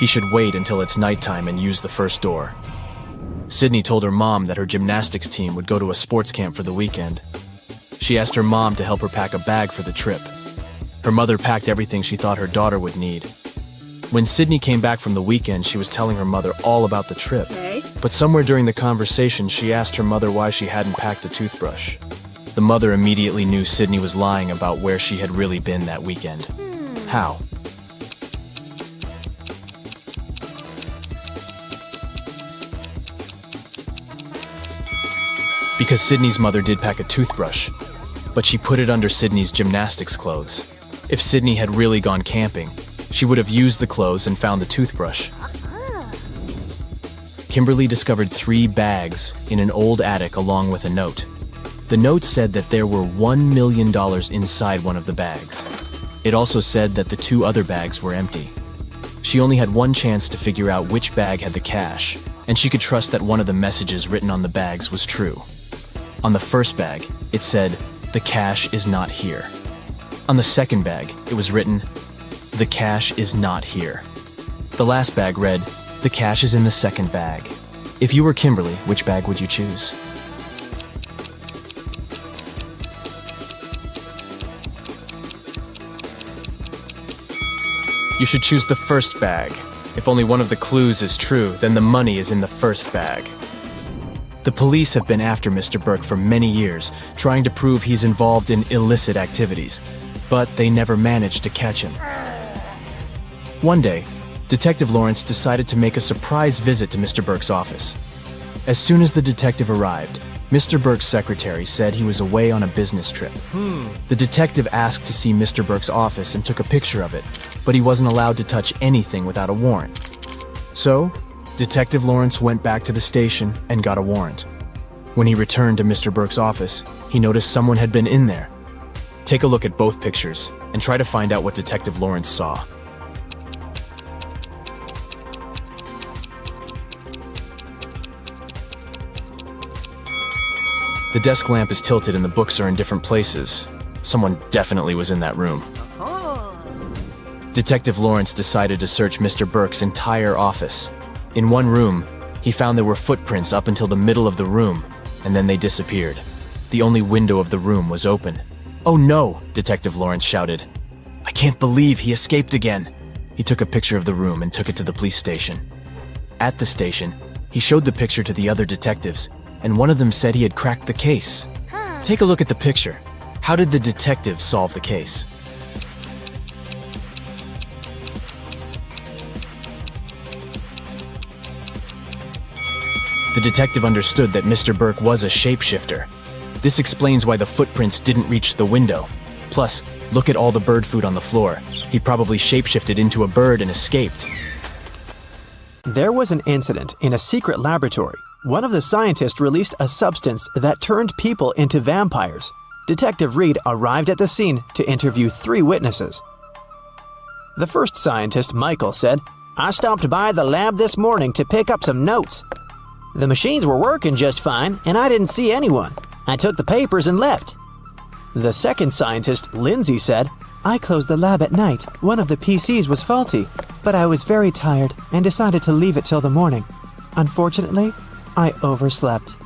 He should wait until it's nighttime and use the first door. Sydney told her mom that her gymnastics team would go to a sports camp for the weekend. She asked her mom to help her pack a bag for the trip. Her mother packed everything she thought her daughter would need. When Sydney came back from the weekend, she was telling her mother all about the trip. But somewhere during the conversation, she asked her mother why she hadn't packed a toothbrush. The mother immediately knew Sydney was lying about where she had really been that weekend. How? Because Sydney's mother did pack a toothbrush, but she put it under Sydney's gymnastics clothes. If Sydney had really gone camping, she would have used the clothes and found the toothbrush. Kimberly discovered 3 bags in an old attic along with a note. The note said that there were $1 million inside one of the bags. It also said that the 2 other bags were empty. She only had one chance to figure out which bag had the cash, and she could trust that one of the messages written on the bags was true. On the first bag, it said, "The cash is not here." On the second bag, it was written, "The cash is not here." The last bag read, "The cash is in the second bag." If you were Kimberly, which bag would you choose? You should choose the first bag. If only one of the clues is true, then the money is in the first bag. The police have been after Mr. Burke for many years, trying to prove he's involved in illicit activities, but they never managed to catch him. One day, Detective Lawrence decided to make a surprise visit to Mr. Burke's office. As soon as the detective arrived, Mr. Burke's secretary said he was away on a business trip. The detective asked to see Mr. Burke's office and took a picture of it, but he wasn't allowed to touch anything without a warrant. So, Detective Lawrence went back to the station and got a warrant. When he returned to Mr. Burke's office, he noticed someone had been in there. Take a look at both pictures and try to find out what Detective Lawrence saw. The desk lamp is tilted and the books are in different places. Someone definitely was in that room. Detective Lawrence decided to search Mr. Burke's entire office. In one room, he found there were footprints up until the middle of the room. and then they disappeared. The only window of the room was open. "Oh no!" Detective Lawrence shouted. "I can't believe he escaped again." He took a picture of the room and took it to the police station. At the station, he showed the picture to the other detectives, and one of them said he had cracked the case. Take a look at the picture. How did the detective solve the case? The detective understood that Mr. Burke was a shapeshifter. This explains why the footprints didn't reach the window. Plus, look at all the bird food on the floor. He probably shapeshifted into a bird and escaped. There was an incident in a secret laboratory. One of the scientists released a substance that turned people into vampires. Detective Reed arrived at the scene to interview 3 witnesses. The first scientist, Michael, said, "I stopped by the lab this morning to pick up some notes. The machines were working just fine, and I didn't see anyone. I took the papers and left." The second scientist, Lindsay, said, "I closed the lab at night. One of the PCs was faulty, but I was very tired and decided to leave it till the morning. Unfortunately, I overslept."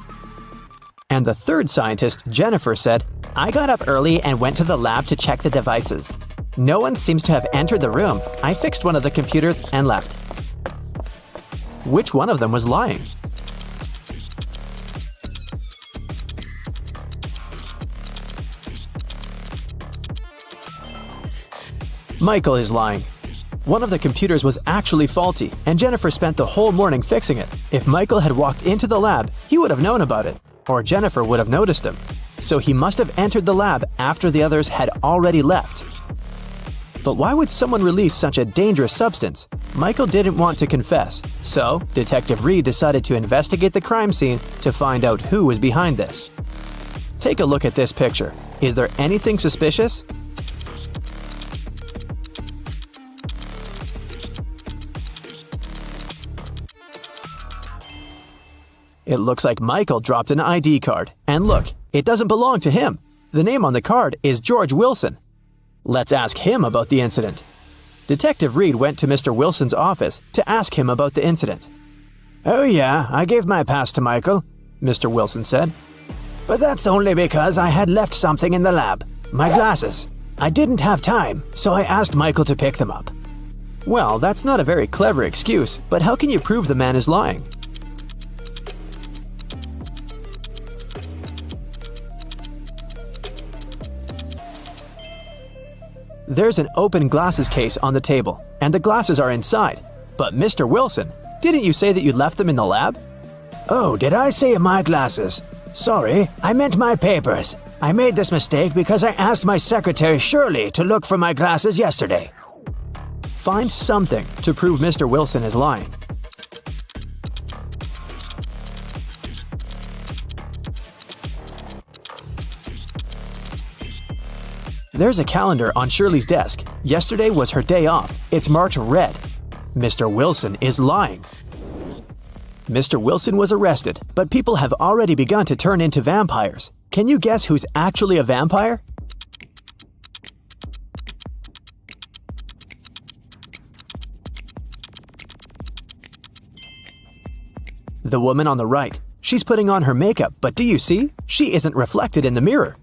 And the third scientist, Jennifer, said, "I got up early and went to the lab to check the devices. No one seems to have entered the room. I fixed one of the computers and left." Which one of them was lying? Michael is lying. One of the computers was actually faulty, and Jennifer spent the whole morning fixing it. If Michael had walked into the lab, he would have known about it, or Jennifer would have noticed him. So he must have entered the lab after the others had already left. But why would someone release such a dangerous substance? Michael didn't want to confess, so Detective Reed decided to investigate the crime scene to find out who was behind this. Take a look at this picture. Is there anything suspicious? It looks like Michael dropped an ID card. And look, it doesn't belong to him. The name on the card is George Wilson. Let's ask him about the incident. Detective Reed went to Mr. Wilson's office to ask him about the incident. "Oh yeah, I gave my pass to Michael," Mr. Wilson said. "But that's only because I had left something in the lab. My glasses. I didn't have time, so I asked Michael to pick them up." Well, that's not a very clever excuse, but how can you prove the man is lying? There's an open glasses case on the table, and the glasses are inside. But Mr. Wilson, didn't you say that you left them in the lab? "Oh, did I say my glasses? Sorry, I meant my papers. I made this mistake because I asked my secretary Shirley to look for my glasses yesterday." Find something to prove Mr. Wilson is lying. There's a calendar on Shirley's desk. Yesterday was her day off. It's marked red. Mr. Wilson is lying. Mr. Wilson was arrested, but people have already begun to turn into vampires. Can you guess who's actually a vampire? The woman on the right. She's putting on her makeup, but do you see? She isn't reflected in the mirror.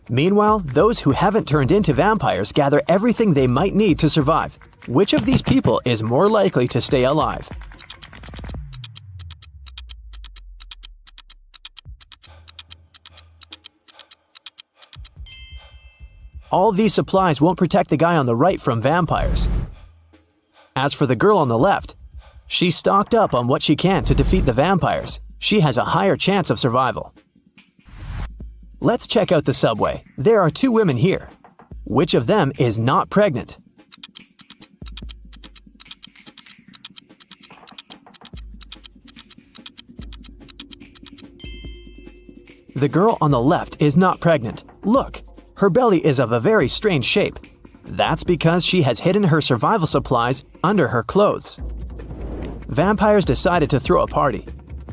Meanwhile, those who haven't turned into vampires gather everything they might need to survive. Which of these people is more likely to stay alive? All these supplies won't protect the guy on the right from vampires. As for the girl on the left, she's stocked up on what she can to defeat the vampires. She has a higher chance of survival. Let's check out the subway. There are 2 women here. Which of them is not pregnant? The girl on the left is not pregnant. Look, her belly is of a very strange shape. That's because she has hidden her survival supplies under her clothes. Vampires decided to throw a party.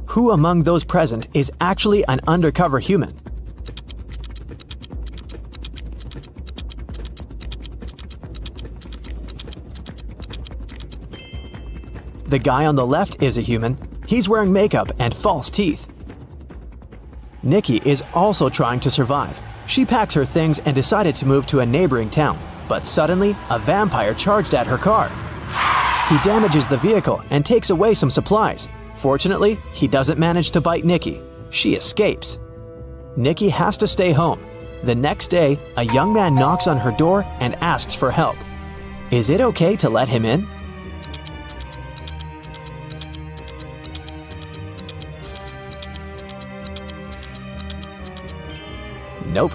Who among those present is actually an undercover human? The guy on the left is a human. He's wearing makeup and false teeth. Nikki is also trying to survive. She packs her things and decided to move to a neighboring town, but suddenly a vampire charged at her car. He damages the vehicle and takes away some supplies. Fortunately, he doesn't manage to bite Nikki. She escapes. Nikki has to stay home. The next day, a young man knocks on her door and asks for help. Is it okay to let him in? Nope.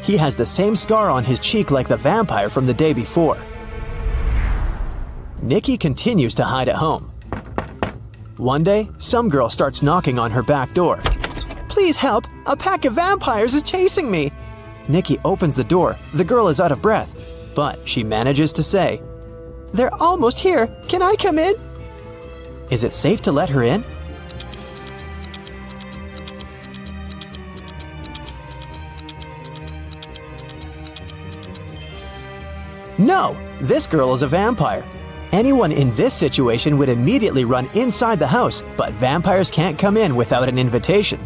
He has the same scar on his cheek like the vampire from the day before. Nikki continues to hide at home. One day, some girl starts knocking on her back door. Please help! A pack of vampires is chasing me! Nikki opens the door. The girl is out of breath, but she manages to say, They're almost here. Can I come in? Is it safe to let her in? No! This girl is a vampire. Anyone in this situation would immediately run inside the house, but vampires can't come in without an invitation.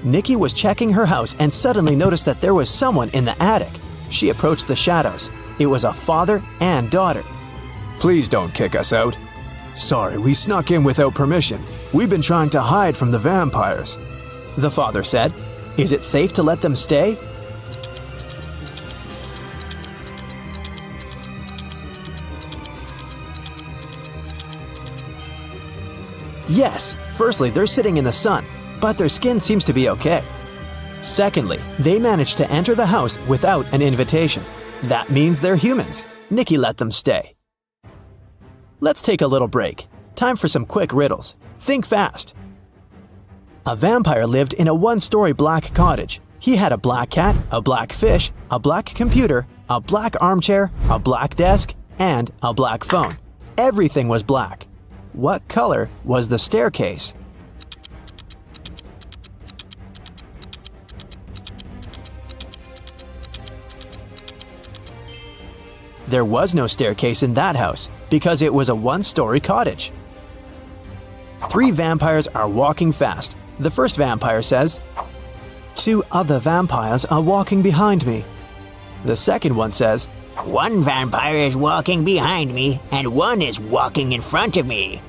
Nikki was checking her house and suddenly noticed that there was someone in the attic. She approached the shadows. It was a father and daughter. Please don't kick us out. Sorry, we snuck in without permission. We've been trying to hide from the vampires. The father said, Is it safe to let them stay? Yes, firstly, they're sitting in the sun, but their skin seems to be okay. Secondly, they managed to enter the house without an invitation. That means they're humans. Nikki let them stay. Let's take a little break. Time for some quick riddles. Think fast. A vampire lived in a one-story black cottage. He had a black cat, a black fish, a black computer, a black armchair, a black desk, and a black phone. Everything was black. What color was the staircase? There was no staircase in that house because it was a one-story cottage. 3 vampires are walking fast. The first vampire says, 2 other vampires are walking behind me. The second one says, 1 vampire is walking behind me, and 1 is walking in front of me.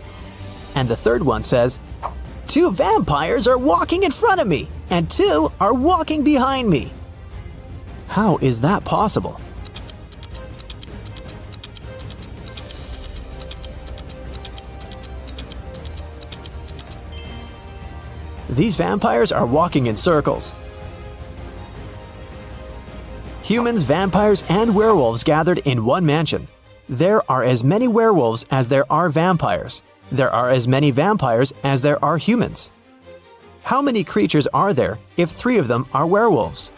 And the third one says, 2 vampires are walking in front of me, and 2 are walking behind me. How is that possible? These vampires are walking in circles. Humans, vampires, and werewolves gathered in one mansion. There are as many werewolves as there are vampires. There are as many vampires as there are humans. How many creatures are there if 3 of them are werewolves?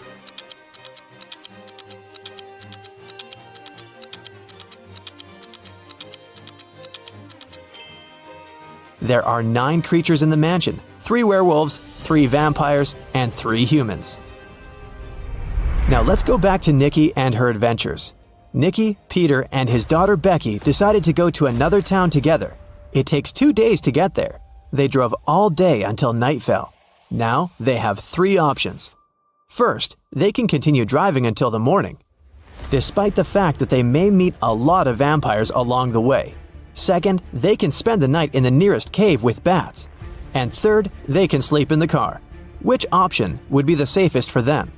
There are 9 creatures in the mansion, 3 werewolves, 3 vampires, and 3 humans. Now let's go back to Nikki and her adventures. Nikki, Peter, and his daughter Becky decided to go to another town together. It takes 2 days to get there. They drove all day until night fell. Now they have 3 options. First, they can continue driving until the morning, despite the fact that they may meet a lot of vampires along the way. Second, they can spend the night in the nearest cave with bats. And third, they can sleep in the car. Which option would be the safest for them?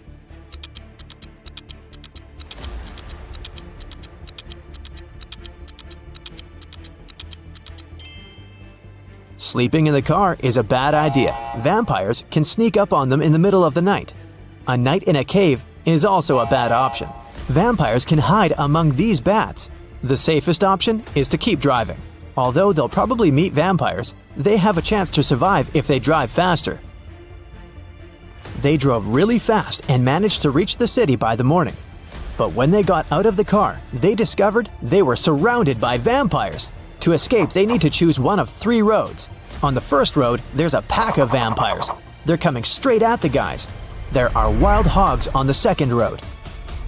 Sleeping in the car is a bad idea. Vampires can sneak up on them in the middle of the night. A night in a cave is also a bad option. Vampires can hide among these bats. The safest option is to keep driving. Although they'll probably meet vampires, they have a chance to survive if they drive faster. They drove really fast and managed to reach the city by the morning. But when they got out of the car, they discovered they were surrounded by vampires. To escape, they need to choose one of 3 roads. On the first road, there's a pack of vampires. They're coming straight at the guys. There are wild hogs on the second road.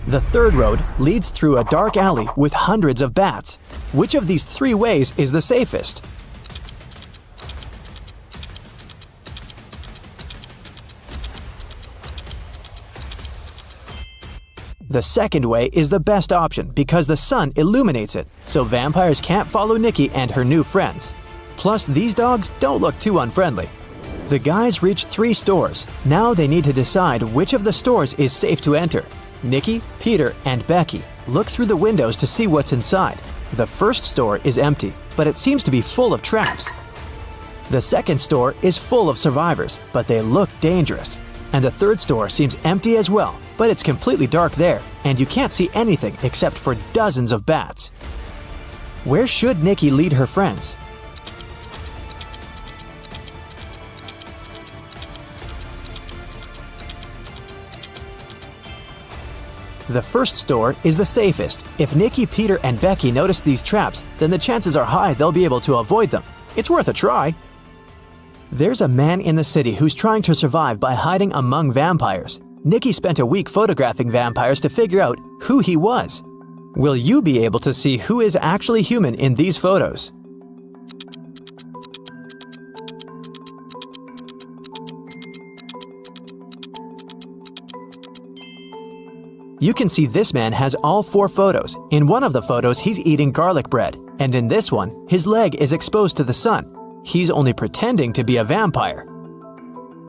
The third road leads through a dark alley with hundreds of bats. Which of these 3 ways is the safest? The second way is the best option because the sun illuminates it, so vampires can't follow Nikki and her new friends. Plus, these dogs don't look too unfriendly. The guys reach 3 stores. Now they need to decide which of the stores is safe to enter. Nikki, Peter, and Becky look through the windows to see what's inside. The first store is empty, but it seems to be full of traps. The second store is full of survivors, but they look dangerous. And the third store seems empty as well, but it's completely dark there, and you can't see anything except for dozens of bats. Where should Nikki lead her friends? The first store is the safest. If Nikki, Peter, and Becky notice these traps, then the chances are high they'll be able to avoid them. It's worth a try. There's a man in the city who's trying to survive by hiding among vampires. Nikki spent a week photographing vampires to figure out who he was. Will you be able to see who is actually human in these photos? You can see this man has all 4 photos. In one of the photos, he's eating garlic bread, and in this one, his leg is exposed to the sun. He's only pretending to be a vampire.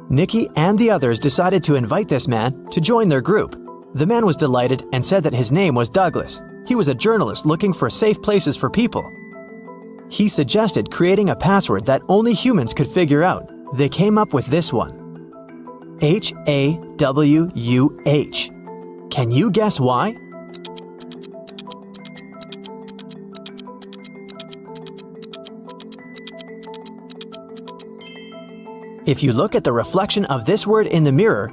Nikki and the others decided to invite this man to join their group. The man was delighted and said that his name was Douglas. He was a journalist looking for safe places for people. He suggested creating a password that only humans could figure out. They came up with this one: HAWUH. Can you guess why? If you look at the reflection of this word in the mirror,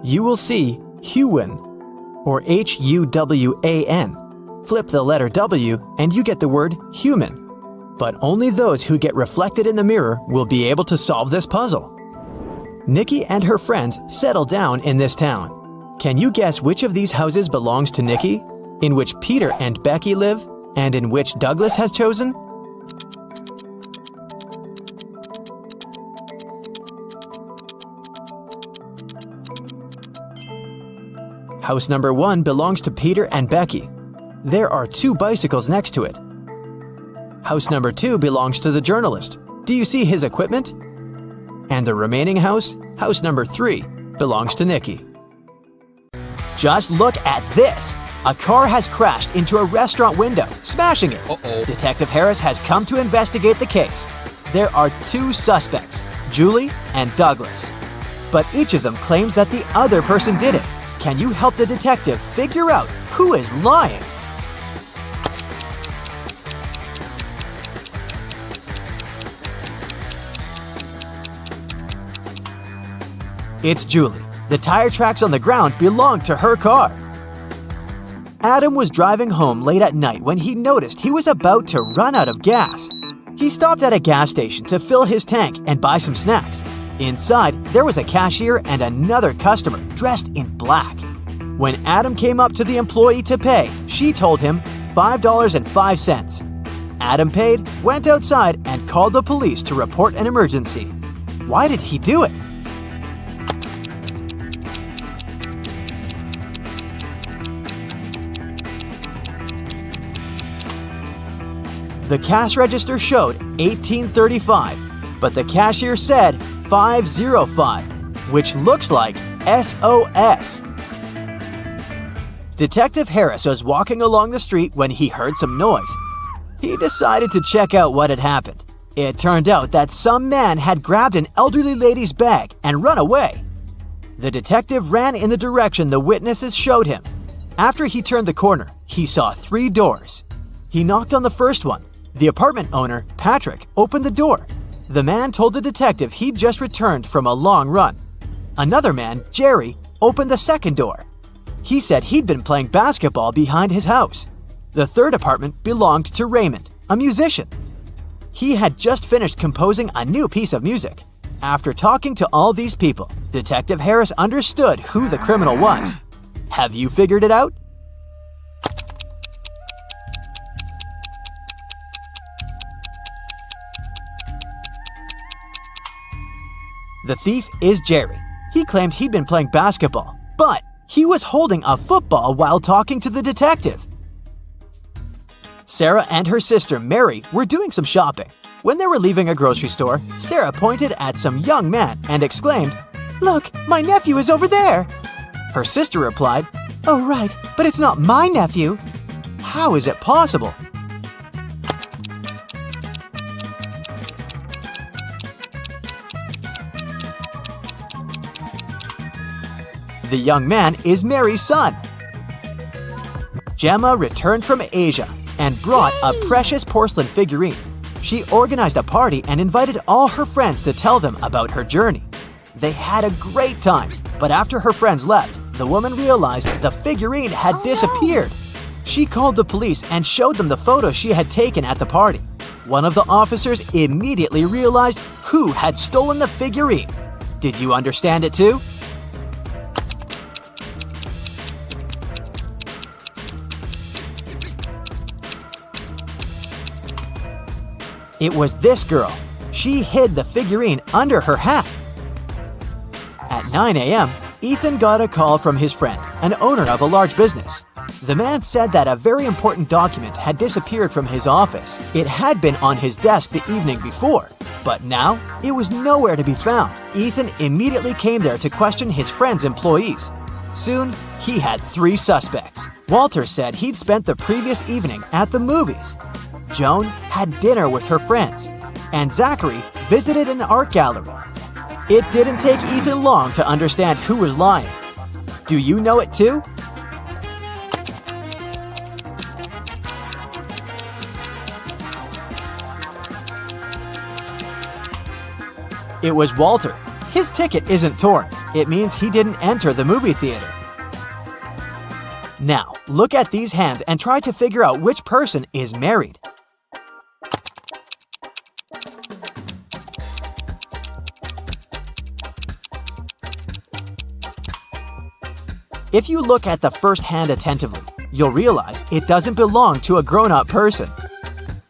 you will see Huwan, or Huwan. Flip the letter W and you get the word human. But only those who get reflected in the mirror will be able to solve this puzzle. Nikki and her friends settle down in this town. Can you guess which of these houses belongs to Nikki, in which Peter and Becky live, and in which Douglas has chosen? House number 1 belongs to Peter and Becky. There are 2 bicycles next to it. House number 2 belongs to the journalist. Do you see his equipment? And the remaining house, house number 3, belongs to Nikki. Just look at this! A car has crashed into a restaurant window, smashing it. Detective Harris has come to investigate the case. There are 2 suspects, Julie and Douglas. But each of them claims that the other person did it. Can you help the detective figure out who is lying? It's Julie. The tire tracks on the ground belonged to her car. Adam was driving home late at night when he noticed he was about to run out of gas. He stopped at a gas station to fill his tank and buy some snacks. Inside, there was a cashier and another customer dressed in black. When Adam came up to the employee to pay, she told him $5.05. Adam paid, went outside, and called the police to report an emergency. Why did he do it? The cash register showed $18.35, but the cashier said $5.05, which looks like SOS. Detective Harris was walking along the street when he heard some noise. He decided to check out what had happened. It turned out that some man had grabbed an elderly lady's bag and run away. The detective ran in the direction the witnesses showed him. After he turned the corner, he saw 3 doors. He knocked on the first one. The apartment owner, Patrick, opened the door. The man told the detective he'd just returned from a long run. Another man, Jerry, opened the second door. He said he'd been playing basketball behind his house. The third apartment belonged to Raymond, a musician. He had just finished composing a new piece of music. After talking to all these people, Detective Harris understood who the criminal was. Have you figured it out? The thief is Jerry. He claimed he'd been playing basketball, but He was holding a football while talking to the detective. Sarah and her sister Mary were doing some shopping. When they were leaving a grocery store, Sarah pointed at some young man and exclaimed, "Look, my nephew is over there!" Her sister replied, "Oh right, but it's not my nephew." How is it possible? The young man is Mary's son. Gemma returned from Asia and brought a precious porcelain figurine. She organized a party and invited all her friends to tell them about her journey. They had a great time, but after her friends left, the woman realized the figurine had disappeared. She called the police and showed them the photo she had taken at the party. One of the officers immediately realized who had stolen the figurine. Did you understand it too? It was this girl. She hid the figurine under her hat. At 9 a.m., Ethan got a call from his friend, an owner of a large business. The man said that a very important document had disappeared from his office. It had been on his desk the evening before, but now it was nowhere to be found. Ethan immediately came there to question his friend's employees. Soon, he had 3 suspects. Walter said he'd spent the previous evening at the movies. Joan had dinner with her friends, and Zachary visited an art gallery. It didn't take Ethan long to understand who was lying. Do you know it too? It was Walter. His ticket isn't torn. It means he didn't enter the movie theater. Now, look at these hands and try to figure out which person is married. If you look at the first hand attentively, you'll realize it doesn't belong to a grown-up person.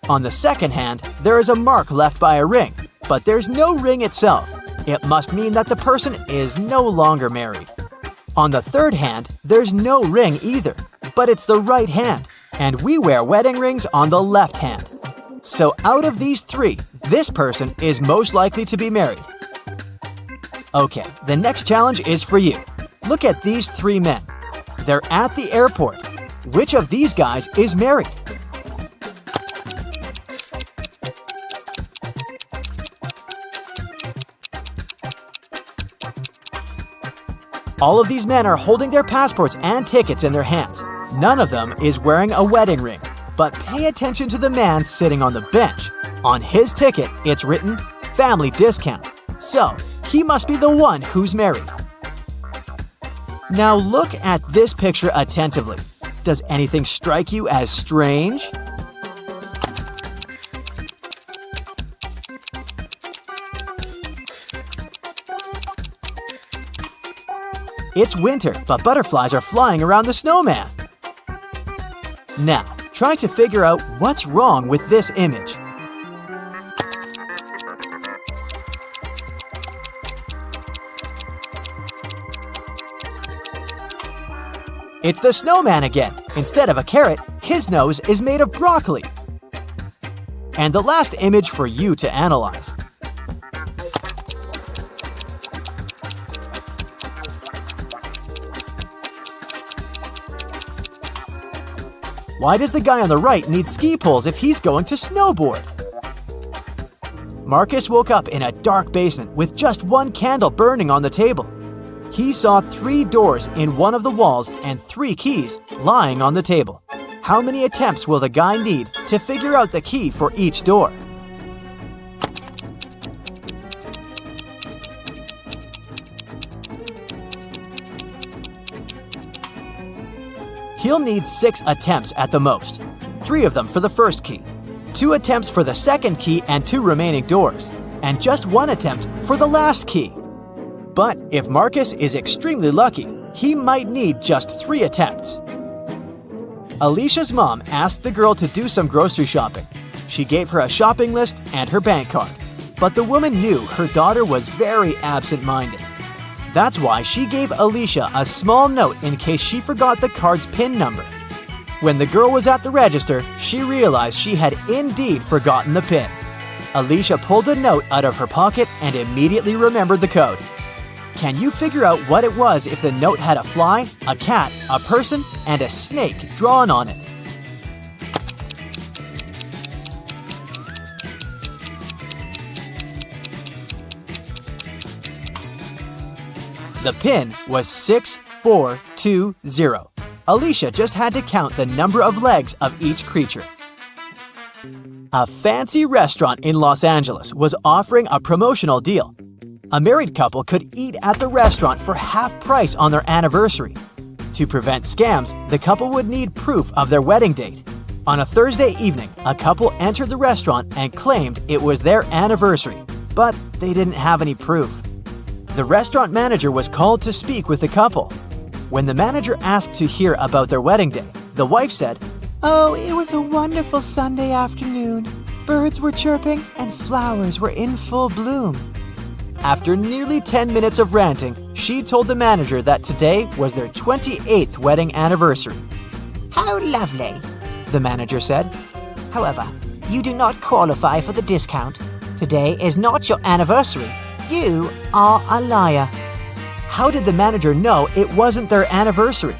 On the second hand, there is a mark left by a ring, but there's no ring itself. It must mean that the person is no longer married. On the third hand, there's no ring either, but it's the right hand, and we wear wedding rings on the left hand. So out of these 3, this person is most likely to be married. Okay, the next challenge is for you. Look at these 3 men. They're at the airport. Which of these guys is married? All of these men are holding their passports and tickets in their hands. None of them is wearing a wedding ring. But pay attention to the man sitting on the bench. On his ticket, it's written, "Family discount." So, he must be the one who's married. Now look at this picture attentively. Does anything strike you as strange? It's winter, but butterflies are flying around the snowman. Now, try to figure out what's wrong with this image. It's the snowman again. Instead of a carrot, his nose is made of broccoli. And the last image for you to analyze. Why does the guy on the right need ski poles if he's going to snowboard? Marcus woke up in a dark basement with just one candle burning on the table. He saw 3 doors in one of the walls and 3 keys lying on the table. How many attempts will the guy need to figure out the key for each door? He'll need 6 attempts at the most. 3 of them for the first key, 2 attempts for the second key and 2 remaining doors, and just 1 attempt for the last key. But if Marcus is extremely lucky, he might need just 3 attempts. Alicia's mom asked the girl to do some grocery shopping. She gave her a shopping list and her bank card. But the woman knew her daughter was very absent-minded. That's why she gave Alicia a small note in case she forgot the card's PIN number. When the girl was at the register, she realized she had indeed forgotten the PIN. Alicia pulled the note out of her pocket and immediately remembered the code. Can you figure out what it was if the note had a fly, a cat, a person, and a snake drawn on it? The PIN was 6420. Alicia just had to count the number of legs of each creature. A fancy restaurant in Los Angeles was offering a promotional deal. A married couple could eat at the restaurant for half price on their anniversary. To prevent scams, the couple would need proof of their wedding date. On a Thursday evening, a couple entered the restaurant and claimed it was their anniversary, but they didn't have any proof. The restaurant manager was called to speak with the couple. When the manager asked to hear about their wedding day, the wife said, "Oh, it was a wonderful Sunday afternoon. Birds were chirping and flowers were in full bloom." After nearly 10 minutes of ranting, she told the manager that today was their 28th wedding anniversary. How lovely, The manager said. However, you do not qualify for the discount. Today is not your anniversary. You are a liar. How did the manager know it wasn't their anniversary?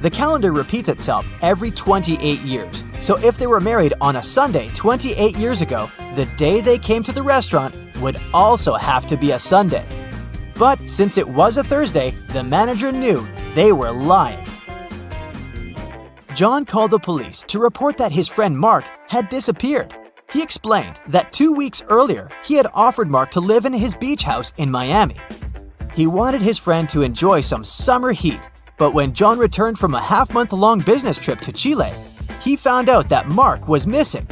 The calendar repeats itself every 28 years, so if they were married on a Sunday 28 years ago, the day they came to the restaurant would also have to be a Sunday. But since it was a Thursday, the manager knew they were lying. John called the police to report that his friend Mark had disappeared. He explained that 2 weeks earlier, he had offered Mark to live in his beach house in Miami. He wanted his friend to enjoy some summer heat, but when John returned from a half-month-long business trip to Chile, he found out that Mark was missing.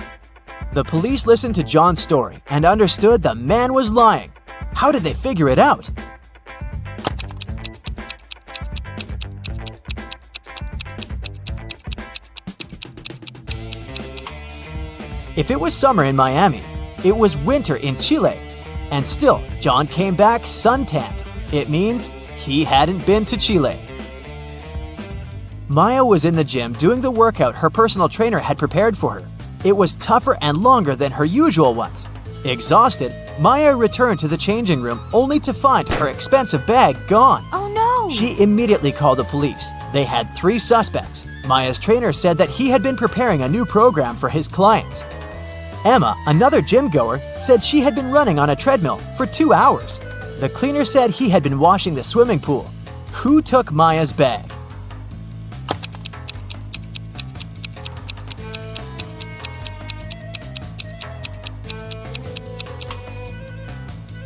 The police listened to John's story and understood the man was lying. How did they figure it out? If it was summer in Miami, it was winter in Chile. And still, John came back suntanned. It means he hadn't been to Chile. Maya was in the gym doing the workout her personal trainer had prepared for her. It was tougher and longer than her usual ones. Exhausted, Maya returned to the changing room only to find her expensive bag gone. Oh no! She immediately called the police. They had 3 suspects. Maya's trainer said that he had been preparing a new program for his clients. Emma, another gym goer, said she had been running on a treadmill for 2 hours. The cleaner said he had been washing the swimming pool. Who took Maya's bag?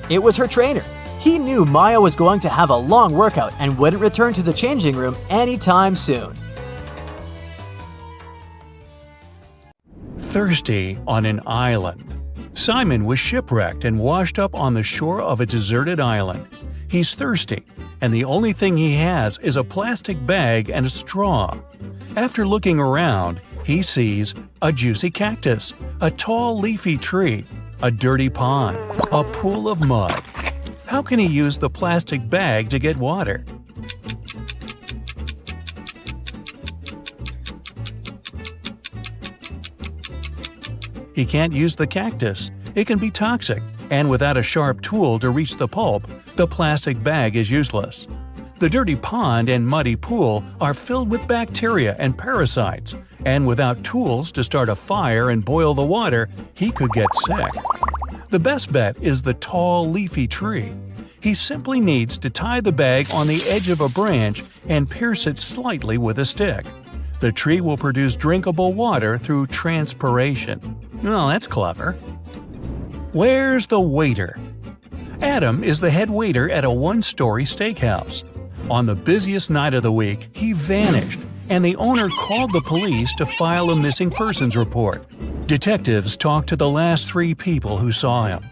It was her trainer. He knew Maya was going to have a long workout and wouldn't return to the changing room anytime soon. Thirsty on an island. Simon was shipwrecked and washed up on the shore of a deserted island. He's thirsty, and the only thing he has is a plastic bag and a straw. After looking around, he sees a juicy cactus, a tall leafy tree, a dirty pond, a pool of mud. How can he use the plastic bag to get water? He can't use the cactus. It can be toxic, and without a sharp tool to reach the pulp, the plastic bag is useless. The dirty pond and muddy pool are filled with bacteria and parasites, and without tools to start a fire and boil the water, he could get sick. The best bet is the tall, leafy tree. He simply needs to tie the bag on the edge of a branch and pierce it slightly with a stick. The tree will produce drinkable water through transpiration. Well, that's clever. Where's the waiter? Adam is the head waiter at a one-story steakhouse. On the busiest night of the week, he vanished, and the owner called the police to file a missing persons report. Detectives talked to the last 3 people who saw him.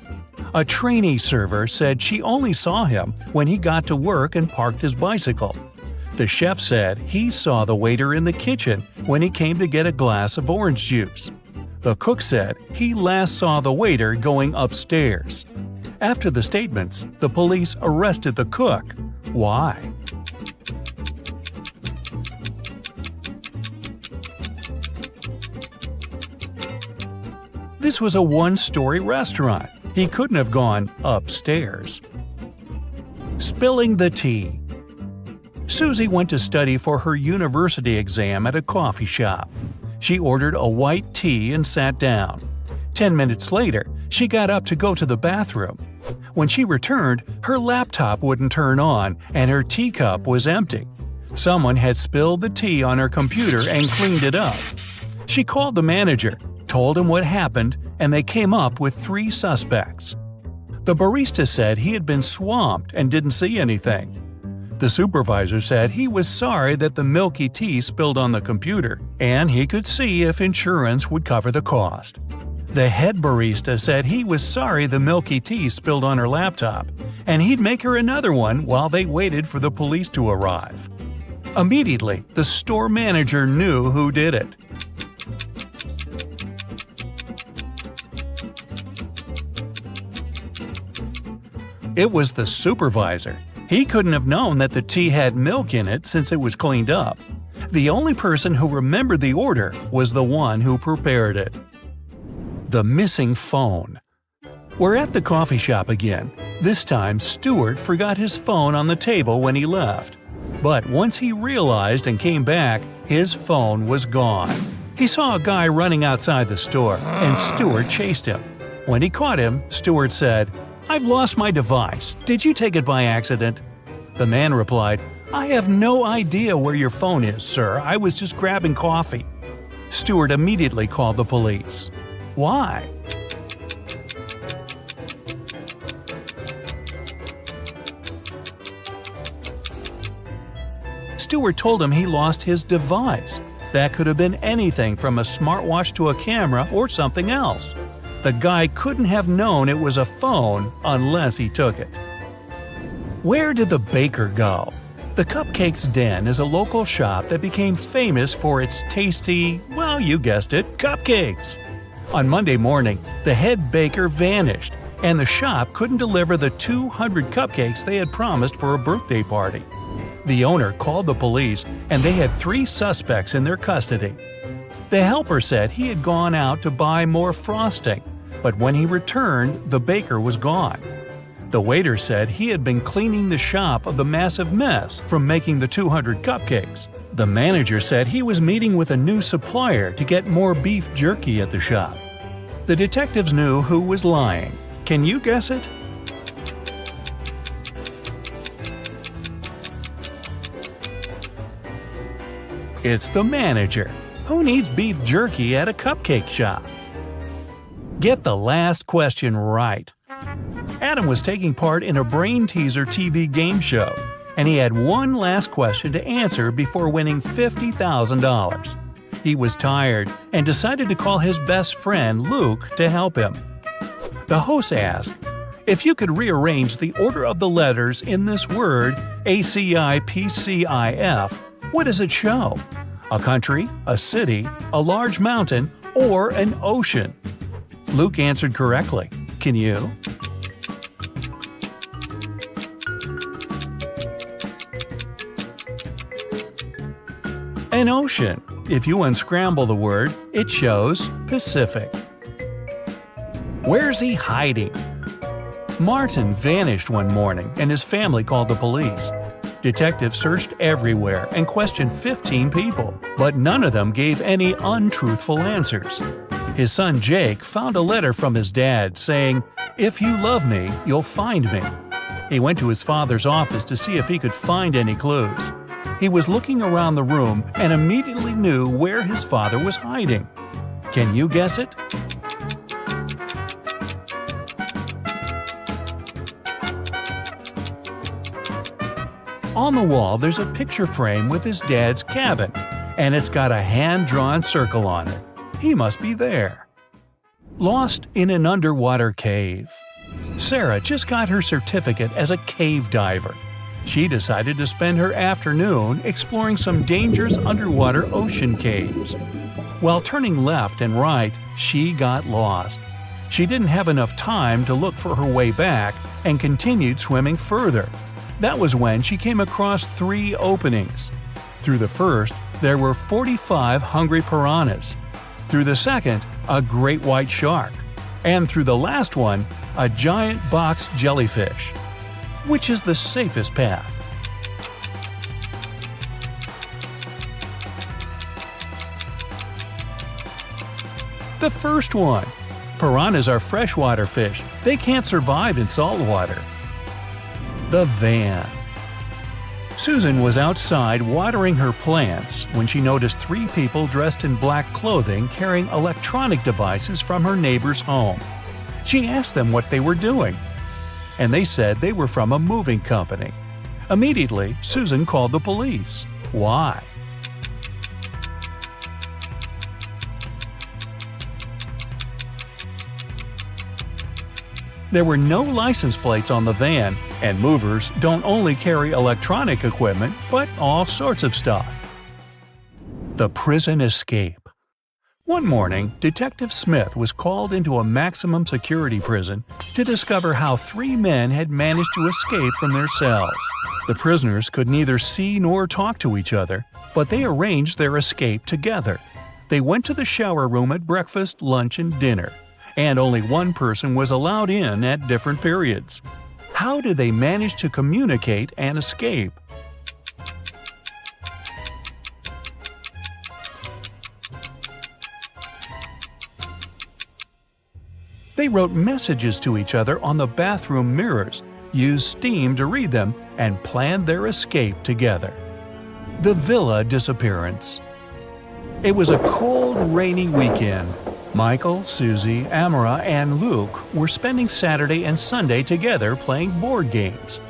A trainee server said she only saw him when he got to work and parked his bicycle. The chef said he saw the waiter in the kitchen when he came to get a glass of orange juice. The cook said he last saw the waiter going upstairs. After the statements, the police arrested the cook. Why? This was a one-story restaurant. He couldn't have gone upstairs. Spilling the tea. Susie went to study for her university exam at a coffee shop. She ordered a white tea and sat down. 10 minutes later, she got up to go to the bathroom. When she returned, her laptop wouldn't turn on and her teacup was empty. Someone had spilled the tea on her computer and cleaned it up. She called the manager, told him what happened, and they came up with 3 suspects. The barista said he had been swamped and didn't see anything. The supervisor said he was sorry that the milky tea spilled on the computer, and he could see if insurance would cover the cost. The head barista said he was sorry the milky tea spilled on her laptop, and he'd make her another one while they waited for the police to arrive. Immediately, the store manager knew who did it. It was the supervisor. He couldn't have known that the tea had milk in it since it was cleaned up. The only person who remembered the order was the one who prepared it. The missing phone. We're at the coffee shop again. This time, Stuart forgot his phone on the table when he left. But once he realized and came back, his phone was gone. He saw a guy running outside the store, and Stuart chased him. When he caught him, Stuart said, "I've lost my device. Did you take it by accident?" The man replied, "I have no idea where your phone is, sir. I was just grabbing coffee." Stuart immediately called the police. Why? Stuart told him he lost his device. That could have been anything from a smartwatch to a camera or something else. The guy couldn't have known it was a phone unless he took it. Where did the baker go? The Cupcakes Den is a local shop that became famous for its tasty, well, you guessed it, cupcakes. On Monday morning, the head baker vanished, and the shop couldn't deliver the 200 cupcakes they had promised for a birthday party. The owner called the police, and they had 3 suspects in their custody. The helper said he had gone out to buy more frosting, but when he returned, the baker was gone. The waiter said he had been cleaning the shop of the massive mess from making the 200 cupcakes. The manager said he was meeting with a new supplier to get more beef jerky at the shop. The detectives knew who was lying. Can you guess it? It's the manager. Who needs beef jerky at a cupcake shop? Get the last question right. Adam was taking part in a brain teaser TV game show, and he had one last question to answer before winning $50,000. He was tired and decided to call his best friend Luke to help him. The host asked, "If you could rearrange the order of the letters in this word, ACIPCIF, what does it show? A country, a city, a large mountain, or an ocean?" Luke answered correctly. Can you? An ocean. If you unscramble the word, it shows Pacific. Where's he hiding? Martin vanished one morning and his family called the police. Detectives searched everywhere and questioned 15 people, but none of them gave any untruthful answers. His son Jake found a letter from his dad saying, "If you love me, you'll find me." He went to his father's office to see if he could find any clues. He was looking around the room and immediately knew where his father was hiding. Can you guess it? On the wall, there's a picture frame with his dad's cabin, and it's got a hand-drawn circle on it. He must be there. Lost in an underwater cave. Sarah just got her certificate as a cave diver. She decided to spend her afternoon exploring some dangerous underwater ocean caves. While turning left and right, she got lost. She didn't have enough time to look for her way back and continued swimming further. That was when she came across 3 openings. Through the first, there were 45 hungry piranhas. Through the second, a great white shark. And through the last one, a giant box jellyfish. Which is the safest path? The first one. Piranhas are freshwater fish. They can't survive in salt water. The van. Susan was outside watering her plants when she noticed 3 people dressed in black clothing carrying electronic devices from her neighbor's home. She asked them what they were doing, and they said they were from a moving company. Immediately, Susan called the police. Why? There were no license plates on the van, and movers don't only carry electronic equipment, but all sorts of stuff. The prison escape. One morning, Detective Smith was called into a maximum security prison to discover how 3 men had managed to escape from their cells. The prisoners could neither see nor talk to each other, but they arranged their escape together. They went to the shower room at breakfast, lunch, and dinner, and only one person was allowed in at different periods. How did they manage to communicate and escape? They wrote messages to each other on the bathroom mirrors, used steam to read them, and planned their escape together. The villa disappearance. It was a cold, rainy weekend. Michael, Susie, Amara, and Luke were spending Saturday and Sunday together playing board games.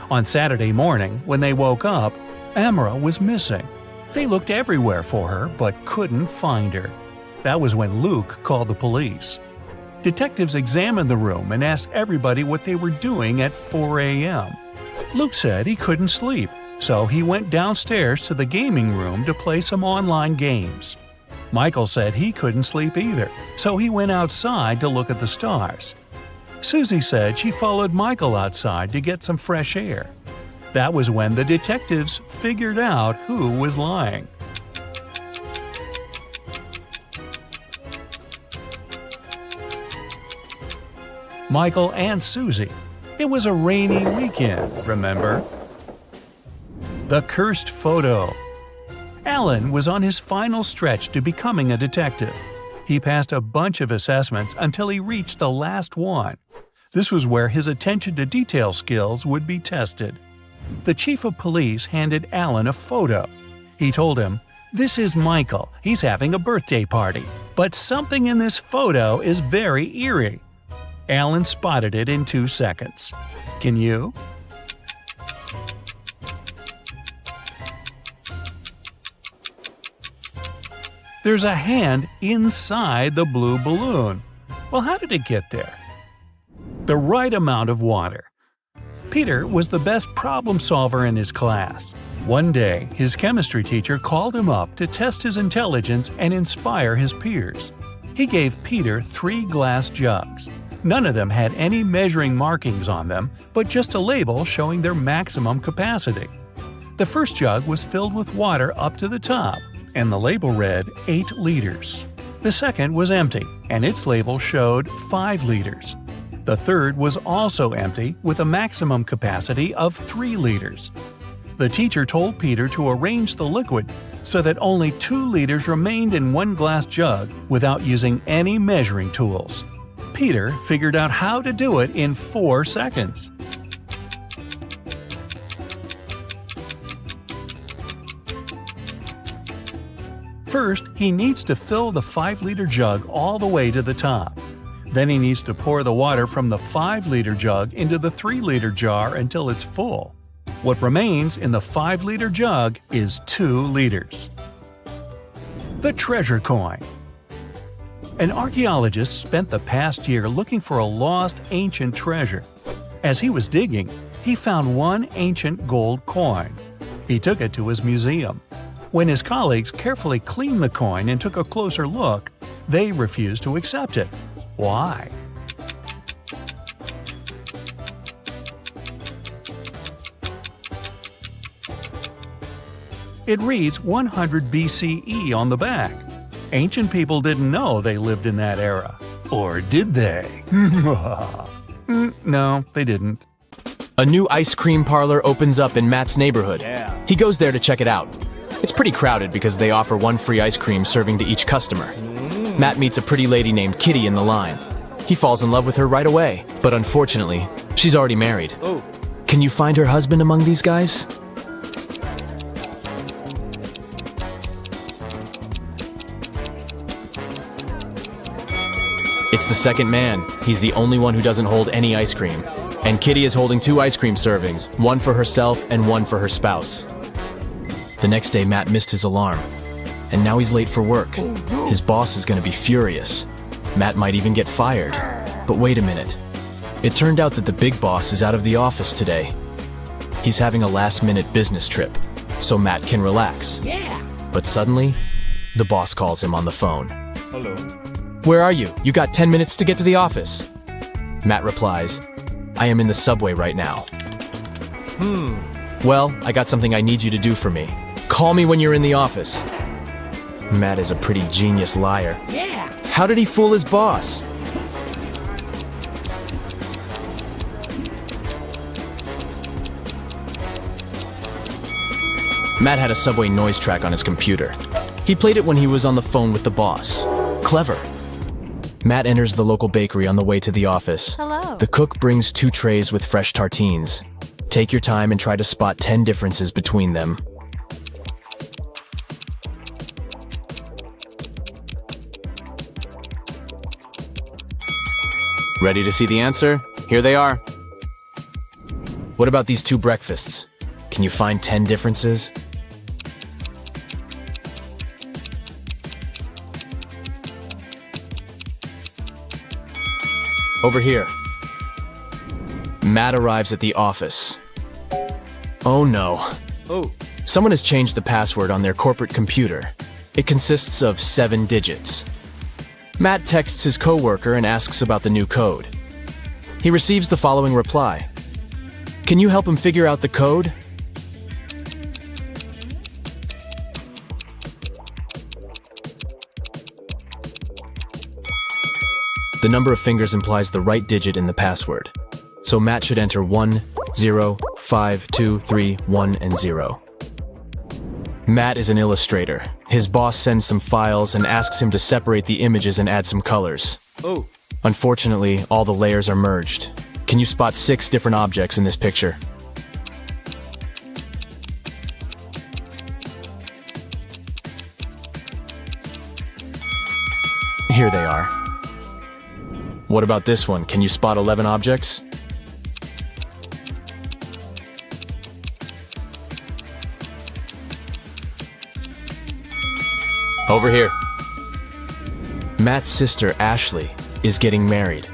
On Saturday morning, when they woke up, Amara was missing. They looked everywhere for her but couldn't find her. That was when Luke called the police. Detectives examined the room and asked everybody what they were doing at 4 a.m. Luke said he couldn't sleep, so he went downstairs to the gaming room to play some online games. Michael said he couldn't sleep either, so he went outside to look at the stars. Susie said she followed Michael outside to get some fresh air. That was when the detectives figured out who was lying. Michael and Susie. It was a rainy weekend, remember? The cursed photo. Alan was on his final stretch to becoming a detective. He passed a bunch of assessments until he reached the last one. This was where his attention to detail skills would be tested. The chief of police handed Alan a photo. He told him, "This is Michael. He's having a birthday party. But something in this photo is very eerie." Alan spotted it in 2 seconds. Can you? There's a hand inside the blue balloon. Well, how did it get there? The right amount of water. Peter was the best problem solver in his class. One day, his chemistry teacher called him up to test his intelligence and inspire his peers. He gave Peter 3 glass jugs. None of them had any measuring markings on them, but just a label showing their maximum capacity. The first jug was filled with water up to the top, and the label read 8 liters. The second was empty, and its label showed 5 liters. The third was also empty, with a maximum capacity of 3 liters. The teacher told Peter to arrange the liquid so that only 2 liters remained in one glass jug without using any measuring tools. Peter figured out how to do it in 4 seconds. First, he needs to fill the 5-liter jug all the way to the top. Then he needs to pour the water from the 5-liter jug into the 3-liter jar until it's full. What remains in the 5-liter jug is 2 liters. The treasure coin. An archaeologist spent the past year looking for a lost ancient treasure. As he was digging, he found one ancient gold coin. He took it to his museum. When his colleagues carefully cleaned the coin and took a closer look, they refused to accept it. Why? It reads 100 BCE on the back. Ancient people didn't know they lived in that era. Or did they? No, they didn't. A new ice cream parlor opens up in Matt's neighborhood. He goes there to check it out. It's pretty crowded because they offer one free ice cream serving to each customer. Matt meets a pretty lady named Kitty in the line. He falls in love with her right away, but unfortunately, she's already married. Can you find her husband among these guys? It's the second man. He's the only one who doesn't hold any ice cream. And Kitty is holding 2 ice cream servings, one for herself and one for her spouse. The next day, Matt missed his alarm. And now he's late for work. His boss is going to be furious. Matt might even get fired. But wait a minute. It turned out that the big boss is out of the office today. He's having a last-minute business trip, so Matt can relax. But suddenly, the boss calls him on the phone. Hello. Where are you? You got 10 minutes to get to the office. Matt replies, I am in the subway right now. Well, I got something I need you to do for me. Call me when you're in the office. Matt is a pretty genius liar. How did he fool his boss? Matt had a subway noise track on his computer. He played it when he was on the phone with the boss. Clever. Matt enters the local bakery on the way to the office. Hello. The cook brings 2 trays with fresh tartines. Take your time and try to spot 10 differences between them. Ready to see the answer? Here they are. What about these 2 breakfasts? Can you find 10 differences? Over here. Matt arrives at the office. Oh no. Someone has changed the password on their corporate computer. It consists of 7 digits. Matt texts his coworker and asks about the new code. He receives the following reply. Can you help him figure out the code? The number of fingers implies the right digit in the password. So Matt should enter 1, 0, 5, 2, 3, 1, and 0. Matt is an illustrator. His boss sends some files and asks him to separate the images and add some colors. Unfortunately, all the layers are merged. Can you spot 6 different objects in this picture? Here they are. What about this one? Can you spot 11 objects? Over here. Matt's sister, Ashley, is getting married.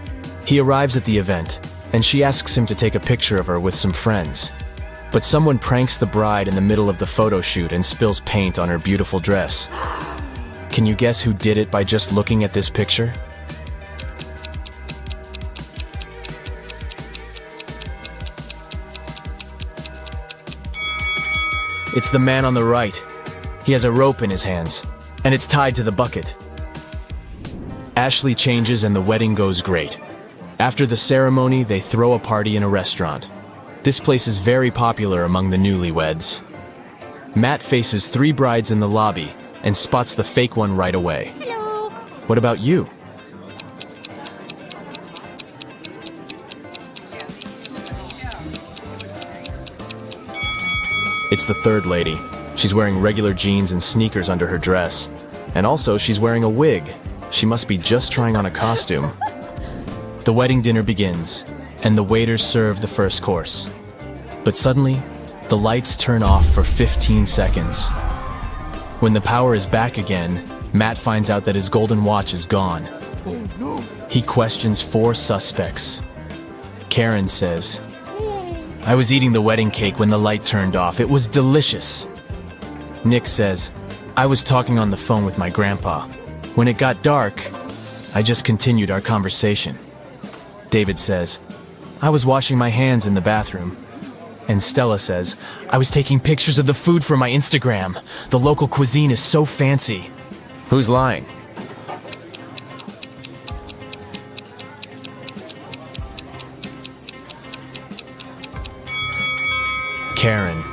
He arrives at the event, and she asks him to take a picture of her with some friends. But someone pranks the bride in the middle of the photo shoot and spills paint on her beautiful dress. Can you guess who did it by just looking at this picture? It's the man on the right. He has a rope in his hands, and it's tied to the bucket. Ashley changes and the wedding goes great. After the ceremony, they throw a party in a restaurant. This place is very popular among the newlyweds. Matt faces 3 brides in the lobby and spots the fake one right away. Hello. What about you? It's the third lady. She's wearing regular jeans and sneakers under her dress. And also, she's wearing a wig. She must be just trying on a costume. The wedding dinner begins, and the waiters serve the first course. But suddenly, the lights turn off for 15 seconds. When the power is back again, Matt finds out that his golden watch is gone. He questions 4 suspects. Karen says, I was eating the wedding cake when the light turned off. It was delicious. Nick says, I was talking on the phone with my grandpa. When it got dark, I just continued our conversation. David says, I was washing my hands in the bathroom. And Stella says, I was taking pictures of the food for my Instagram. The local cuisine is so fancy. Who's lying? Karen.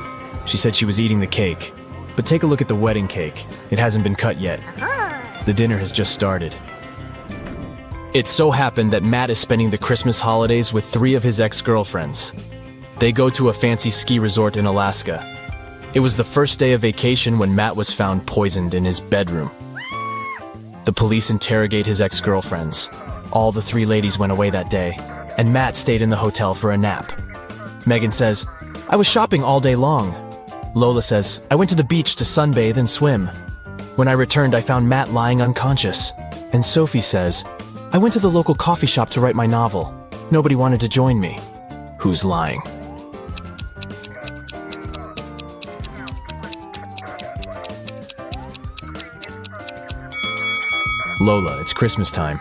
She said she was eating the cake. But take a look at the wedding cake. It hasn't been cut yet. The dinner has just started. It so happened that Matt is spending the Christmas holidays with 3 of his ex-girlfriends. They go to a fancy ski resort in Alaska. It was the first day of vacation when Matt was found poisoned in his bedroom. The police interrogate his ex-girlfriends. All the 3 ladies went away that day, and Matt stayed in the hotel for a nap. Megan says, I was shopping all day long. Lola says, I went to the beach to sunbathe and swim. When I returned, I found Matt lying unconscious. And Sophie says, I went to the local coffee shop to write my novel. Nobody wanted to join me. Who's lying? Lola, it's Christmas time,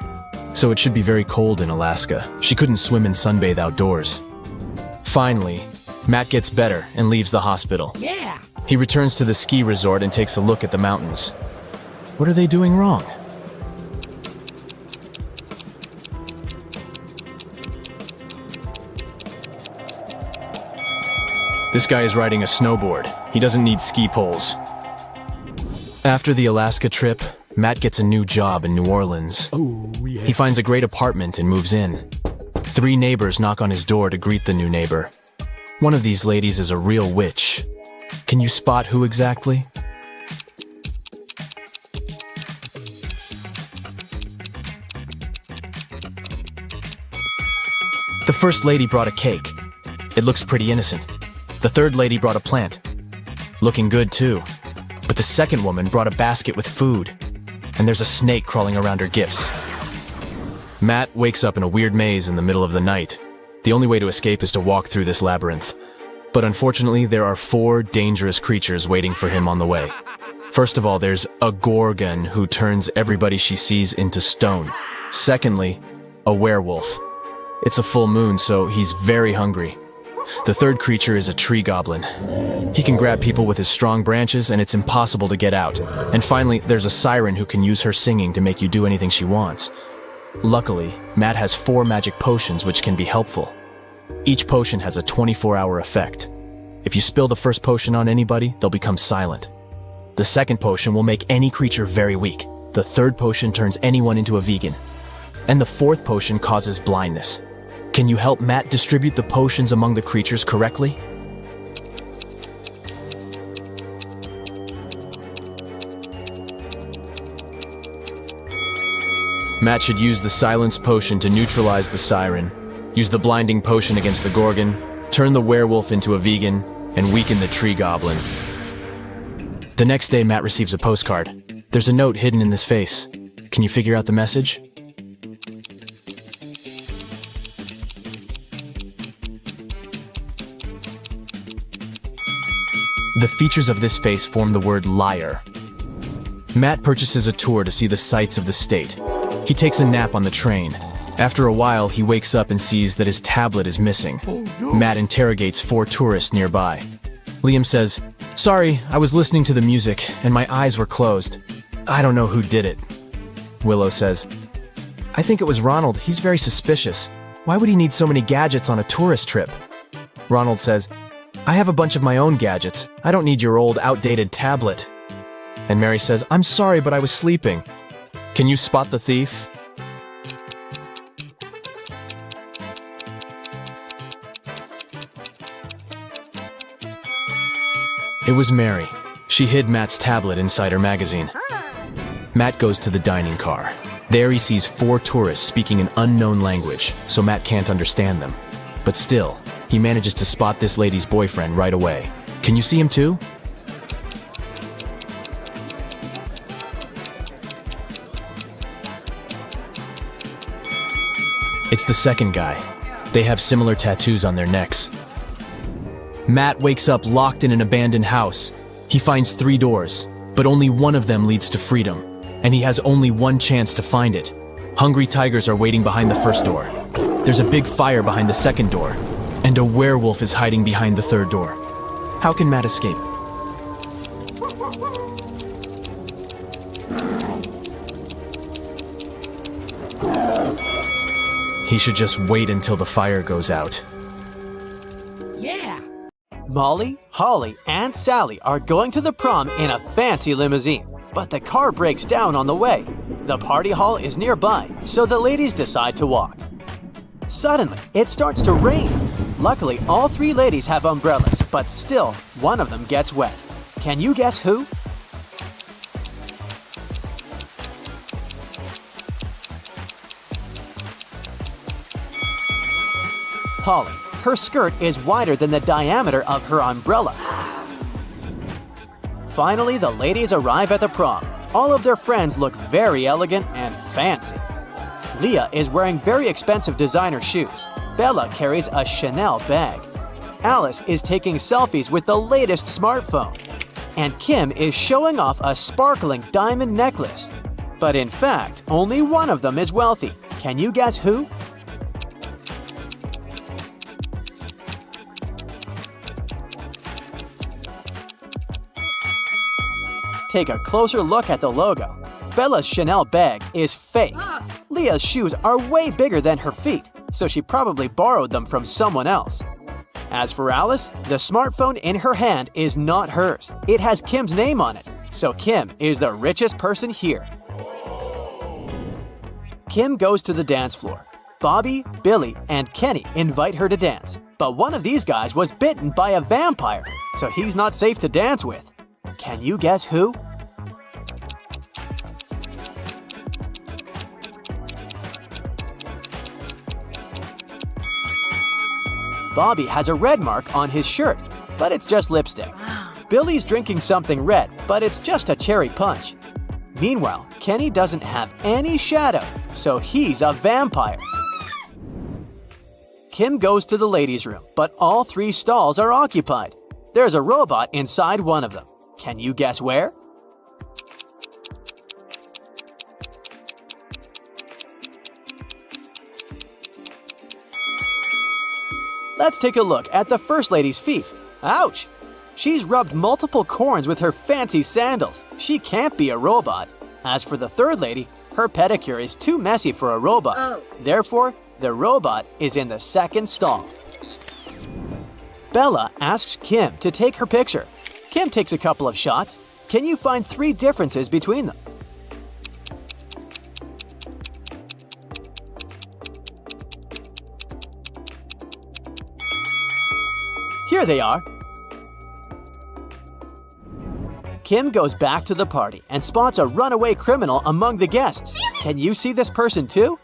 so it should be very cold in Alaska. She couldn't swim and sunbathe outdoors. Finally, Matt gets better and leaves the hospital. Yeah. He returns to the ski resort and takes a look at the mountains. What are they doing wrong? This guy is riding a snowboard. He doesn't need ski poles. After the Alaska trip, Matt gets a new job in New Orleans. Oh, yeah. He finds a great apartment and moves in. 3 neighbors knock on his door to greet the new neighbor. One of these ladies is a real witch. Can you spot who exactly? The first lady brought a cake. It looks pretty innocent. The third lady brought a plant. Looking good too. But the second woman brought a basket with food. And there's a snake crawling around her gifts. Matt wakes up in a weird maze in the middle of the night. The only way to escape is to walk through this labyrinth. But unfortunately, there are 4 dangerous creatures waiting for him on the way. First of all, there's a gorgon who turns everybody she sees into stone. Secondly, a werewolf. It's a full moon, so he's very hungry. The third creature is a tree goblin. He can grab people with his strong branches, and it's impossible to get out. And finally, there's a siren who can use her singing to make you do anything she wants. Luckily, Matt has 4 magic potions which can be helpful. Each potion has a 24-hour effect. If you spill the first potion on anybody, they'll become silent. The second potion will make any creature very weak. The third potion turns anyone into a vegan. And the fourth potion causes blindness. Can you help Matt distribute the potions among the creatures correctly? Matt should use the silence potion to neutralize the siren, use the blinding potion against the gorgon, turn the werewolf into a vegan, and weaken the tree goblin. The next day, Matt receives a postcard. There's a note hidden in this face. Can you figure out the message? The features of this face form the word liar. Matt purchases a tour to see the sights of the state. He takes a nap on the train. After a while, he wakes up and sees that his tablet is missing. Matt interrogates 4 tourists nearby. Liam says, "Sorry, I was listening to the music and my eyes were closed. I don't know who did it." Willow says, "I think it was Ronald. He's very suspicious. Why would he need so many gadgets on a tourist trip?" Ronald says, "I have a bunch of my own gadgets. I don't need your old, outdated tablet." And Mary says, "I'm sorry, but I was sleeping. Can you spot the thief?" It was Mary. She hid Matt's tablet inside her magazine. Matt goes to the dining car. There he sees 4 tourists speaking an unknown language, so Matt can't understand them. But still, he manages to spot this lady's boyfriend right away. Can you see him too? It's the second guy. They have similar tattoos on their necks. Matt wakes up locked in an abandoned house. He finds 3 doors, but only one of them leads to freedom, and he has only one chance to find it. Hungry tigers are waiting behind the first door. There's a big fire behind the second door, and a werewolf is hiding behind the third door. How can Matt escape? He should just wait until the fire goes out. Yeah. Molly, Holly, and Sally are going to the prom in a fancy limousine, but the car breaks down on the way. The party hall is nearby, so the ladies decide to walk. Suddenly, it starts to rain. Luckily, all 3 ladies have umbrellas, but still, one of them gets wet. Can you guess who? Holly. Her skirt is wider than the diameter of her umbrella. Finally, the ladies arrive at the prom. All of their friends look very elegant and fancy. Leah is wearing very expensive designer shoes. Bella carries a Chanel bag. Alice is taking selfies with the latest smartphone. And Kim is showing off a sparkling diamond necklace. But in fact, only one of them is wealthy. Can you guess who? Take a closer look at the logo. Bella's Chanel bag is fake. Leah's shoes are way bigger than her feet, so she probably borrowed them from someone else. As for Alice, the smartphone in her hand is not hers. It has Kim's name on it, so Kim is the richest person here. Kim goes to the dance floor. Bobby, Billy, and Kenny invite her to dance, but one of these guys was bitten by a vampire, so he's not safe to dance with. Can you guess who? Bobby has a red mark on his shirt, but it's just lipstick. Billy's drinking something red, but it's just a cherry punch. Meanwhile, Kenny doesn't have any shadow, so he's a vampire. Kim goes to the ladies' room, but all 3 stalls are occupied. There's a robot inside one of them. Can you guess where? Let's take a look at the first lady's feet. Ouch! She's rubbed multiple corns with her fancy sandals. She can't be a robot. As for the third lady, her pedicure is too messy for a robot. Therefore, the robot is in the second stall. Bella asks Kim to take her picture. Kim takes a couple of shots. Can you find 3 differences between them? Here they are. Kim goes back to the party and spots a runaway criminal among the guests. Can you see this person too?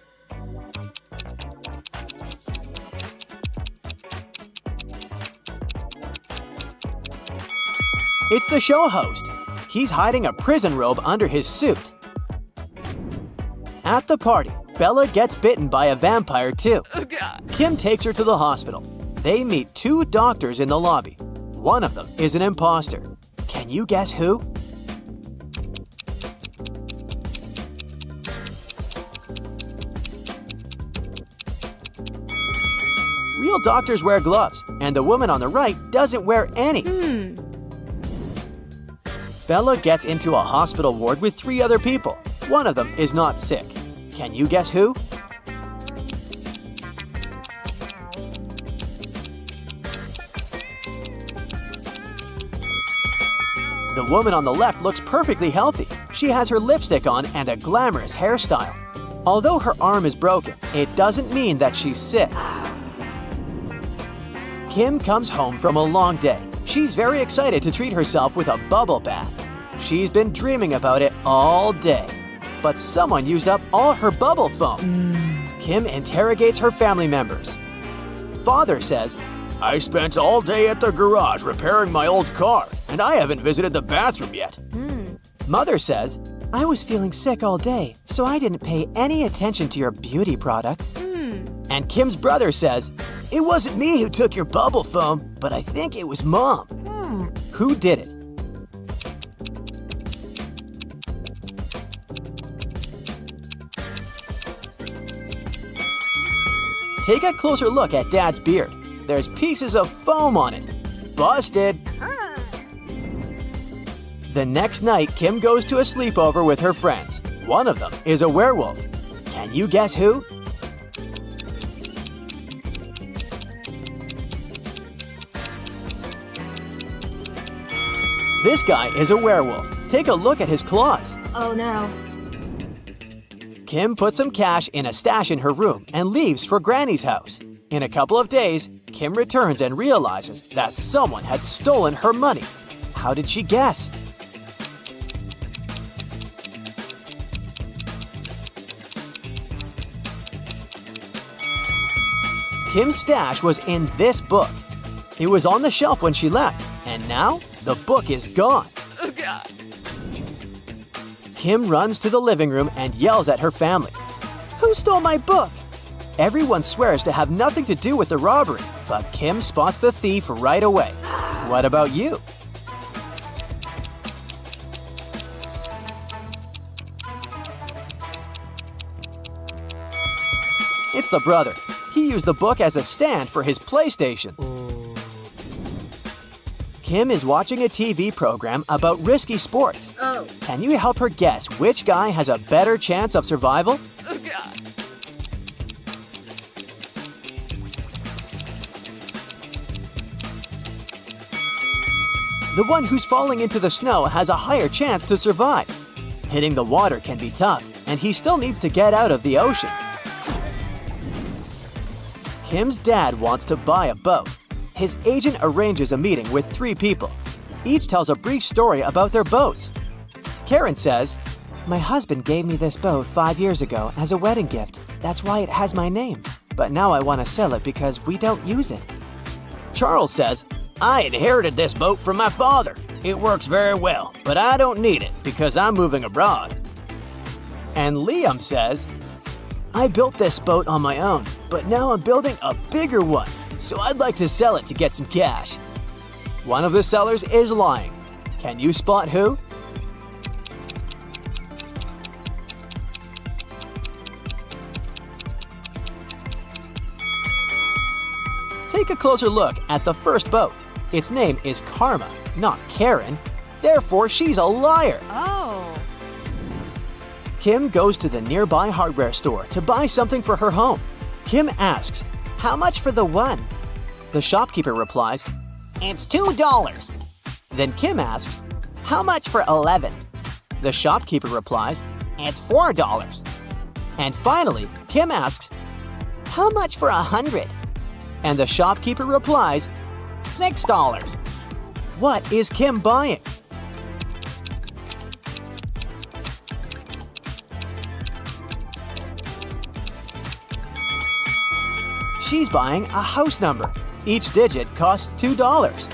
It's the show host. He's hiding a prison robe under his suit. At the party, Bella gets bitten by a vampire too. Kim takes her to the hospital. They meet 2 doctors in the lobby. One of them is an impostor. Can you guess who? Real doctors wear gloves, and the woman on the right doesn't wear any. Bella gets into a hospital ward with 3 other people. One of them is not sick. Can you guess who? The woman on the left looks perfectly healthy. She has her lipstick on and a glamorous hairstyle. Although her arm is broken, it doesn't mean that she's sick. Kim comes home from a long day. She's very excited to treat herself with a bubble bath. She's been dreaming about it all day. But someone used up all her bubble foam. Kim interrogates her family members. Father says, "I spent all day at the garage repairing my old car, and I haven't visited the bathroom yet." Mother says, I was feeling sick all day, so I didn't pay any attention to your beauty products. And Kim's brother says, "It wasn't me who took your bubble foam. but I think it was Mom. Who did it? Take a closer look at Dad's beard. There's pieces of foam on it. Busted! The next night, Kim goes to a sleepover with her friends. One of them is a werewolf. Can you guess who? This guy is a werewolf. Take a look at his claws. Oh no. Kim puts some cash in a stash in her room and leaves for Granny's house. In a couple of days, Kim returns and realizes that someone had stolen her money. How did she guess? Kim's stash was in this book. It was on the shelf when she left, and now the book is gone. Oh God. Kim runs to the living room and yells at her family. Who stole my book? Everyone swears to have nothing to do with the robbery, but Kim spots the thief right away. What about you? It's the brother. He used the book as a stand for his PlayStation. Kim is watching a TV program about risky sports. Oh. Can you help her guess which guy has a better chance of survival? Oh God. The one who's falling into the snow has a higher chance to survive. Hitting the water can be tough, and he still needs to get out of the ocean. Kim's dad wants to buy a boat. His agent arranges a meeting with 3 people. Each tells a brief story about their boats. Karen says, "My husband gave me this boat 5 years ago as a wedding gift. That's why it has my name. But now I want to sell it because we don't use it." Charles says, "I inherited this boat from my father. It works very well, but I don't need it because I'm moving abroad." And Liam says, "I built this boat on my own, but now I'm building a bigger one, so I'd like to sell it to get some cash." One of the sellers is lying. Can you spot who? Take a closer look at the first boat. Its name is Karma, not Karen. Therefore, she's a liar. Oh. Kim goes to the nearby hardware store to buy something for her home. Kim asks, "How much for the one?" The shopkeeper replies, It's $2. Then Kim asks, "How much for 11?" The shopkeeper replies, It's $4. and finally, Kim asks, How much for 100? and the shopkeeper replies, $6. "What is Kim buying?" She's buying a house number. Each digit costs $2.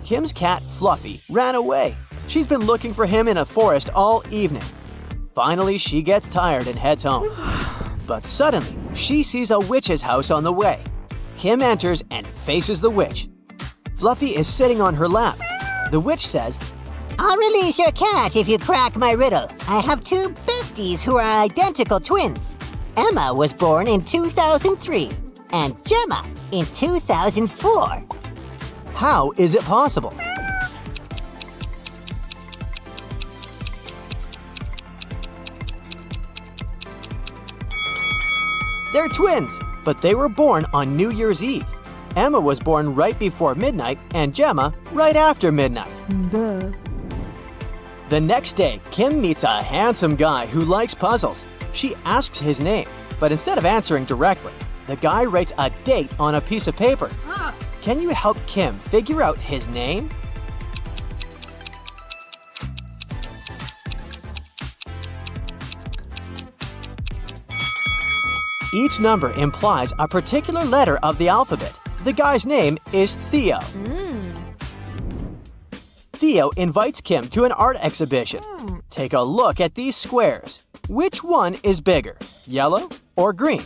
Kim's cat, Fluffy, ran away. She's been looking for him in a forest all evening. Finally, she gets tired and heads home. But suddenly, she sees a witch's house on the way. Kim enters and faces the witch. Fluffy is sitting on her lap. The witch says, I'll release your cat if you crack my riddle. I have 2 besties who are identical twins. Emma was born in 2003 and Gemma in 2004. "How is it possible?" They're twins, but they were born on New Year's Eve. Emma was born right before midnight and Gemma right after midnight. Duh. The next day, Kim meets a handsome guy who likes puzzles. She asks his name, but instead of answering directly, the guy writes a date on a piece of paper. Can you help Kim figure out his name? Each number implies a particular letter of the alphabet. The guy's name is Theo. Theo invites Kim to an art exhibition. Take a look at these squares. Which one is bigger, yellow or green?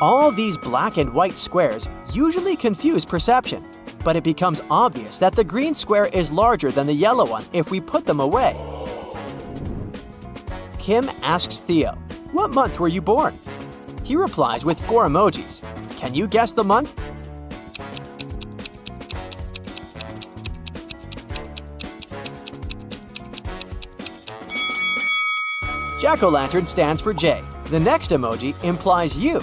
All these black and white squares usually confuse perception, but it becomes obvious that the green square is larger than the yellow one if we put them away. Kim asks Theo, "What month were you born?" He replies with 4 emojis. Can you guess the month? Jack-o'-lantern stands for J. The next emoji implies U.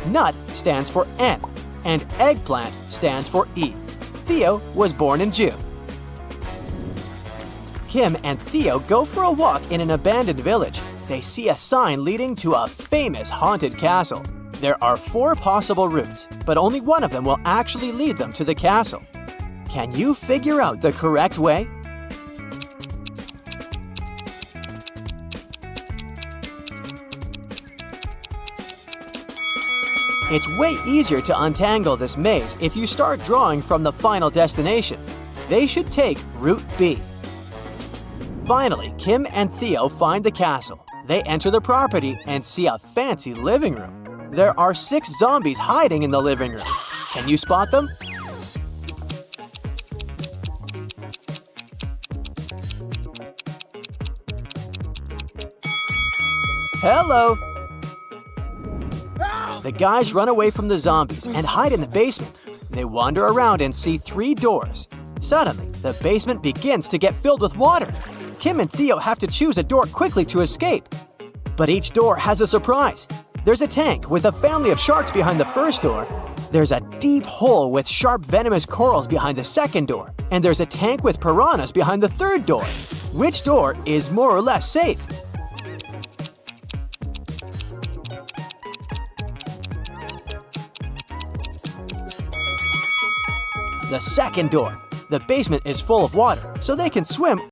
Nut stands for N, and eggplant stands for E. Theo was born in June. Kim and Theo go for a walk in an abandoned village. They see a sign leading to a famous haunted castle. There are 4 possible routes, but only one of them will actually lead them to the castle. Can you figure out the correct way? It's way easier to untangle this maze if you start drawing from the final destination. They should take Route B. Finally, Kim and Theo find the castle. They enter the property and see a fancy living room. There are 6 zombies hiding in the living room. Can you spot them? Hello! The guys run away from the zombies and hide in the basement. They wander around and see 3 doors. Suddenly, the basement begins to get filled with water. Kim and Theo have to choose a door quickly to escape. But each door has a surprise. There's a tank with a family of sharks behind the first door. There's a deep hole with sharp venomous corals behind the second door. And there's a tank with piranhas behind the third door. Which door is more or less safe? The second door. The basement is full of water, so they can swim